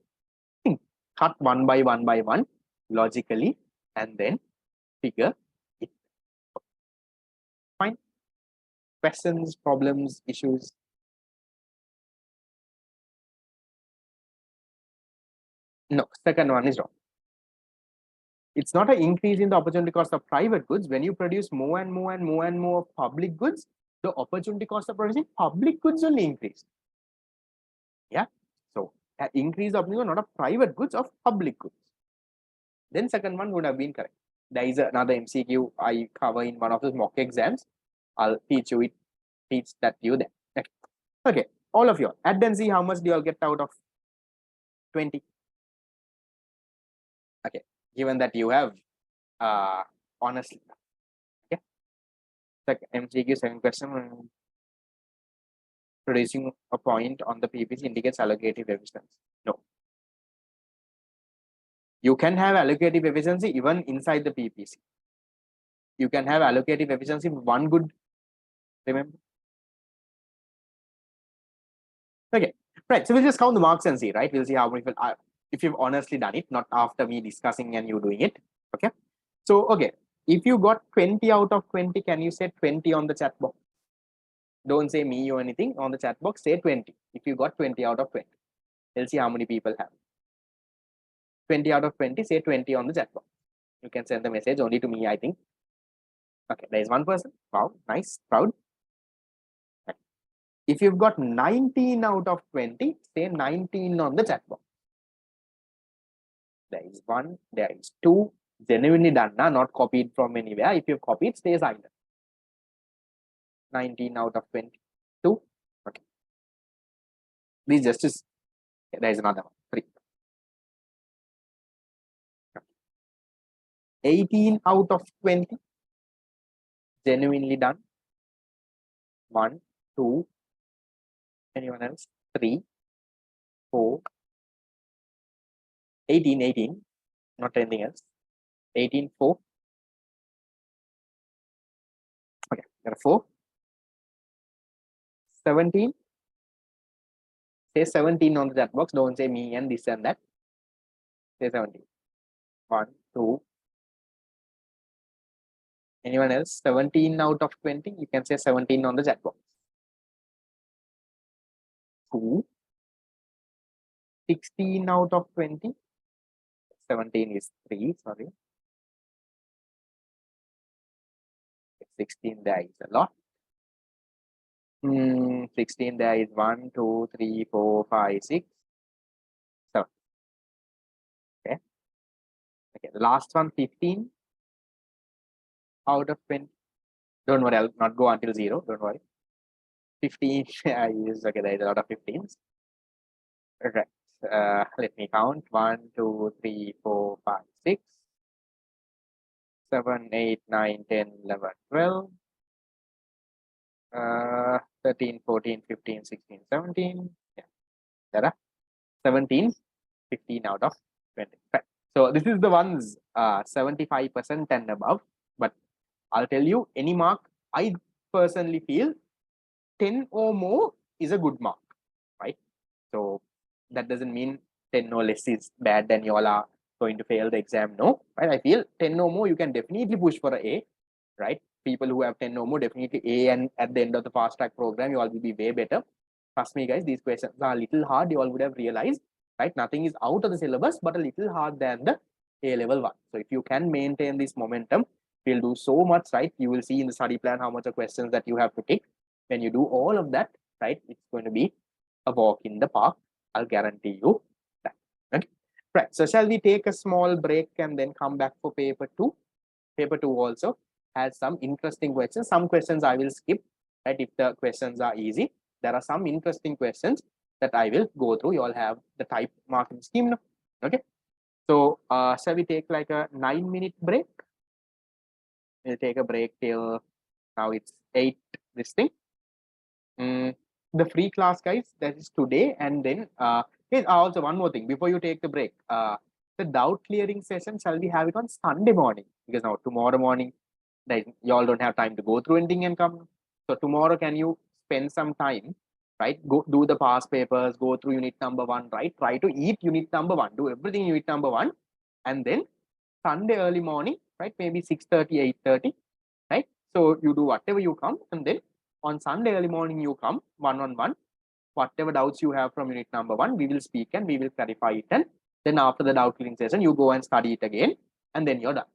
think, cut one by one logically, and then figure it. Fine. Questions, problems, issues? No, second one is wrong. It's not an increase in the opportunity cost of private goods. When you produce more and more public goods, the opportunity cost of producing public goods only increase. Yeah. So an increase of not of private goods, of public goods. Then second one would have been correct. There is another MCQ I cover in one of the mock exams. I'll teach you it, teach that you there. Okay, all of you. Add and see how much do you all get out of 20. Okay, given that you have honestly. Okay, MCQ second question. Producing a point on the PPC indicates allocative efficiency. No. You can have allocative efficiency even inside the PPC. You can have allocative efficiency one good, remember? Okay, right. So we'll just count the marks and see, right? We'll see how many, if you've honestly done it, not after me discussing and you doing it. Okay. So, okay. If you got 20 out of 20, can you say 20 on the chat box? Don't say me or anything on the chat box, say 20. If you got 20 out of 20, we'll see how many people have. 20 out of 20, say 20 on the chat box. You can send the message only to me, I think. Okay, there is one person. Wow, nice, proud. Okay. If you've got 19 out of 20, say 19 on the chat box. There is one, there is two. Genuinely done, not copied from anywhere. If you've copied, stay silent. 19 out of 22. Okay. This justice. Okay, there is another one. 3. 18 out of 20. Genuinely done. 1, 2. Anyone else? 3, 4. 18. Not anything else. 18, 4. Okay, there are 4. 17. Say 17 on the chat box. Don't say me and this and that. Say 17. 1, 2. Anyone else? 17 out of 20. You can say 17 on the chat box. 2. 16 out of 20. 17 is 3. Sorry. 16 there is a lot. 16 there is 1, 2, 3, 4, 5, 6, 7. Okay. Okay. The last one, 15 out of 20. Don't worry, I'll not go until 0. Don't worry. 15 is okay. There is a lot of 15s. Right. Let me count. 1, 2, 3, 4, 5, 6, 7, 8, 9, 10, 11, 12. 13, 14, 15, 16, 17. Yeah. There are 17, 15 out of 20. Right. So this is the ones 75% and above. But I'll tell you, any mark, I personally feel 10 or more is a good mark, right? So that doesn't mean 10 or less is bad and you all are going to fail the exam. No, right? I feel 10 or more, you can definitely push for an A, right? People who have 10 or more, definitely A, and at the end of the fast track program, you all will be way better. Trust me, guys, these questions are a little hard. You all would have realized, right? Nothing is out of the syllabus, but a little hard than the A level one. So if you can maintain this momentum, you'll do so much, right? You will see in the study plan how much of questions that you have to take. When you do all of that, right, it's going to be a walk in the park. I'll guarantee you that. Okay. Right. So shall we take a small break and then come back for paper 2? Paper 2 also has some interesting questions. Some questions I will skip, right? If the questions are easy, there are some interesting questions that I will go through. You all have the type marking scheme now. Okay. So shall we take like a 9-minute break? We'll take a break till now it's 8 this thing. The free class, guys, that is today. And then also one more thing before you take the break. The doubt clearing session, shall we have it on Sunday morning? Because now tomorrow morning, you all don't have time to go through anything and come. So tomorrow, can you spend some time, right? Go do the past papers, go through unit number 1, right? Try to eat unit number 1, do everything unit number 1, and then Sunday early morning, right? Maybe 6:30, 8:30, right? So you do whatever you come, and then on Sunday early morning you come one-on-one. Whatever doubts you have from unit number 1, we will speak and we will clarify it. And then after the doubt clearing session, you go and study it again, and then you're done.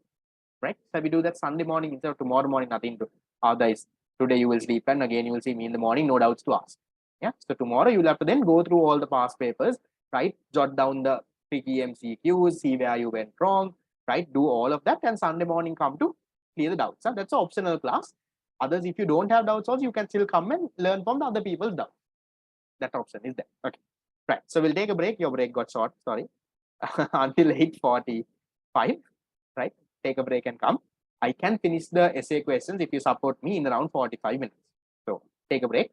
Right? So we do that Sunday morning instead of tomorrow morning, nothing to otherwise. Today you will sleep and again you will see me in the morning, no doubts to ask. Yeah. So tomorrow you'll have to then go through all the past papers, right? Jot down the tricky MCQs, see where you went wrong, right? Do all of that and Sunday morning come to clear the doubts. That's an optional class. Others, if you don't have doubts also, you can still come and learn from the other people's doubts. That option is there. Okay, right. So we'll take a break. Your break got short, sorry, until 8:45, right? Take a break and come. I can finish the essay questions if you support me in around 45 minutes. So take a break,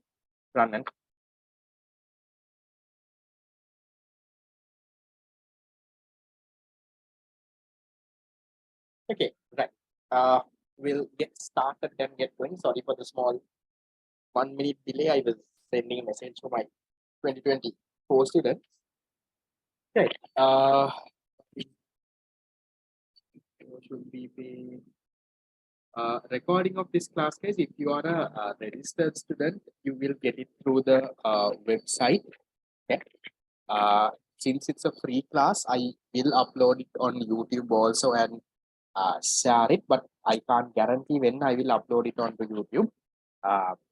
run and okay, right. We'll get started and get going. Sorry for the small 1 minute delay. I was sending a message to my 2024 students. Okay. Should we be recording of this class, guys? If you are a registered student, you will get it through the website. Okay. Since it's a free class, I will upload it on YouTube also and share it, but I can't guarantee when I will upload it onto YouTube.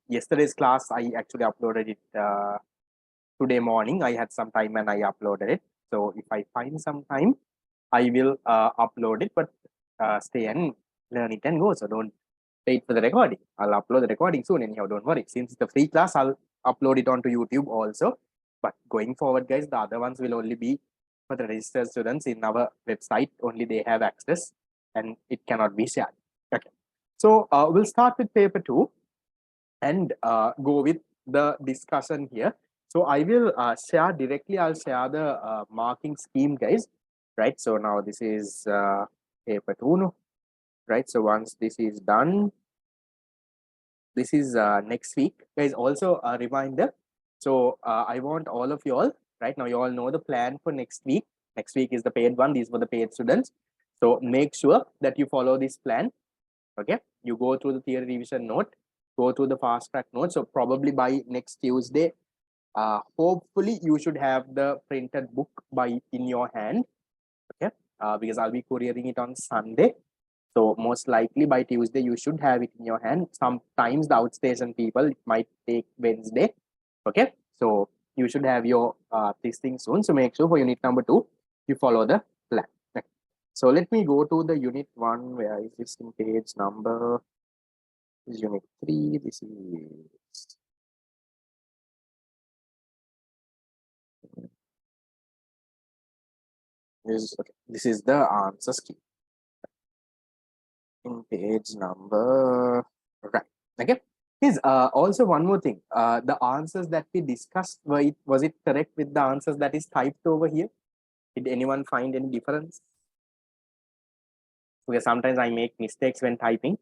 Yesterday's class, I actually uploaded it today morning. I had some time and I uploaded it. So if I find some time, I will upload it, but stay and learn it and go. So don't wait for the recording. I'll upload the recording soon anyhow, don't worry. Since it's a free class, I'll upload it onto YouTube also. But going forward, guys, the other ones will only be for the registered students in our website. Only they have access and it cannot be shared. Okay. So we'll start with paper 2 and go with the discussion here. So I will share directly, I'll share the marking scheme, guys. Right. So now this is paper 2, no? Right. So once this is done, this is next week, guys. Also a reminder. So I want all of you all, right now, you all know the plan for next week. Next week is the paid one. These were the paid students. So make sure that you follow this plan. Okay. You go through the theory revision note, go through the fast track note. So probably by next Tuesday, hopefully you should have the printed book by in your hand. Okay. Because I'll be couriering it on Sunday. So most likely by Tuesday, you should have it in your hand. Sometimes the outstation people, it might take Wednesday. Okay. So you should have your this thing soon. So make sure for unit number 2, you follow the plan. Okay. So let me go to the unit 1. Where is this in page number? This is unit 3. This is okay. This is the answer scheme in page number, right. Okay. Is also one more thing. The answers that we discussed, was it correct with the answers that is typed over here? Did anyone find any difference? Because sometimes I make mistakes when typing.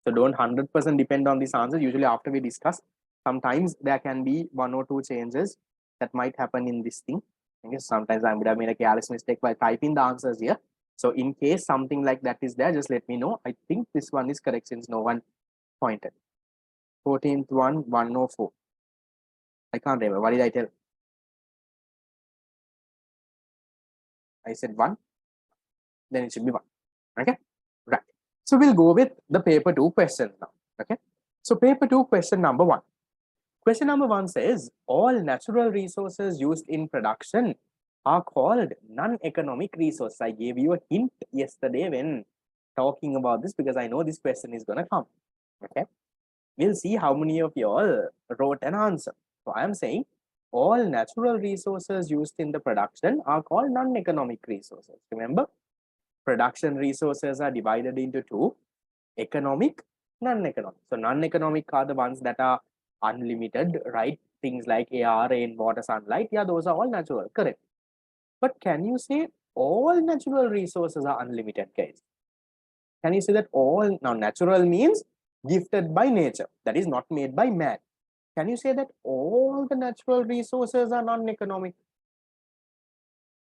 So don't 100% depend on this answer. Usually after we discuss, sometimes there can be 1 or 2 changes that might happen in this thing. Okay. Sometimes I would have made a careless mistake by typing the answers here. So in case something like that is there, just let me know. I think this one is correct since no one pointed. 14th one, 104. I can't remember. What did I tell? I said 1. Then it should be 1. Okay. Right. So we'll go with the paper 2 question now. Okay. So paper 2 question number 1. Question number 1 says, all natural resources used in production are called non-economic resources. I gave you a hint yesterday when talking about this because I know this question is going to come. Okay. We'll see how many of you all wrote an answer. So I am saying all natural resources used in the production are called non-economic resources. Remember, production resources are divided into 2, economic, non-economic. So non-economic are the ones that are unlimited, right? Things like air, rain, water, sunlight. Yeah, those are all natural, correct. But can you say all natural resources are unlimited, guys? Can you say that all, now natural means gifted by nature, that is not made by man. Can you say that all the natural resources are non-economic?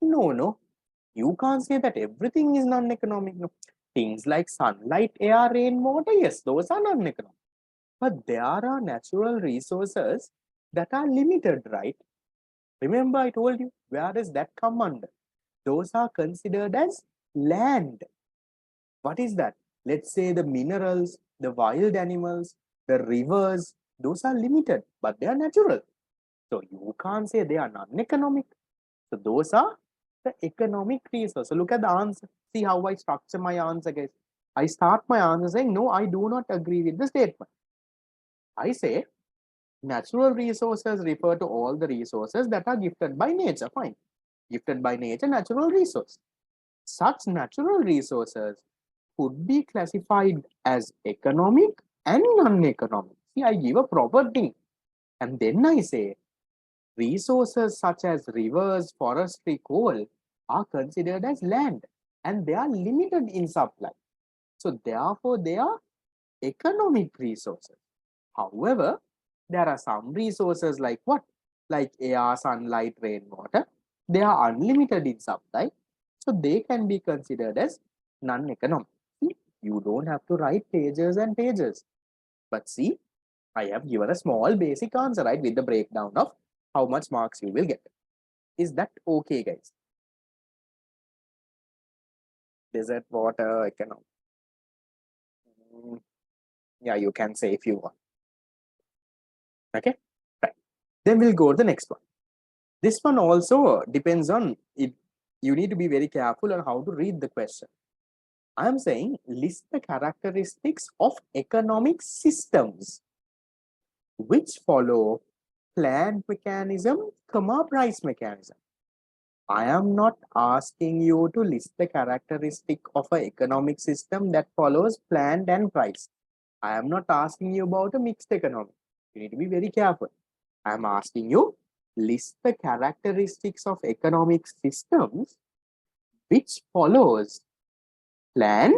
No. You can't say that everything is non-economic. No. Things like sunlight, air, rain, water, yes, those are non-economic. But there are natural resources that are limited, right? Remember I told you, where does that come under? Those are considered as land. What is that? Let's say the minerals, the wild animals, the rivers, those are limited, but they are natural. So you can't say they are non-economic. So those are the economic resources. So look at the answer. See how I structure my answer, guys. I start my answer saying, no, I do not agree with the statement. I say, natural resources refer to all the resources that are gifted by nature. Fine. Gifted by nature, natural resource. Such natural resources could be classified as economic and non-economic. See, I give a proper thing. And then I say, resources such as rivers, forestry, coal are considered as land and they are limited in supply. So therefore, they are economic resources. However, there are some resources like what? Like air, sunlight, rainwater. They are unlimited in supply. So they can be considered as non-economic. You don't have to write pages and pages. But see, I have given a small basic answer, right? With the breakdown of how much marks you will get. Is that okay, guys? Desert, water, economic. Yeah, you can say if you want. Okay, right. Then we'll go to the next one. This one also depends on it. You need to be very careful on how to read the question. I am saying list the characteristics of economic systems which follow planned mechanism, price mechanism. I am not asking you to list the characteristic of an economic system that follows planned and price. I am not asking you about a mixed economy. You need to be very careful. I am asking you list the characteristics of economic systems which follows plan,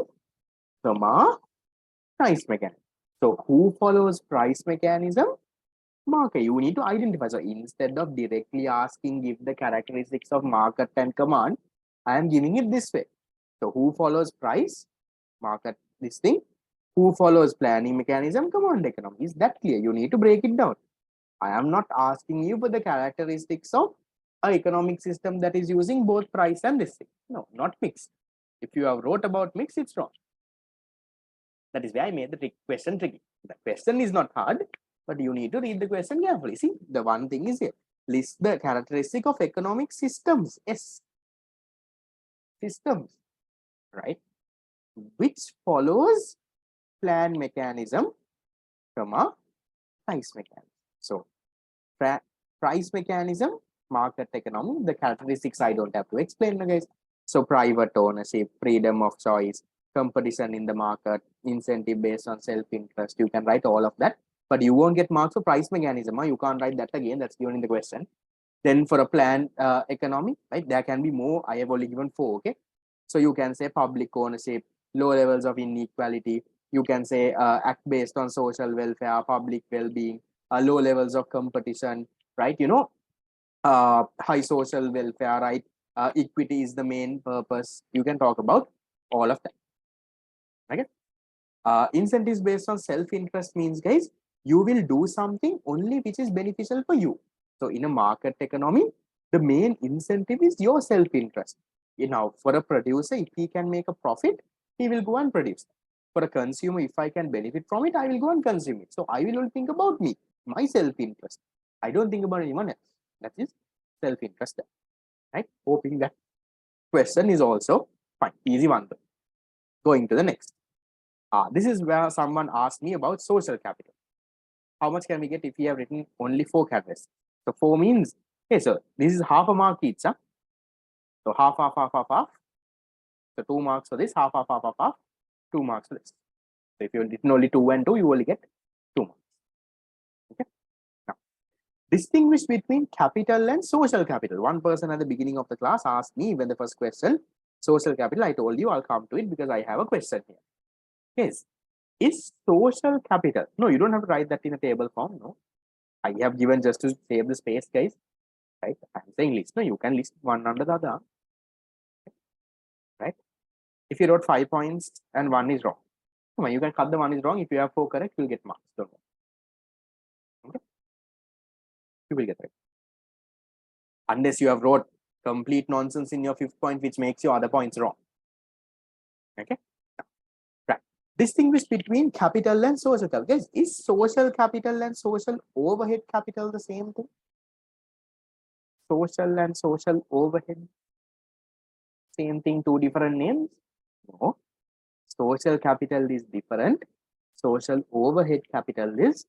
price mechanism. So who follows price mechanism? Market. You need to identify. So instead of directly asking give the characteristics of market and command, I am giving it this way. So who follows price? Market, this thing. Who follows planning mechanism? Command economy. Is that clear? You need to break it down. I am not asking you for the characteristics of an economic system that is using both price and this thing. No, not mixed. If you have wrote about mix, it's wrong. That is why I made the question tricky. The question is not hard, but you need to read the question carefully. See, the one thing is here. List the characteristic of economic systems. Yes. Systems, right? Which follows plan mechanism, price mechanism. So, price mechanism, market economy, the characteristics I don't have to explain, guys. So, private ownership, freedom of choice, competition in the market, incentive based on self-interest. You can write all of that, but you won't get marks for price mechanism. You can't write that again. That's given in the question. Then for a planned economy, right, there can be more. I have only given 4. Okay, so you can say public ownership, low levels of inequality. You can say act based on social welfare, public well-being, low levels of competition, right? High social welfare, right? Equity is the main purpose. You can talk about all of that. Okay. Incentives based on self-interest means, guys, you will do something only which is beneficial for you. So in a market economy, the main incentive is your self-interest. Now, for a producer, if he can make a profit, he will go and produce. For a consumer, if I can benefit from it, I will go and consume it. So I will only think about me, my self-interest. I don't think about anyone else. That is self-interest, right? Hoping that question is also fine. Easy one. Going to the next. This is where someone asked me about social capital. How much can we get if we have written only 4 characteristics? So 4 means, okay, so this is half a mark each. Huh? So half. So 2 marks for this, half, 2 marks for this. So if you've written only 2 and 2, you only get 2 marks. Okay. Now, distinguish between capital and social capital. One person at the beginning of the class asked me when the first question, social capital, I told you I'll come to it because I have a question here. Yes. Is social capital? No, you don't have to write that in a table form. No, I have given just to save the space, guys. Right? I'm saying list. No, you can list one under the other. Right? If you wrote 5 points and 1 is wrong, come on, you can cut the 1 is wrong. If you have 4 correct, you'll get marks. Don't worry. Okay? You will get it. Unless you have wrote complete nonsense in your 5th point, which makes your other points wrong. Okay? Right. Distinguish between capital and social capital. Guys, is social capital and social overhead capital the same thing? Social and social overhead. Same thing, 2 different names. No. Social capital is different. Social overhead capital is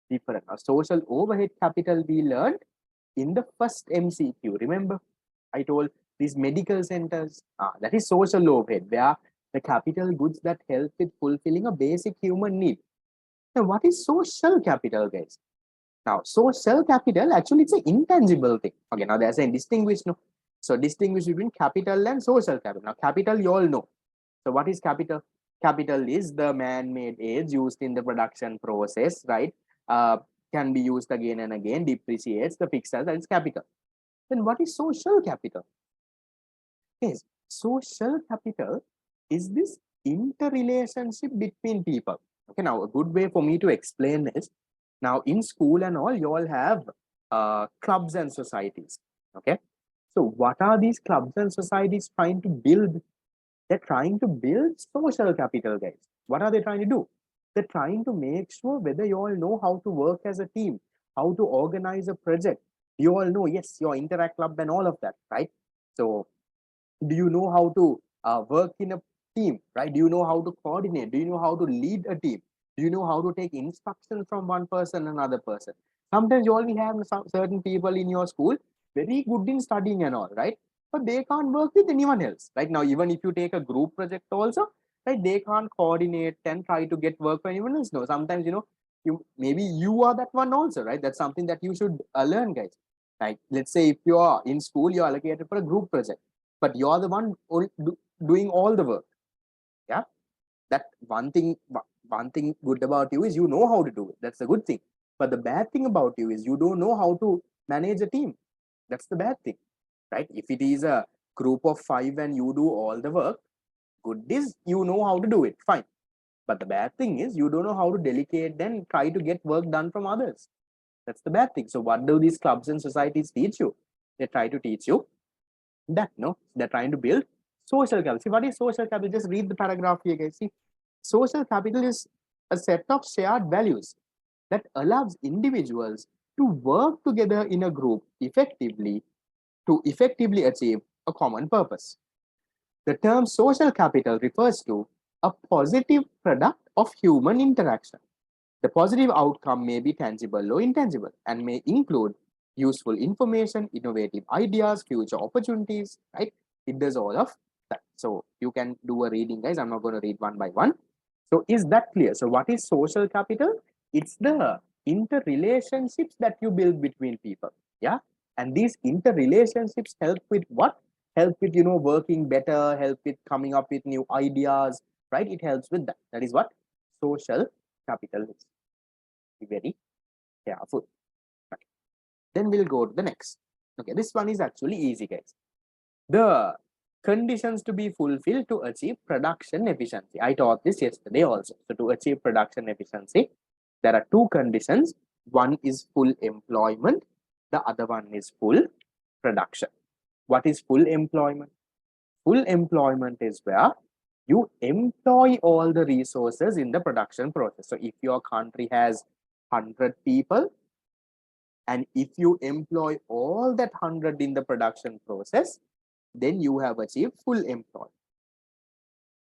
different. Now, social overhead capital we learned in the first MCQ. Remember, I told these medical centers, that is social overhead, where the capital goods that help with fulfilling a basic human need. Now, what is social capital, guys? Now, social capital actually it's an intangible thing. Okay, now there's a distinguish. No, so distinguish between capital and social capital. Now, capital you all know. So, what is capital? Capital is the man-made aids used in the production process, right? Uh, can be used again and again, depreciates the fixed asset, that is capital. Then what is social capital? Yes, social capital is this interrelationship between people. Okay, now a good way for me to explain is, now in school and all, you all have clubs and societies. Okay, so what are these clubs and societies trying to build? They're trying to build social capital, guys. What are they trying to do? They're trying to make sure whether you all know how to work as a team, how to organize a project. You all know, yes, your Interact Club and all of that, right? So, do you know how to work in a team, right? Do you know how to coordinate? Do you know how to lead a team? Do you know how to take instructions from one person and another person? Sometimes you already have some certain people in your school very good in studying and all, right? But they can't work with anyone else, right? Now, even if you take a group project also, right, they can't coordinate and try to get work for anyone else. No, sometimes, you maybe you are that one also, right? That's something that you should learn, guys. Like, let's say if you are in school, you're allocated for a group project, but you're the one doing all the work. Yeah, that one thing good about you is you know how to do it. That's a good thing. But the bad thing about you is you don't know how to manage a team. That's the bad thing, right? If it is a group of 5 and you do all the work, good is you know how to do it, fine. But the bad thing is you don't know how to delegate and try to get work done from others. That's the bad thing. So what do these clubs and societies teach you? They try to teach you that, no, they're trying to build social capital. See, what is social capital? Just read the paragraph here, guys. See, social capital is a set of shared values that allows individuals to work together in a group effectively to effectively achieve a common purpose. The term social capital refers to a positive product of human interaction. The positive outcome may be tangible or intangible and may include useful information, innovative ideas, future opportunities, right? It does all of that. So you can do a reading, guys. I'm not going to read one by one. So is that clear? So what is social capital? It's the interrelationships that you build between people. Yeah. And these interrelationships help with what? Help with, working better, help with coming up with new ideas, right? It helps with that. That is what social capital is. Be very careful. Okay. Then we'll go to the next. Okay, this one is actually easy, guys. The conditions to be fulfilled to achieve production efficiency. I taught this yesterday also. So to achieve production efficiency, there are two conditions. One is full employment. The other one is full production. What is full employment? Full employment is where you employ all the resources in the production process. So if your country has 100 people, and if you employ all that 100 in the production process, then you have achieved full employment.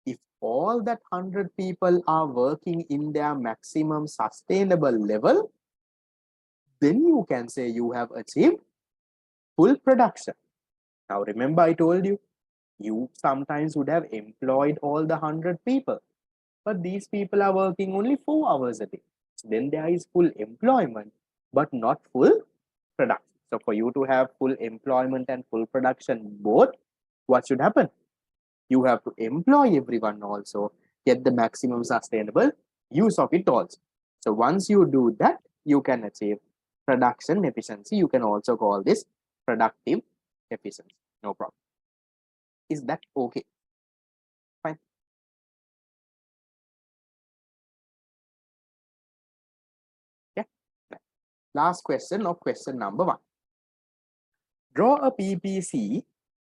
If all that 100 people are working in their maximum sustainable level, then you can say you have achieved full production. Now, remember I told you, you sometimes would have employed all the 100 people, but these people are working only 4 hours a day. So then there is full employment, but not full production. So for you to have full employment and full production both, what should happen? You have to employ everyone also, get the maximum sustainable use of it also. So once you do that, you can achieve production efficiency. You can also call this productive efficiency. No problem. Is that okay? Fine. Yeah. Last question of question number 1. Draw a PPC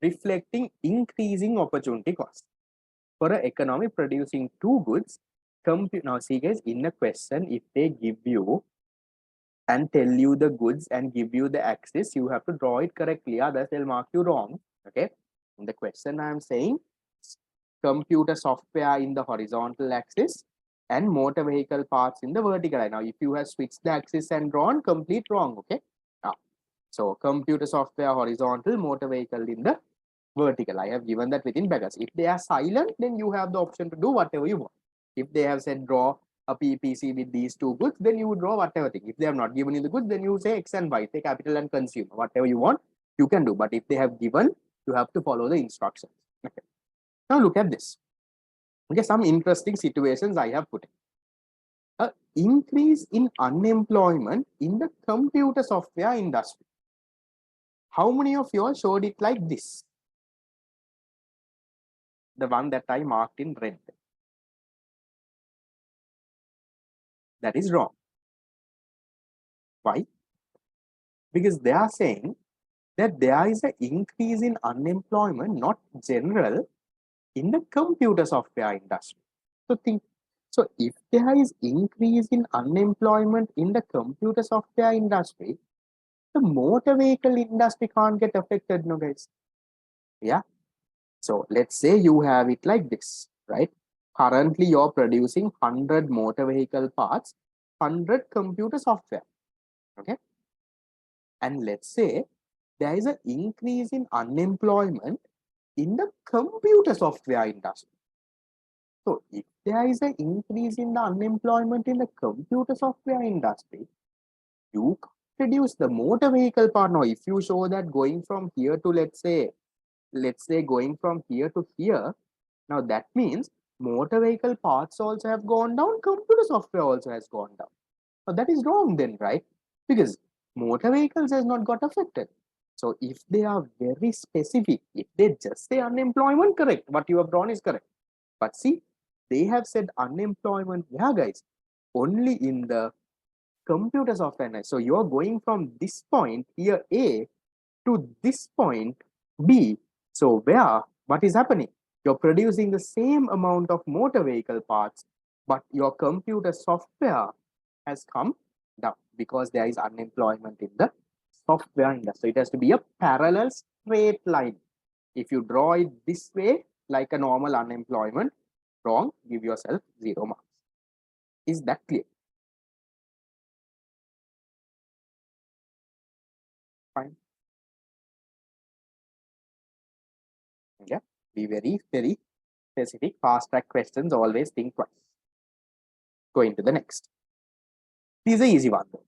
reflecting increasing opportunity cost for an economy producing two goods. Now see guys, in a question, if they give you and tell you the goods and give you the axis, you have to draw it correctly, otherwise they'll mark you wrong. Okay, in the question I'm saying computer software in the horizontal axis and motor vehicle parts in the vertical line. Now, if you have switched the axis and drawn, complete wrong, okay? Now, so computer software horizontal, motor vehicle in the vertical. I have given that within brackets. If they are silent, then you have the option to do whatever you want. If they have said draw a PPC with these two goods, then you draw whatever thing. If they have not given you the goods, then you say X and Y, say capital and consumer, whatever you want, you can do. But if they have given, you have to follow the instructions. Okay. Now look at this. Okay, some interesting situations I have put in. An increase in unemployment in the computer software industry. How many of you all showed it like this? The one that I marked in red. That is wrong. Why? Because they are saying that there is an increase in unemployment, not general, in the computer software industry. So think, so if there is increase in unemployment in the computer software industry, the motor vehicle industry can't get affected, no guys. Yeah. So let's say you have it like this, right? Currently you're producing 100 motor vehicle parts, 100 computer software. Okay. And let's say there is an increase in unemployment in the computer software industry. So if there is an increase in the unemployment in the computer software industry, you reduce the motor vehicle part. Now, if you show that going from here to let's say going from here to here, now that means motor vehicle parts also have gone down, computer software also has gone down. Now that is wrong then, right? Because motor vehicles has not got affected. So if they are very specific, if they just say unemployment, correct, what you have drawn is correct. But see, they have said unemployment, yeah guys, only in the computer software. So you're going from this point here A to this point B. So where, what is happening? You're producing the same amount of motor vehicle parts, but your computer software has come down because there is unemployment in the software industry. It has to be a parallel straight line. If you draw it this way, like a normal unemployment, wrong, give yourself 0 marks. Is that clear? Fine. Yeah, be very, very specific. Fast track questions, always think twice. Going to the next. This is an easy one though.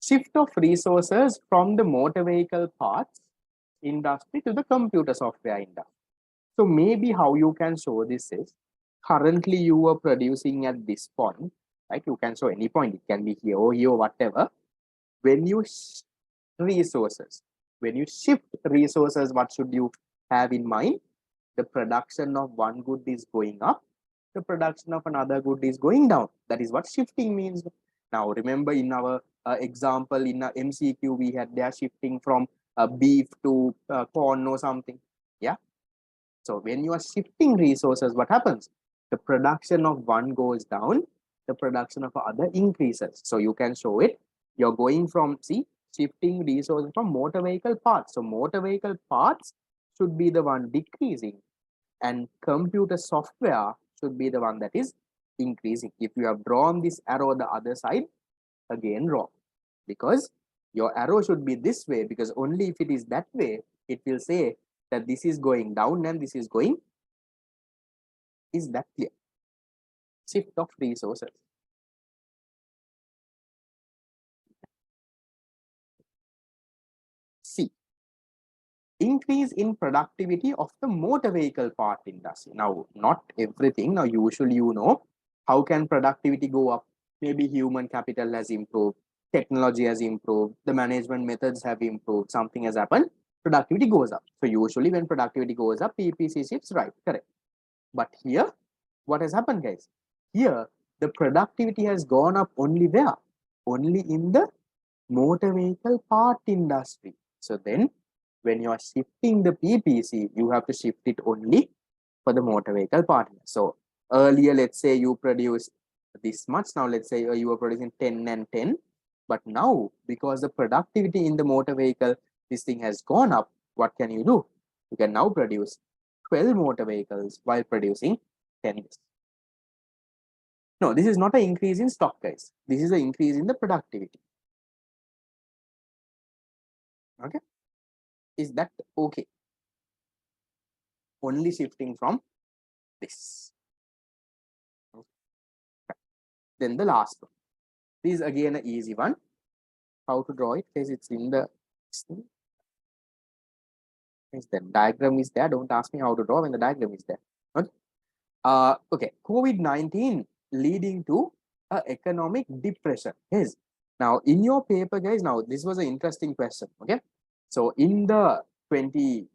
Shift of resources from the motor vehicle parts industry to the computer software industry. So maybe how you can show this is, currently you are producing at this point, right? You can show any point, it can be here or here, whatever. When you resources, when you shift resources, what should you have in mind? The production of one good is going up, the production of another good is going down. That is what shifting means. Now remember in our example in a MCQ we had, they are shifting from beef to corn or something. Yeah. So when you are shifting resources, what happens? The production of one goes down, the production of other increases. So you can show it. You're going from, see, shifting resources from motor vehicle parts. So motor vehicle parts should be the one decreasing, and computer software should be the one that is increasing. If you have drawn this arrow the other side, again wrong, because your arrow should be this way, because only if it is that way, it will say that this is going down and this is going. Is that clear? Shift of resources. C. Increase in productivity of the motor vehicle part industry. Now, not everything. Now, usually you know, how can productivity go up? Maybe human capital has improved, technology has improved, the management methods have improved, something has happened, productivity goes up. So usually when productivity goes up, PPC shifts right, correct. But here, what has happened, guys? Here, the productivity has gone up only where? Only in the motor vehicle part industry. So then, when you are shifting the PPC, you have to shift it only for the motor vehicle part. So earlier, let's say you produced this much. Now, let's say you were producing 10 and 10. But now, because the productivity in the motor vehicle, this thing has gone up, what can you do? You can now produce 12 motor vehicles while producing 10 this. No, this is not an increase in stock, guys. This is an increase in the productivity. Okay. Is that okay? Only shifting from this. Okay. Then the last one. This is again an easy one. How to draw it? Because it's in the diagram is there. Don't ask me how to draw when the diagram is there. Okay. Okay. COVID-19 leading to economic depression. Yes. Now in your paper, guys. Now this was an interesting question. Okay. So in the 20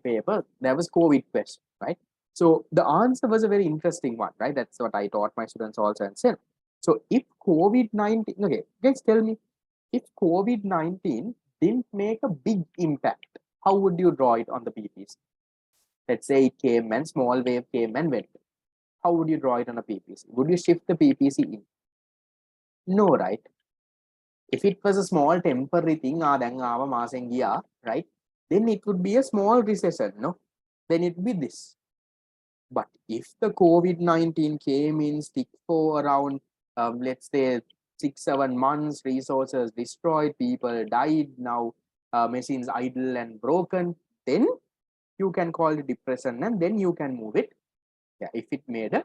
paper, there was COVID question, right? So the answer was a very interesting one, right? That's what I taught my students also and said. So if COVID-19, okay, guys, tell me, if COVID-19 didn't make a big impact, how would you draw it on the PPC? Let's say it came and small wave came and went. How would you draw it on a PPC? Would you shift the PPC in? No, right? If it was a small temporary thing, right? Then it would be a small recession, no? Then it would be this. But if the COVID-19 came in, stick for around, let's say 6-7 months, resources destroyed, people died, now machines idle and broken, then you can call it depression and then you can move it. Yeah, if it made a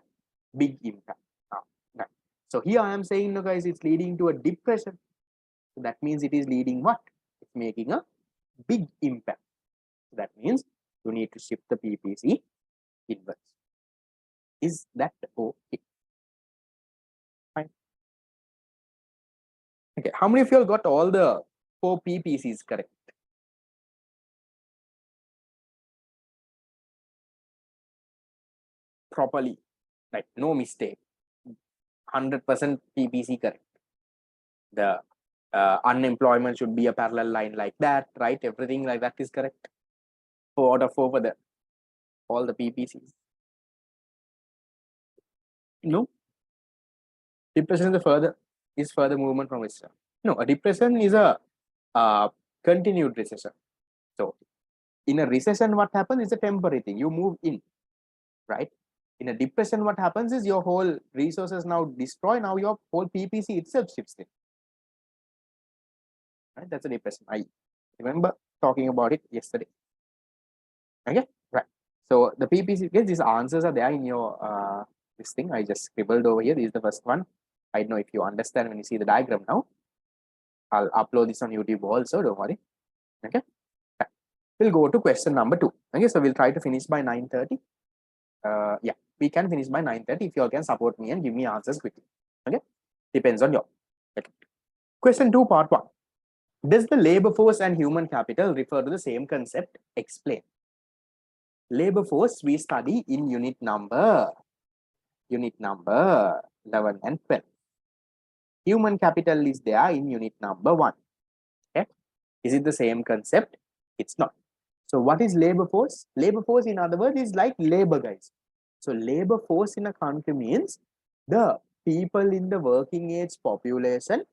big impact. Right. So here I am saying, no, guys, it's leading to a depression. So that means it is leading what? It's making a big impact. So that means you need to shift the PPC inwards. Is that okay? Fine. Okay, how many of you all got all the 4 PPCs correct? Properly, like no mistake, 100% PPC correct. The unemployment should be a parallel line like that, right? Everything like that is correct. 4 out of 4 for the all the PPCs. No, depression is further movement from recession. No, a depression is a continued recession. So in a recession, what happens is a temporary thing. You move in, right? In a depression, what happens is your whole resources now destroy. Now your whole PPC itself shifts in. Right? That's a depression. I remember talking about it yesterday. Okay, right. So the PPC, yes, these answers are there in your this thing. I just scribbled over here. This is the first one. I don't know if you understand when you see the diagram now. I'll upload this on YouTube also. Don't worry. Okay. Right. We'll go to question number 2. Okay, so we'll try to finish by 9:30. Yeah, we can finish by 9:30 if you all can support me and give me answers quickly. Okay, depends on you. Okay. Question 2, part 1. Does the labor force and human capital refer to the same concept? Explain. Labor force we study in unit number 11 and 12. Human capital is there in unit number 1. Okay, is it the same concept? It's not. So what is labor force? Labor force, in other words, is like labor, guys. So labor force in a country means the people in the working age population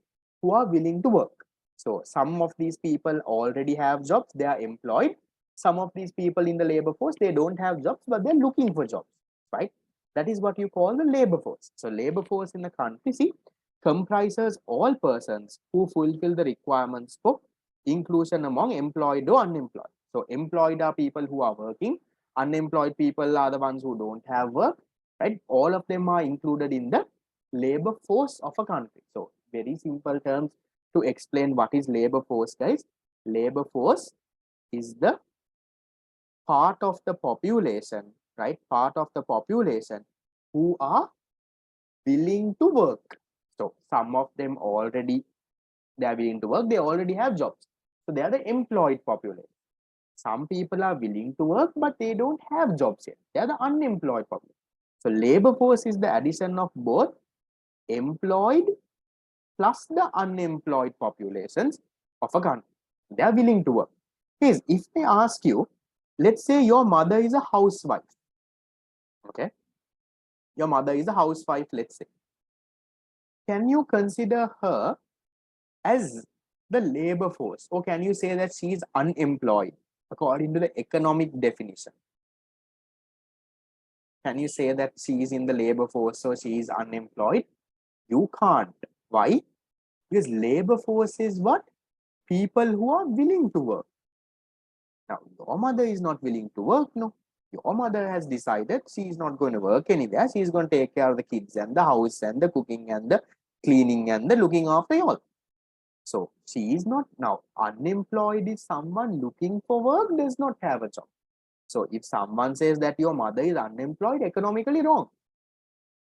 who are willing to work. So some of these people already have jobs, they are employed. Some of these people in the labor force, they don't have jobs, but they're looking for jobs, right? That is what you call the labor force. So labor force in the country, see, comprises all persons who fulfill the requirements for inclusion among employed or unemployed. So employed are people who are working, unemployed people are the ones who don't have work, right? All of them are included in the labor force of a country. So very simple terms to explain what is labor force, guys. Labor force is the part of the population, right? Part of the population who are willing to work. So some of them already, they are willing to work, they already have jobs. So they are the employed population. Some people are willing to work, but they don't have jobs yet. They are the unemployed population. So labor force is the addition of both employed plus the unemployed populations of a country. They are willing to work. Please, if they ask you, let's say your mother is a housewife. Okay. Your mother is a housewife, let's say. Can you consider her as the labor force, or can you say that she is unemployed according to the economic definition? Can you say that she is in the labor force, so she is unemployed? You can't. Why? Because labor force is what? People who are willing to work. Now, your mother is not willing to work, no. Your mother has decided she is not going to work anywhere. She is going to take care of the kids and the house and the cooking and the cleaning and the looking after you all. So she is not now unemployed. Is someone looking for work, does not have a job. So if someone says that your mother is unemployed, economically wrong,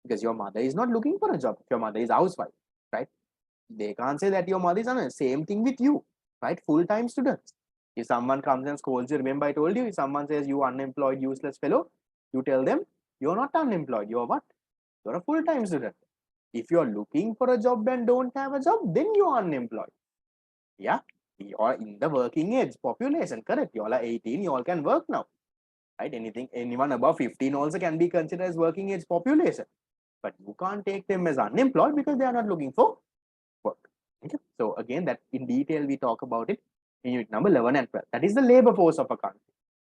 because your mother is not looking for a job. Your mother is a housewife, right? They can't say that your mother is unemployed. Same thing with you, right? Full-time students. If someone comes and scolds you, remember I told you, if someone says you unemployed, useless fellow, you tell them you're not unemployed. You're what? You're a full-time student. If you're looking for a job and don't have a job, then you're unemployed. Yeah, you're in the working age population, correct? You all are 18, you all can work now, right? Anyone above 15 also can be considered as working age population. But you can't take them as unemployed because they are not looking for work. Okay. So again, that in detail we talk about it in unit number 11 and 12. That is the labor force of a country.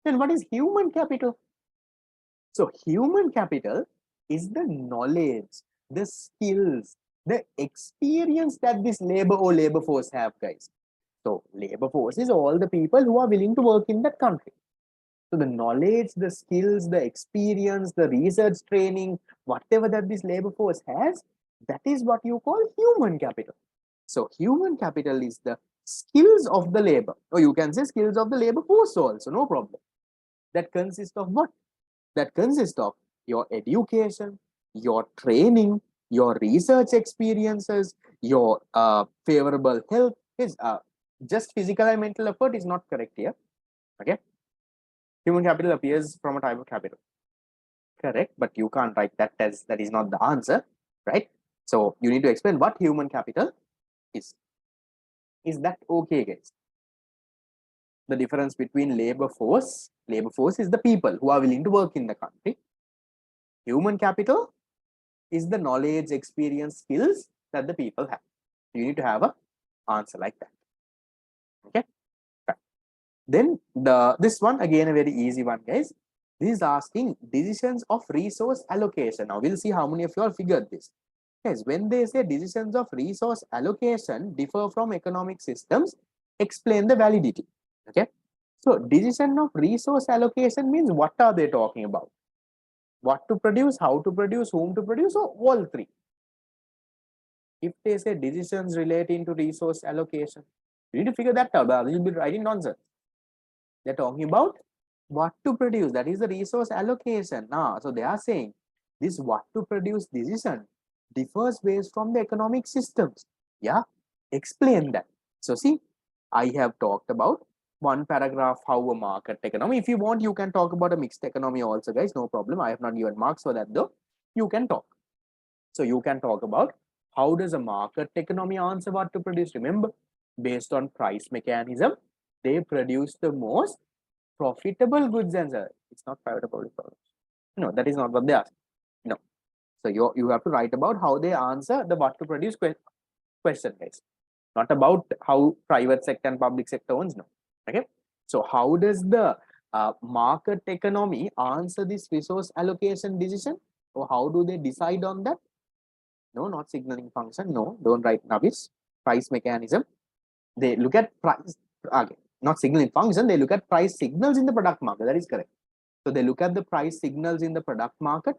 Then what is human capital? So human capital is the knowledge, the skills, the experience that this labor or labor force have, guys. So labor force is all the people who are willing to work in that country. So the knowledge, the skills, the experience, the research training, whatever that this labor force has, that is what you call human capital. So human capital is the skills of the labor, or you can say skills of the labor force also, no problem. That consists of what? That consists of your education, your training, your research experiences, your favorable health. Is just physical and mental effort is not correct here. Okay. Human capital appears from a type of capital. Correct, but you can't write that as that is not the answer, right? So you need to explain what human capital is. Is that okay, guys? The difference between labor force is the people who are willing to work in the country. Human capital is the knowledge, experience, skills that the people have. You need to have a answer like that. Okay. Right. Then this one again a very easy one, guys. This is asking decisions of resource allocation. Now we'll see how many of you all figured this. Yes, when they say decisions of resource allocation differ from economic systems, explain the validity. Okay. So decision of resource allocation means what are they talking about? What to produce, how to produce, whom to produce, or all three. If they say decisions relating to resource allocation, you need to figure that out. You'll be writing nonsense. They're talking about what to produce, that is the resource allocation. Now, so they are saying this what to produce decision differs based from the economic systems. Yeah, explain that. So see, I have talked about one paragraph how a market economy. If you want, you can talk about a mixed economy also, guys. No problem. I have not given marks for that though. You can talk. So you can talk about how does a market economy answer what to produce. Remember, based on price mechanism, they produce the most profitable goods and services. It's not profitable products. No, that is not what they ask. No. So you have to write about how they answer the what to produce question, guys. Not about how private sector and public sector owns. No. Okay. So how does the market economy answer this resource allocation decision, or how do they decide on that? No, not signaling function. No, don't write Navis. Price mechanism. They look at price. Okay, not signaling function. They look at price signals in the product market. That is correct. So they look at the price signals in the product market.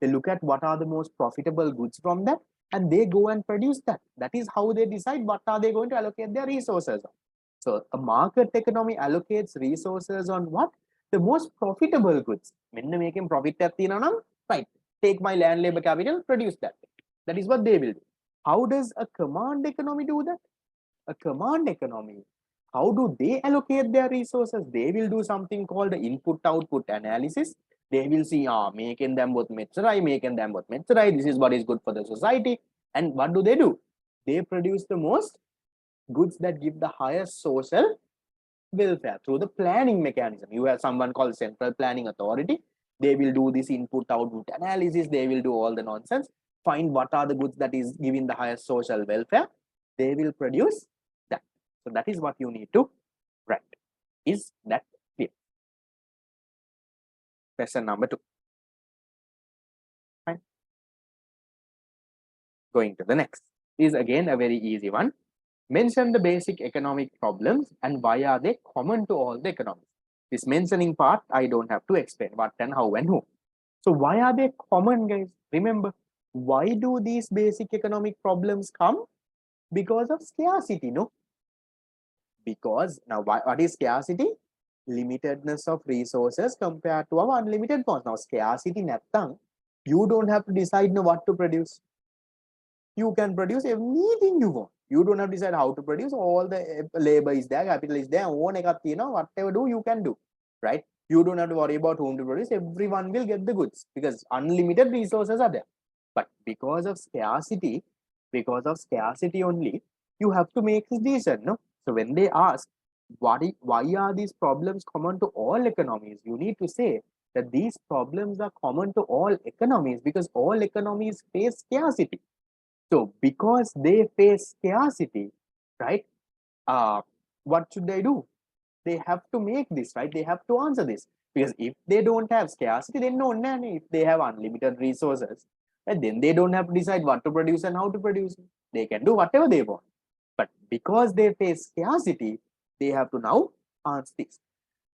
They look at what are the most profitable goods from that, and they go and produce that. That is how they decide what are they going to allocate their resources on. So a market economy allocates resources on what? The most profitable goods. When they making profit at right, take my land labor capital, produce that. That is what they will do. How does a command economy do that? A command economy, how do they allocate their resources? They will do something called the input-output analysis. They will see, making them both metzerai, this is what is good for the society. And what do? They produce the most goods that give the highest social welfare through the planning mechanism. You have someone called Central Planning Authority. They will do this input-output analysis. They will do all the nonsense, find what are the goods that is giving the highest social welfare. They will produce that. So that is what you need to write. Is that clear? Question number 2. Going to the next is again a very easy one. Mention the basic economic problems and why are they common to all the economies. This mentioning part, I don't have to explain what and how and who. So why are they common, guys? Remember, why do these basic economic problems come? Because of scarcity, no? Because now what is scarcity? Limitedness of resources compared to our unlimited ones. Now scarcity නැත්තම් you don't have to decide no what to produce. You can produce anything you want. You don't have to decide how to produce. All the labor is there, capital is there, whatever do you can do, right? You don't have to worry about whom to produce. Everyone will get the goods because unlimited resources are there. But because of scarcity only, you have to make this decision, no? So when they ask why are these problems common to all economies, you need to say that these problems are common to all economies because all economies face scarcity. So because they face scarcity, right? What should they do? They have to make this, right? They have to answer this. Because if they don't have scarcity, then no, if they have unlimited resources, right, then they don't have to decide what to produce and how to produce. They can do whatever they want. But because they face scarcity, they have to now answer this.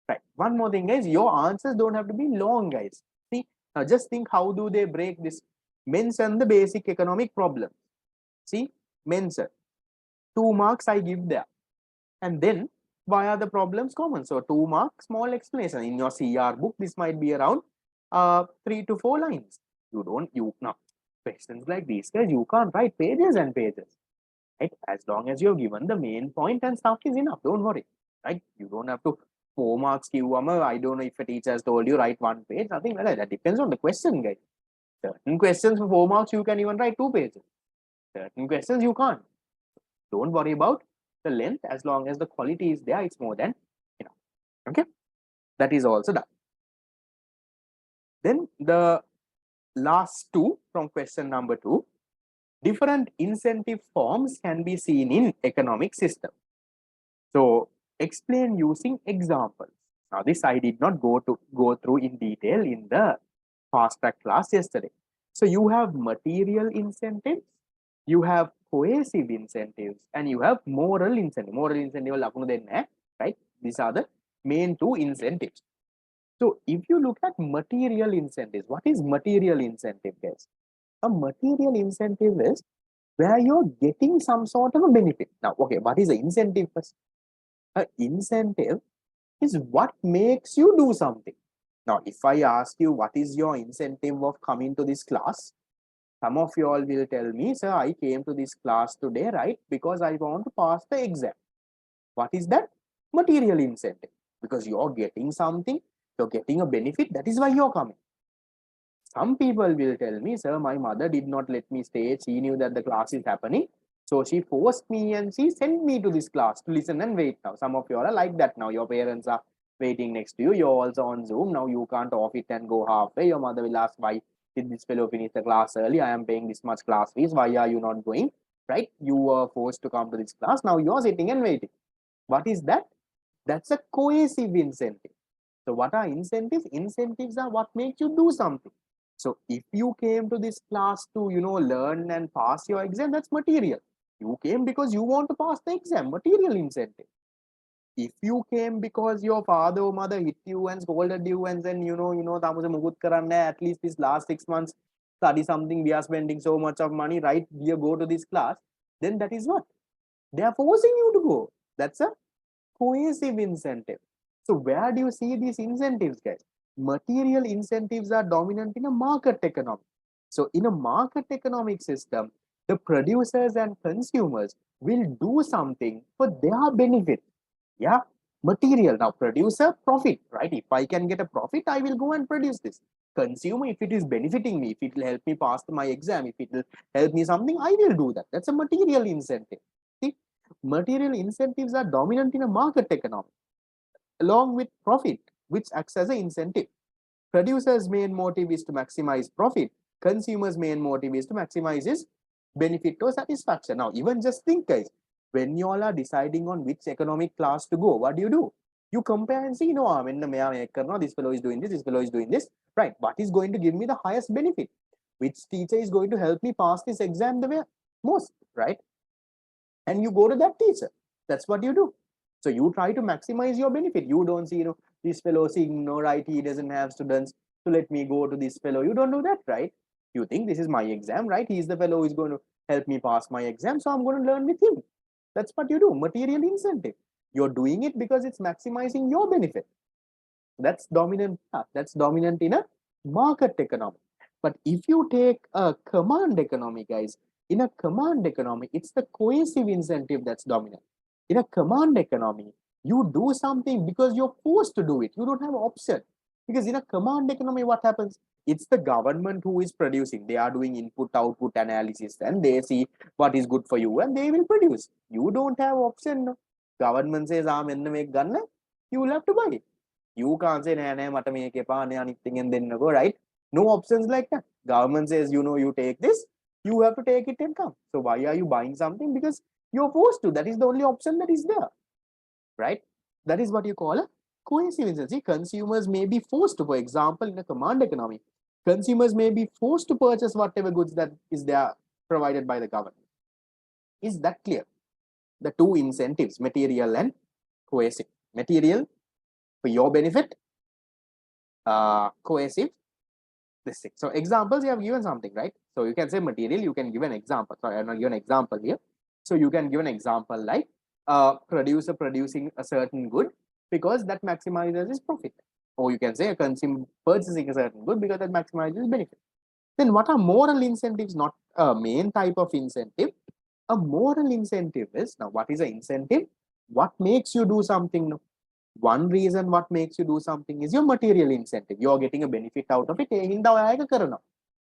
Right. One more thing, guys, your answers don't have to be long, guys. See, now just think how do they break this? Mention the basic economic problem. See, mention 2 marks I give there. And then why are the problems common? So 2 marks, small explanation. In your CR book, this might be around 3 to 4 lines. Now questions like these, guys, you can't write pages and pages. Right? As long as you're given the main point and stuff is enough. Don't worry. Right? You don't have to 4 marks give. I don't know if a teacher has told you write 1 page, nothing like that. That depends on the question, guys. Certain questions for 4 marks, you can even write 2 pages. Certain questions you can't. Don't worry about the length. As long as the quality is there, it's more than enough. Okay, that is also done. Then the last 2 from question number 2, different incentive forms can be seen in economic system. So explain using examples. Now this I did not go through in detail in the fast track class yesterday. So you have material incentives, you have coercive incentives, and you have moral incentive. Moral incentive, right? These are the main 2 incentives. So if you look at material incentives, what is material incentive, guys? A material incentive is where you're getting some sort of a benefit. Now, okay, what is the incentive first? An incentive is what makes you do something. Now, if I ask you what is your incentive of coming to this class, some of you all will tell me, sir, I came to this class today, right? Because I want to pass the exam. What is that? Material incentive. Because you're getting something, you're getting a benefit, that is why you're coming. Some people will tell me, sir, my mother did not let me stay. She knew that the class is happening. So she forced me and she sent me to this class to listen and wait now. Some of you all are like that now. Your parents are waiting next to you. You're also on Zoom. Now you can't off it and go halfway. Your mother will ask, why did this fellow finish the class early? I am paying this much class fees. Why are you not going? Right? You were forced to come to this class. Now you're sitting and waiting. What is that? That's a coercive incentive. So what are incentives? Incentives are what makes you do something. So if you came to this class to, learn and pass your exam, that's material. You came because you want to pass the exam, material incentive. If you came because your father or mother hit you and scolded you and then, at least this last 6 months, study something, we are spending so much of money, right? We go to this class, then that is what? They are forcing you to go. That's a coercive incentive. So where do you see these incentives, guys? Material incentives are dominant in a market economy. So in a market economic system, the producers and consumers will do something for their benefit. Yeah, material. Now producer, profit, right? If I can get a profit, I will go and produce this. Consumer, if it is benefiting me, if it will help me pass my exam, if it will help me something, I will do that. That's a material incentive. See, material incentives are dominant in a market economy along with profit, which acts as an incentive. Producer's main motive is to maximize profit. Consumer's main motive is to maximize his benefit or satisfaction. Now, even just think, guys, when you all are deciding on which economic class to go, what do? You compare and see, when this fellow is doing this fellow is doing this, right? What is going to give me the highest benefit? Which teacher is going to help me pass this exam the way most, right? And you go to that teacher. That's what you do. So you try to maximize your benefit. You don't see, this fellow saying, no, right, he doesn't have students, so let me go to this fellow. You don't do that, right? You think this is my exam, right? He's the fellow who is going to help me pass my exam, so I'm going to learn with him. That's what you do. Material incentive. You're doing it because it's maximizing your benefit. That's dominant. That's dominant in a market economy. But if you take a command economy, guys, in a command economy, it's the coercive incentive that's dominant. In a command economy, you do something because you're forced to do it. You don't have option. Because in a command economy, what happens? It's the government who is producing. They are doing input-output analysis and they see what is good for you and they will produce. You don't have option. No? Government says, you will have to buy it. You can't say, right? No options like that. Government says, you take this, you have to take it and come. So why are you buying something? Because you're forced to. That is the only option that is there, right? That is what you call a coercive incentive. Consumers may be forced to, for example, in a command economy, consumers may be forced to purchase whatever goods that is there provided by the government. Is that clear? The two incentives, material and coercive. Material for your benefit, coercive, this thing. So examples, you have given something, right? So you can say material, you can give an example. Sorry, I'm not giving an example here. So you can give an example like producer producing a certain good because that maximizes his profit. Or you can say a consumer purchasing a certain good because that maximizes his benefit. Then what are moral incentives? Not a main type of incentive. A moral incentive is, now what is an incentive? What makes you do something? One reason what makes you do something is your material incentive. You're getting a benefit out of it.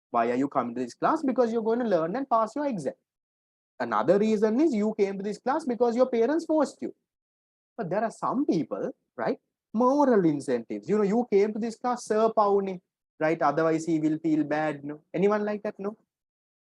Why are you coming to this class? Because you're going to learn and pass your exam. Another reason is you came to this class because your parents forced you. But there are some people, right? Moral incentives. You came to this class, sir, paune, right? Otherwise, he will feel bad. No? Anyone like that? No?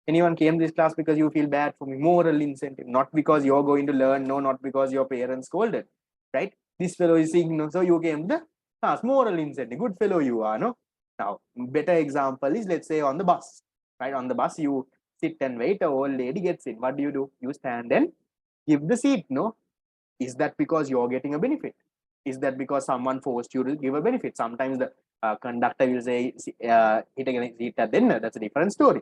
Anyone came to this class because you feel bad for me? Moral incentive. Not because you're going to learn. No, not because your parents scolded, right? This fellow is saying, no, so you came to the class. Moral incentive. Good fellow you are, no? Now, better example is, let's say, on the bus, right? On the bus, you sit and wait. A old lady gets in. What do? You stand and give the seat, no? Is that because you're getting a benefit? Is that because someone forced you to give a benefit? Sometimes the conductor will say, hit again, seat at dinner. That's a different story.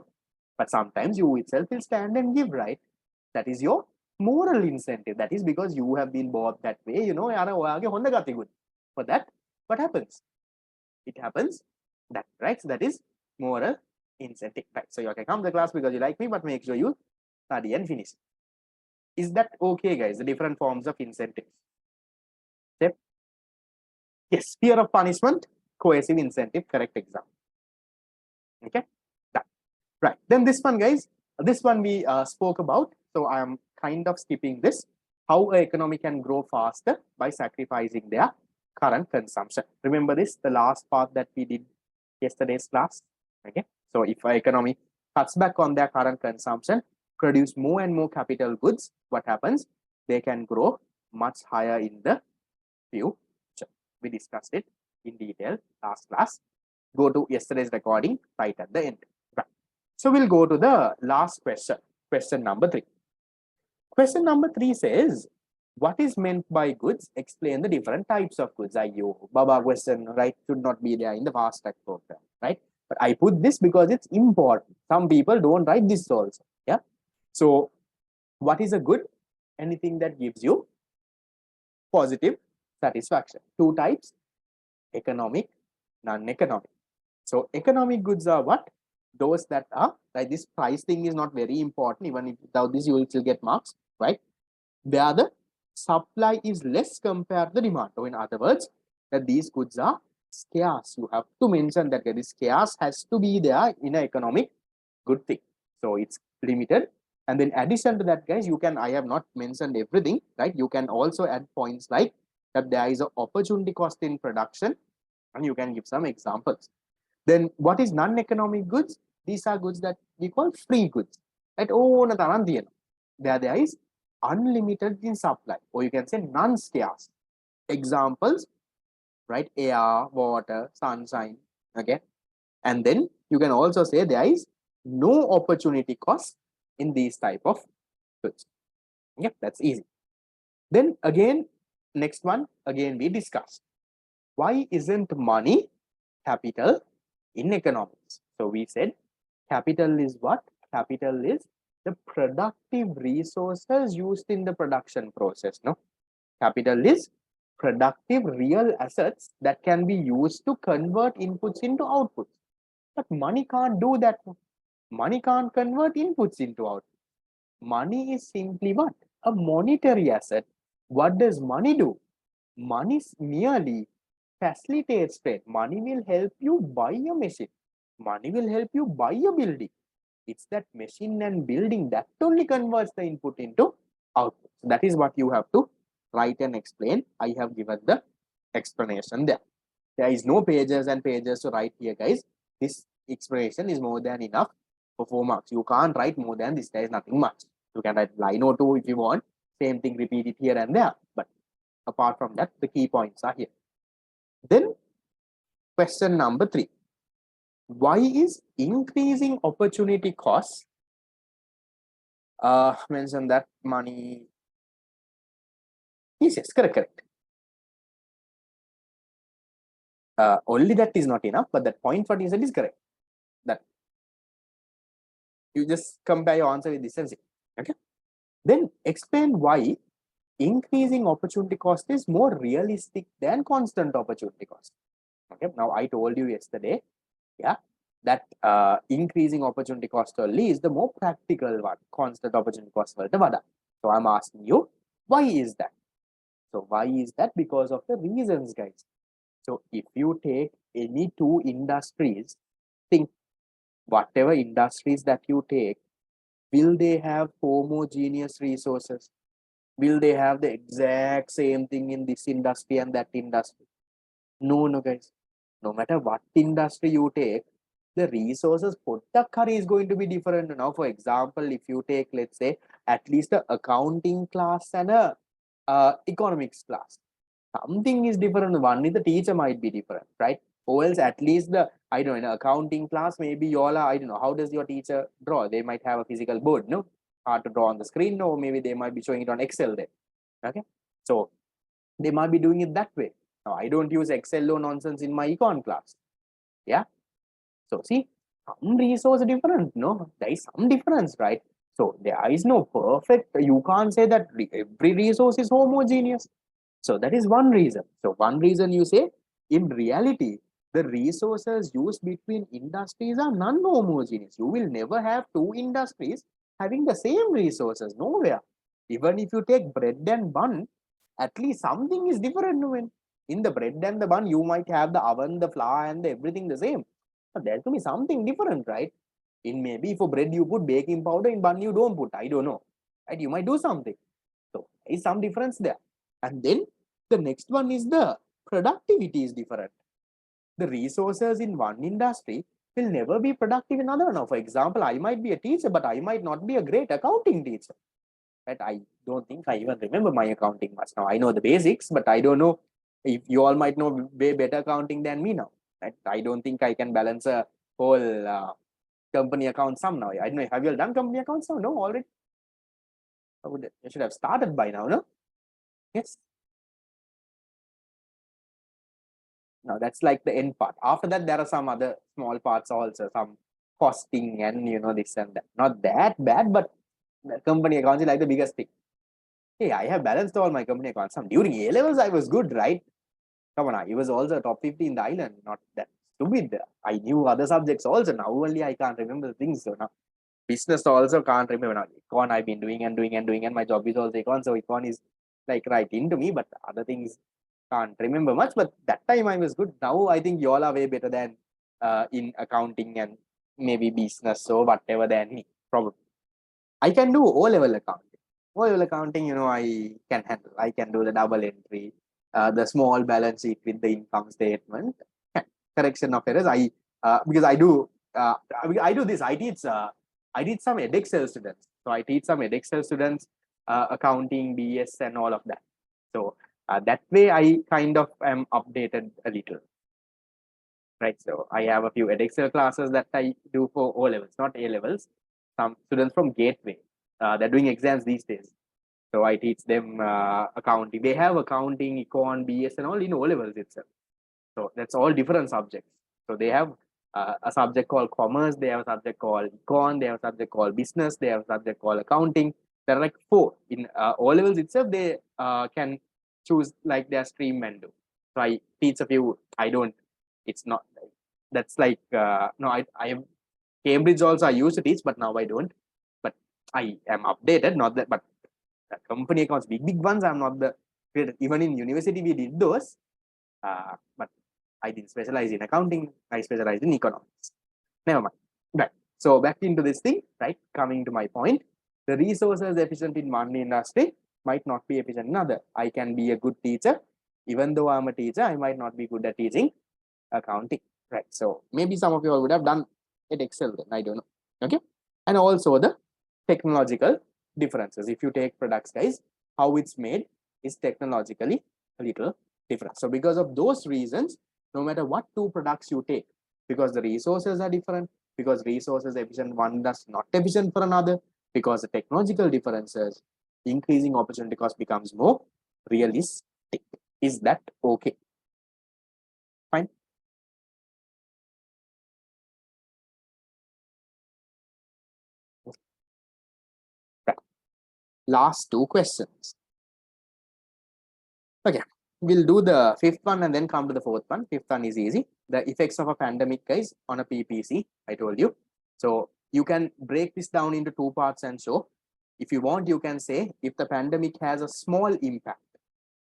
But sometimes you itself will stand and give, right? That is your moral incentive. That is because you have been bought that way, For that, what happens? It happens that, right? So that is moral incentive, right? So you can come to the class because you like me, but make sure you study and finish. Is that okay, guys? The different forms of incentives. Step. Yes, fear of punishment, coercive incentive, correct example. Okay, done. Right. Then this one, guys, this one we spoke about. So I am kind of skipping this. How an economy can grow faster by sacrificing their current consumption. Remember this, the last part that we did yesterday's class. Okay. So if an economy cuts back on their current consumption, produce more and more capital goods, what happens? They can grow much higher in the future. We discussed it in detail last class. Go to yesterday's recording right at the end. Right. So we'll go to the last question, question number 3. Question number 3 says, what is meant by goods? Explain the different types of goods. Baba question, right, should not be there in the fast track program, right? But I put this because it's important. Some people don't write this also. Yeah. So what is a good? Anything that gives you positive satisfaction. 2 types, economic, non-economic. So economic goods are what? Those that are, like, this price thing is not very important. Even if without this, you will still get marks, right? Where the supply is less compared to the demand. So in other words, that these goods are scarce. You have to mention that this scarce has to be there in an economic good thing. So it's limited. And then addition to that, guys, you can, I have not mentioned everything, right? You can also add points like that there is an opportunity cost in production, and you can give some examples. Then what is non-economic goods? These are goods that we call free goods. Right? There is unlimited in supply, or you can say non-scarce. Examples, right? Air, water, sunshine. Okay. And then you can also say there is no opportunity cost in these type of goods. Yeah, that's easy. Then again, next one, again we discussed. Why isn't money capital in economics? So we said capital is what? Capital is the productive resources used in the production process. No, capital is productive real assets that can be used to convert inputs into outputs. But money can't do that. Money can't convert inputs into outputs. Money is simply what? A monetary asset. What does money do? Money merely facilitates trade. Money will help you buy a machine. Money will help you buy a building. It's that machine and building that only converts the input into output. That is what you have to write and explain. I have given the explanation there. There is no pages and pages to write here, guys. This explanation is more than enough for 4 marks. You can't write more than this. There is nothing much. You can write line or two if you want. Same thing, repeat it here and there. But apart from that, the key points are here. Then question number 3. Why is increasing opportunity cost? Mention that money. Yes, correct. Only that is not enough, but that point what you said is correct. That you just compare your answer with this and see. Okay. Then explain why increasing opportunity cost is more realistic than constant opportunity cost. Okay. Now I told you yesterday, yeah, that increasing opportunity cost only is the more practical one. Constant opportunity cost valta vada. So I'm asking you, why is that? So why is that? Because of the reasons, guys. So if you take any two industries, think whatever industries that you take, will they have homogeneous resources? Will they have the exact same thing in this industry and that industry? No, guys. No matter what industry you take, the resources pottakari is going to be different. Now, for example, if you take, let's say, at least a accounting class and a economics class, something is different. One is the teacher might be different, right? Or else at least the, I don't know, in accounting class, maybe you all are, I don't know, how does your teacher draw? They might have a physical board, no? Hard to draw on the screen, or maybe they might be showing it on Excel there. Okay. So they might be doing it that way. Now, I don't use Excel or nonsense in my econ class. Yeah. So see, some resource different, no? There is some difference, right? So there is no perfect, you can't say that every resource is homogeneous. So that is one reason. So one reason you say, in reality, the resources used between industries are non-homogeneous. You will never have two industries having the same resources, nowhere. Even if you take bread and bun, at least something is different. When in the bread and the bun, you might have the oven, the flour, and everything the same. But there could be something different, right? In maybe for bread you put baking powder, in bun you don't put. I don't know, right? You might do something. So there is some difference there. And then the next one is the productivity is different. The resources in one industry will never be productive in another. Now, for example, I might be a teacher, but I might not be a great accounting teacher. Right? I don't think I even remember my accounting much now. I know the basics, but I don't know if you all might know way better accounting than me now. Right? I don't think I can balance a whole company account sum now. I don't know. Have you all done company accounts now? No, already. You should have started by now, no? Yes. Now that's like the end part. After that, there are some other small parts also, some costing and this and that. Not that bad, but the company accounts is like the biggest thing. Hey, I have balanced all my company accounts. During A levels, I was good, right? Come on, I was also top 50 in the island. Not that stupid. I knew other subjects also. Now only I can't remember the things. So now business also can't remember. Now econ I've been doing and doing and doing, and my job is also econ. So econ is like right into me, but other things can't remember much. But that time I was good. Now I think you all are way better than in accounting and maybe business or whatever than me. Probably. I can do O-level accounting. O-level accounting, I can handle. I can do the double entry, the small balance sheet with the income statement, correction of errors. Because I do this. I teach some Edexcel students. So I teach some Edexcel students accounting, BS, and all of that. So that way I kind of am updated a little. right? So I have a few Edexcel classes that I do for O levels, not A levels. Some students from Gateway, they're doing exams these days. So I teach them accounting. They have accounting, econ, BS, and all in O levels itself. So that's all different subjects. So they have a subject called commerce. They have a subject called econ. They have a subject called business. They have a subject called accounting. There are like 4 in O levels itself. They can choose like their stream and do. So I teach a few. I don't. It's not. That's like no. I am Cambridge also. I used to teach, but now I don't. But I am updated. Not that, but company accounts, big ones. I'm not the. Even in university, we did those. But I didn't specialize in accounting. I specialized in economics. Never mind. Right. So back into this thing, right? Coming to my point, the resources efficient in one industry might not be efficient in another. I can be a good teacher. Even though I'm a teacher, I might not be good at teaching accounting. Right. So maybe some of you all would have done it Excel then. I don't know. Okay. And also the technological differences. If you take products, guys, how it's made is technologically a little different. So because of those reasons, no matter what 2 products you take, because the resources are different, because resources efficient one does not efficient for another, because the technological differences, increasing opportunity cost becomes more realistic. Is that okay? Fine. Right. Last 2 questions. Okay, we'll do the 5th one and then come to the 4th one. 5th one is easy. The effects of a pandemic, guys, on a PPC, I told you. So you can break this down into 2 parts and show. If you want, you can say if the pandemic has a small impact,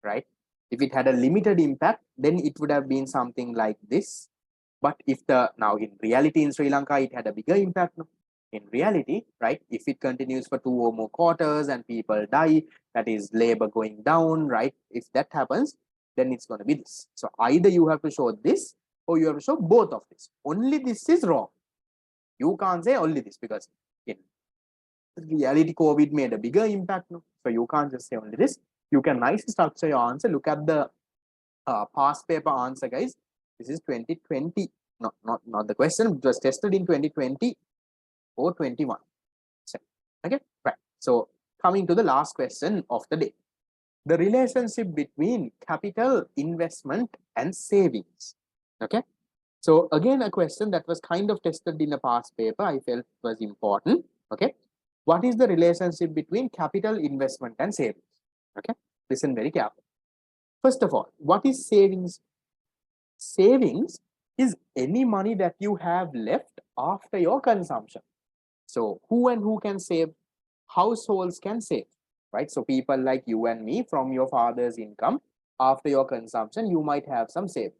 right? If it had a limited impact, then it would have been something like this. But if now in reality in Sri Lanka, it had a bigger impact. No? In reality, right? If it continues for 2 or more quarters and people die, that is labor going down, right? If that happens, then it's going to be this. So either you have to show this or you have to show both of this. Only this is wrong. You can't say only this because in reality, COVID made a bigger impact. No? So you can't just say only this. You can nicely structure your answer. Look at the past paper answer, guys. This is 2020. Not the question. It was tested in 2020 or 21. Okay, right. So coming to the last question of the day. The relationship between capital investment and savings. Okay. So again, a question that was kind of tested in a past paper, I felt was important. Okay. What is the relationship between capital investment and savings? Okay. Listen very carefully. First of all, what is savings? Savings is any money that you have left after your consumption. So who and who can save? Households can save, right? So people like you and me, from your father's income, after your consumption, you might have some save.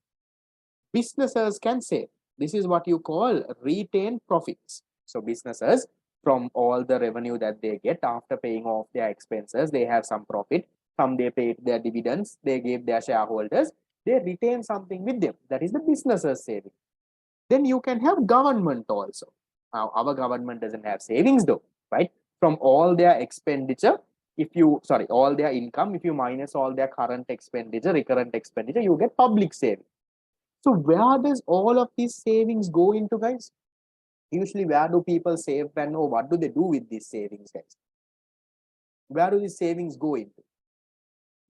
Businesses can save. This is what you call retained profits. So businesses, from all the revenue that they get after paying off their expenses, they have some profit. Some they paid their dividends, they gave their shareholders, they retain something with them. That is the businesses saving. Then you can have government also. Now, our government doesn't have savings though, right? From all their expenditure, all their income, if you minus all their current expenditure, recurrent expenditure, you get public savings. So where does all of these savings go into, guys? Usually, where do people save and what do they do with these savings, guys? Where do these savings go into?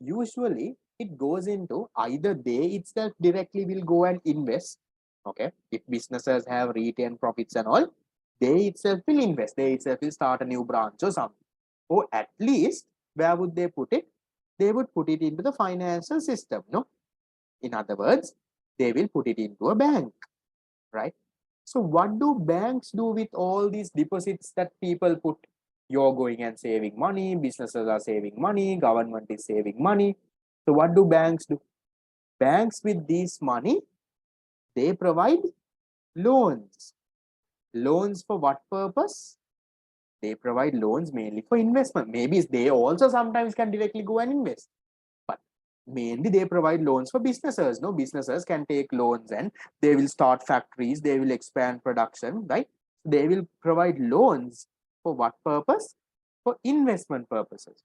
Usually, it goes into either they itself directly will go and invest. Okay, if businesses have retained profits and all, they itself will invest. They itself will start a new branch or something. Or at least, where would they put it? They would put it into the financial system. No, in other words, they will put it into a bank, right? So what do banks do with all these deposits that people put? You're going and saving money, businesses are saving money, government is saving money. So what do banks do? Banks with this money, they provide loans. Loans for what purpose? They provide loans mainly for investment. Maybe they also sometimes can directly go and invest. But mainly they provide loans for businesses. No, businesses can take loans and they will start factories, they will expand production, right? They will provide loans for what purpose? For investment purposes.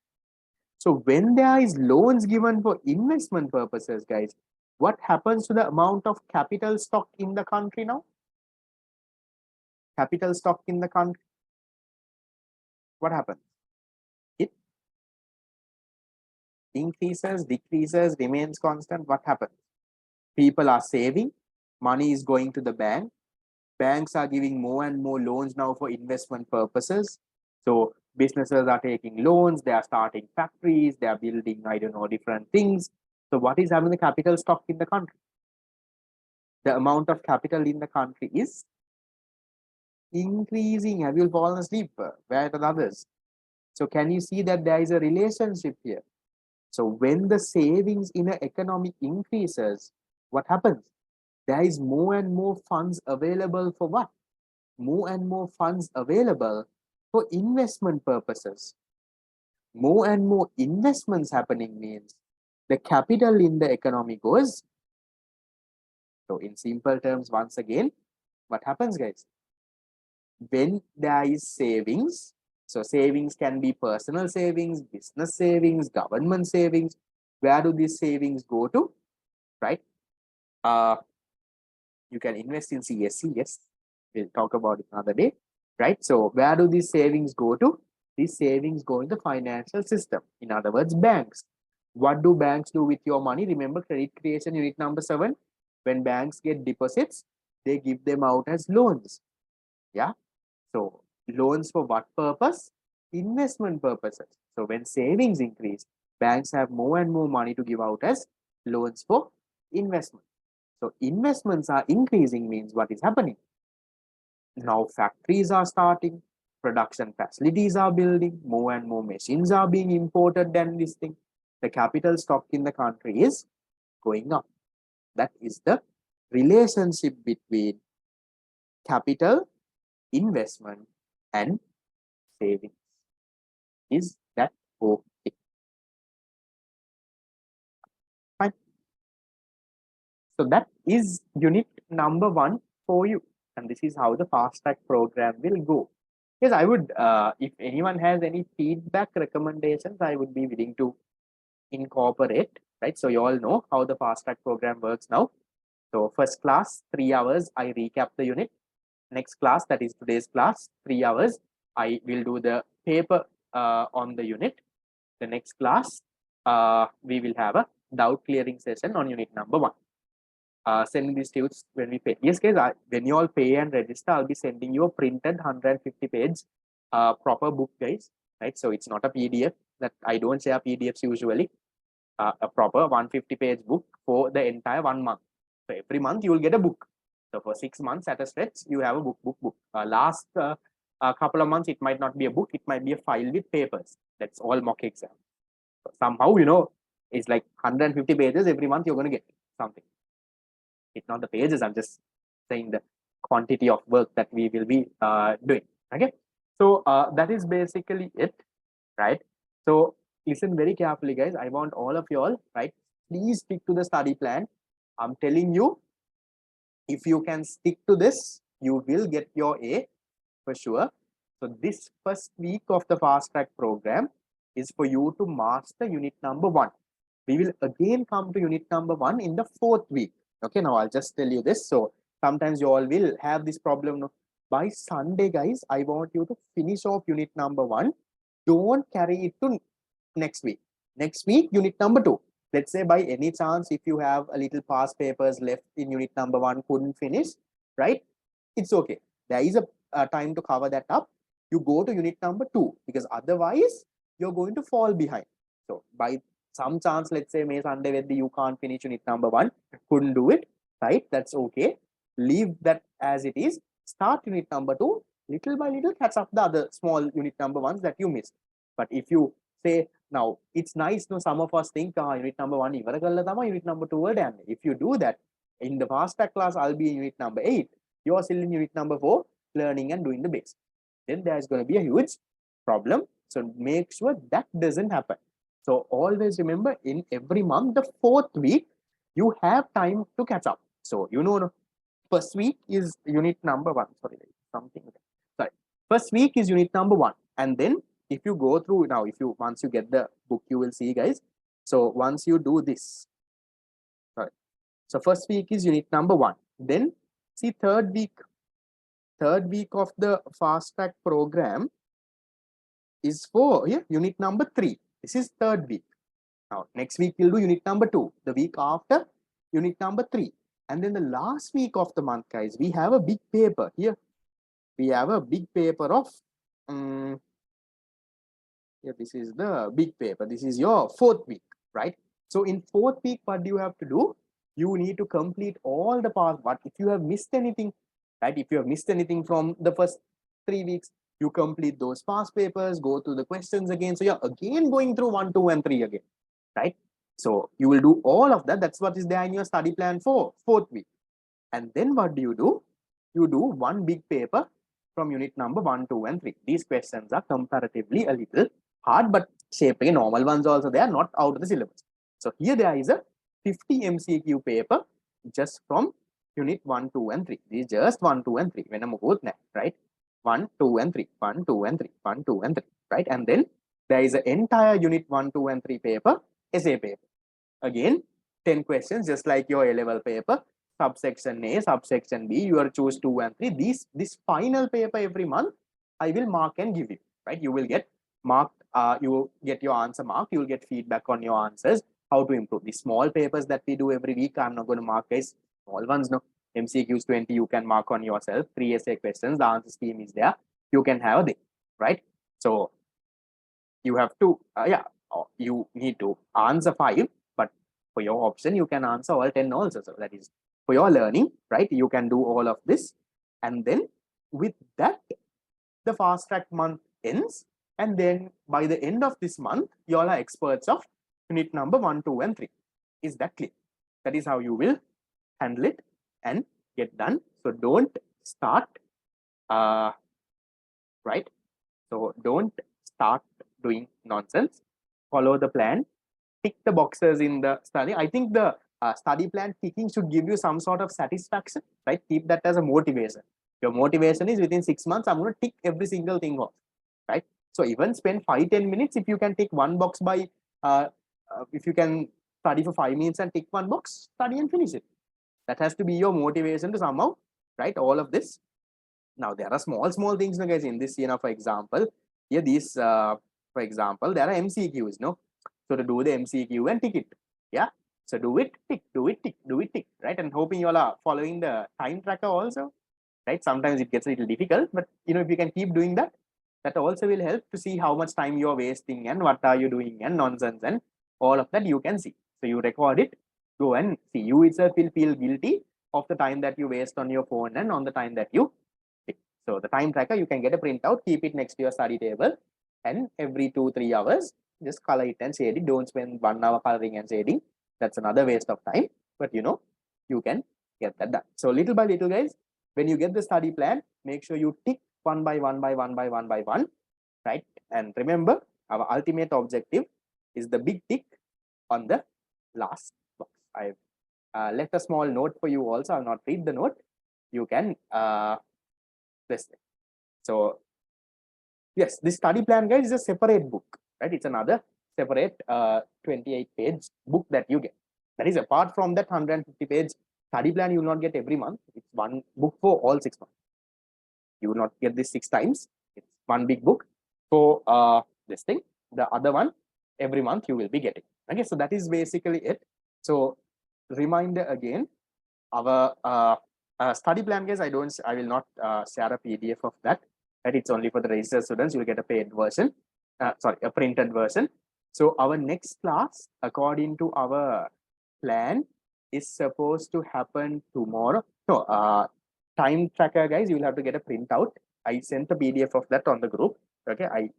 So when there is loans given for investment purposes, guys, What happens to the amount of capital stock in the country now? Capital stock in the country. What happens? It increases, decreases, remains constant. What happens? People are saving, money is going to the bank. Banks are giving more and more loans now for investment purposes. So businesses are taking loans, they are starting factories, they are building, I don't know, different things. So what is having the capital stock in the country? The amount of capital in the country is increasing. Have you fallen asleep? Where are the others? So can you see that there is a relationship here? So when the savings in an economy increases, what happens? There is more and more funds available for what? More and more funds available for investment purposes. More and more investments happening means the capital in the economy goes. So in simple terms, once again, what happens, guys? When there is savings, so savings can be personal savings, business savings, government savings. Where do these savings go to? Right? You can invest in CSC, yes. We'll talk about it another day, right? So where do these savings go to? These savings go in the financial system. In other words, banks. What do banks do with your money? Remember credit creation unit number 7. When banks get deposits, they give them out as loans. Yeah. So loans for what purpose? Investment purposes. So when savings increase, banks have more and more money to give out as loans for investment. So investments are increasing means what is happening? Now factories are starting, production facilities are building, more and more machines are being imported than this thing. The capital stock in the country is going up. That is the relationship between capital, investment, and savings. Is that okay? Fine. So that is unit number 1 for you. And this is how the fast track program will go. Yes, I would, if anyone has any feedback, recommendations, I would be willing to incorporate, right? So you all know how the fast track program works now. So first class, 3 hours, I recap the unit. Next class, that is today's class, 3 hours, I will do the paper on the unit. The next class, we will have a doubt clearing session on unit number 1. Sending these to you when we pay. Yes, guys, when you all pay and register, I'll be sending you a printed 150 page proper book, guys. Right? So it's not a PDF. That I don't share PDFs usually. A proper 150 page book for the entire 1 month. So every month you will get a book. So for 6 months at a stretch, you have a book. Last couple of months, it might not be a book. It might be a file with papers. That's all mock exam. So somehow, it's like 150 pages every month. You're going to get something. It's not the pages, I'm just saying the quantity of work that we will be doing. Okay, so that is basically it, right? So listen very carefully, guys. I want all of you all, right? Please stick to the study plan. I'm telling you, if you can stick to this, you will get your A for sure. So this first week of the fast track program is for you to master unit number 1. We will again come to unit number 1 in the 4th week. Okay, now I'll just tell you this. So sometimes you all will have this problem. By Sunday, guys, I want you to finish off unit number 1. Don't carry it to next week. Next week, unit number 2. Let's say by any chance, if you have a little past papers left in unit number 1, couldn't finish, right? It's okay. There is a time to cover that up. You go to unit number 2 because otherwise you're going to fall behind. So by some chance, let's say May Sunday whether you can't finish unit number 1, couldn't do it, right? That's okay. Leave that as it is. Start unit number 2, little by little catch up the other small unit number 1s that you missed. But if you say, now it's nice, some of us think unit number 1 ඉවර කරලා තමයි unit number 2 වලට යන්නේ. If you do that, in the fast track class, I'll be in unit number 8. You are still in unit number 4, learning and doing the basics. Then there's going to be a huge problem. So make sure that doesn't happen. So always remember, in every month, the 4th week, you have time to catch up. So first week is unit number 1. Sorry, something. Sorry. First week is unit number 1. And then if you go through now, once you get the book, you will see, guys. So once you do this, sorry, So first week is unit number 1. Then see third week of the fast track program is for unit number 3. This is third week. Now next week we'll do unit number 2. The week after, unit number 3. And then the last week of the month, guys, we have a big paper here. We have a big paper of this is the big paper. This is your fourth week, right? So in fourth week, what do you have to do? You need to complete all the past. But if you have missed anything, right? If you have missed anything from the first 3 weeks, you complete those past papers, go through the questions again. So you're again going through 1, 2, and 3 again, right? So you will do all of that. That's what is there in your study plan for fourth week. And then what do? You do one big paper from unit number 1, 2, and 3. These questions are comparatively a little hard, but shaping normal ones also, they are not out of the syllabus. So here there is a 50 MCQ paper just from unit 1, 2, and 3. This is just 1, 2, and 3. When I'm both, right? 1, 2, and 3. 1, 2, and 3. 1, 2, and 3. Right? And then there is an entire unit 1, 2, and 3 paper, essay paper. Again, 10 questions, just like your A-level paper. Subsection A, subsection B, you are choose 2 and 3. This final paper every month, I will mark and give you, right? You will get marked, you will get your answer marked, you will get feedback on your answers, how to improve. The small papers that we do every week, I'm not going to mark guys, small ones, no. MCQs 20, you can mark on yourself. 3 essay questions, the answer scheme is there. You can have a day, right? So you have to, you need to answer 5, but for your option, you can answer all 10 also. So that is for your learning, right? You can do all of this. And then with that, the fast track month ends. And then by the end of this month, you all are experts of unit number 1, 2, and 3. Is that clear? That is how you will handle it and get done. So don't start, right? So don't start doing nonsense. Follow the plan. Tick the boxes in the study. I think the study plan ticking should give you some sort of satisfaction, right? Keep that as a motivation. Your motivation is within 6 months, I'm going to tick every single thing off, right? So even spend 5-10 minutes. If you can tick one box by, if you can study for 5 minutes and tick one box, study and finish it. That has to be your motivation to somehow, right? All of this. Now there are small things, guys. In this, for example, here these, for example, there are MCQs, no? So to do the MCQ and tick it, yeah. So do it, tick, do it, tick, do it, tick, right? And hoping you all are following the time tracker also, right? Sometimes it gets a little difficult, but if you can keep doing that, that also will help to see how much time you are wasting and what are you doing and nonsense and all of that you can see. So you record it, go and see. You itself will feel guilty of the time that you waste on your phone and on the time that you tick. So the time tracker, you can get a printout, keep it next to your study table, and every 2-3 hours, just color it and shade it. Don't spend 1 hour coloring and shading. That's another waste of time. But you can get that done. So little by little, guys, when you get the study plan, make sure you tick one by one, right? And remember, our ultimate objective is the big tick on the last box. I've left a small note for you also. I'll not read the note. You can this. So yes, this study plan, guys, is a separate book, right? It's another separate 28-page book that you get. That is apart from that 150-page study plan you will not get every month. It's one book for all 6 months. You will not get this 6 times. It's one big book for this thing. The other one, every month you will be getting. Okay, so that is basically it. So reminder again, our study plan, guys, I will not share a PDF of that. Right? It's only for the registered students. You will get a paid version. Sorry, a printed version. So our next class, according to our plan, is supposed to happen tomorrow. No, time tracker, guys, you will have to get a printout. I sent a PDF of that on the group. Okay,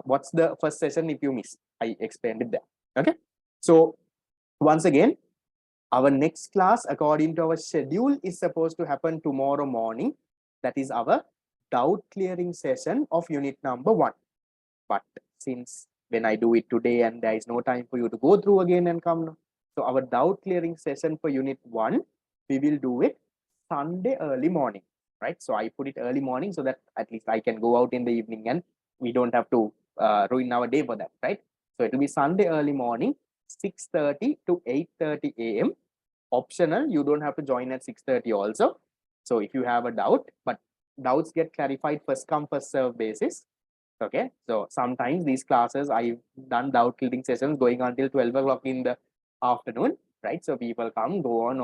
what's the first session if you miss? I explained it there. Okay, so once again, our next class, according to our schedule, is supposed to happen tomorrow morning. That is our doubt clearing session of unit number 1. But since when I do it today and there is no time for you to go through again and come, so our doubt clearing session for unit 1, we will do it Sunday early morning, right? So I put it early morning so that at least I can go out in the evening and we don't have to ruin our day for that, right? So it will be Sunday early morning, 6:30 to 8:30 a.m. optional. You don't have to join at 6:30 also. So if you have a doubt, but doubts get clarified first come first serve basis. Okay, so sometimes these classes I've done doubt clearing sessions going until 12 o'clock in the afternoon, right? So people come, go on,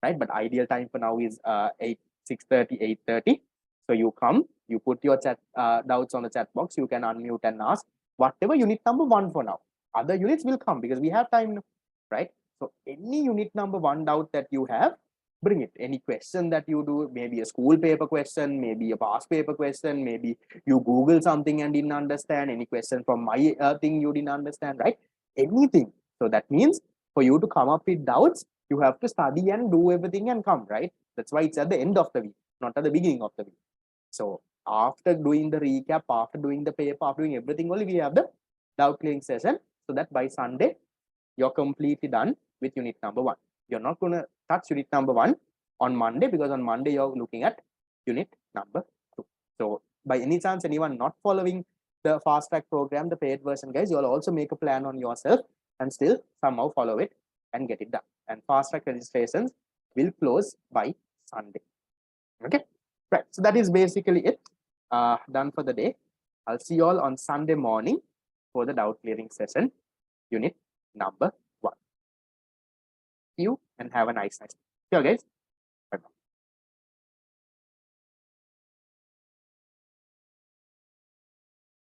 right? But ideal time for now is 6:30, 8:30. So you come, you put your chat doubts on the chat box. You can unmute and ask whatever unit number 1 for now. Other units will come because we have time, right? So any unit number 1 doubt that you have, bring it. Any question that you do, maybe a school paper question, maybe a past paper question, maybe you Google something and didn't understand, any question from my thing you didn't understand, right? Anything. So that means for you to come up with doubts, you have to study and do everything and come, right? That's why it's at the end of the week, not at the beginning of the week. So after doing the recap, after doing the paper, after doing everything, only we have the doubt clearing session, so that by Sunday you're completely done with unit number 1. You're not going to touch unit number 1 on Monday, because on Monday you're looking at unit number 2. So by any chance anyone not following the fast track program, the paid version, guys, you'll also make a plan on yourself and still somehow follow it and get it done. And fast track registrations will close by Sunday. Okay, right. So that is basically it. Done for the day. I'll see you all on Sunday morning for the doubt clearing session, unit number 1. See you and have a nice night. Sure, guys.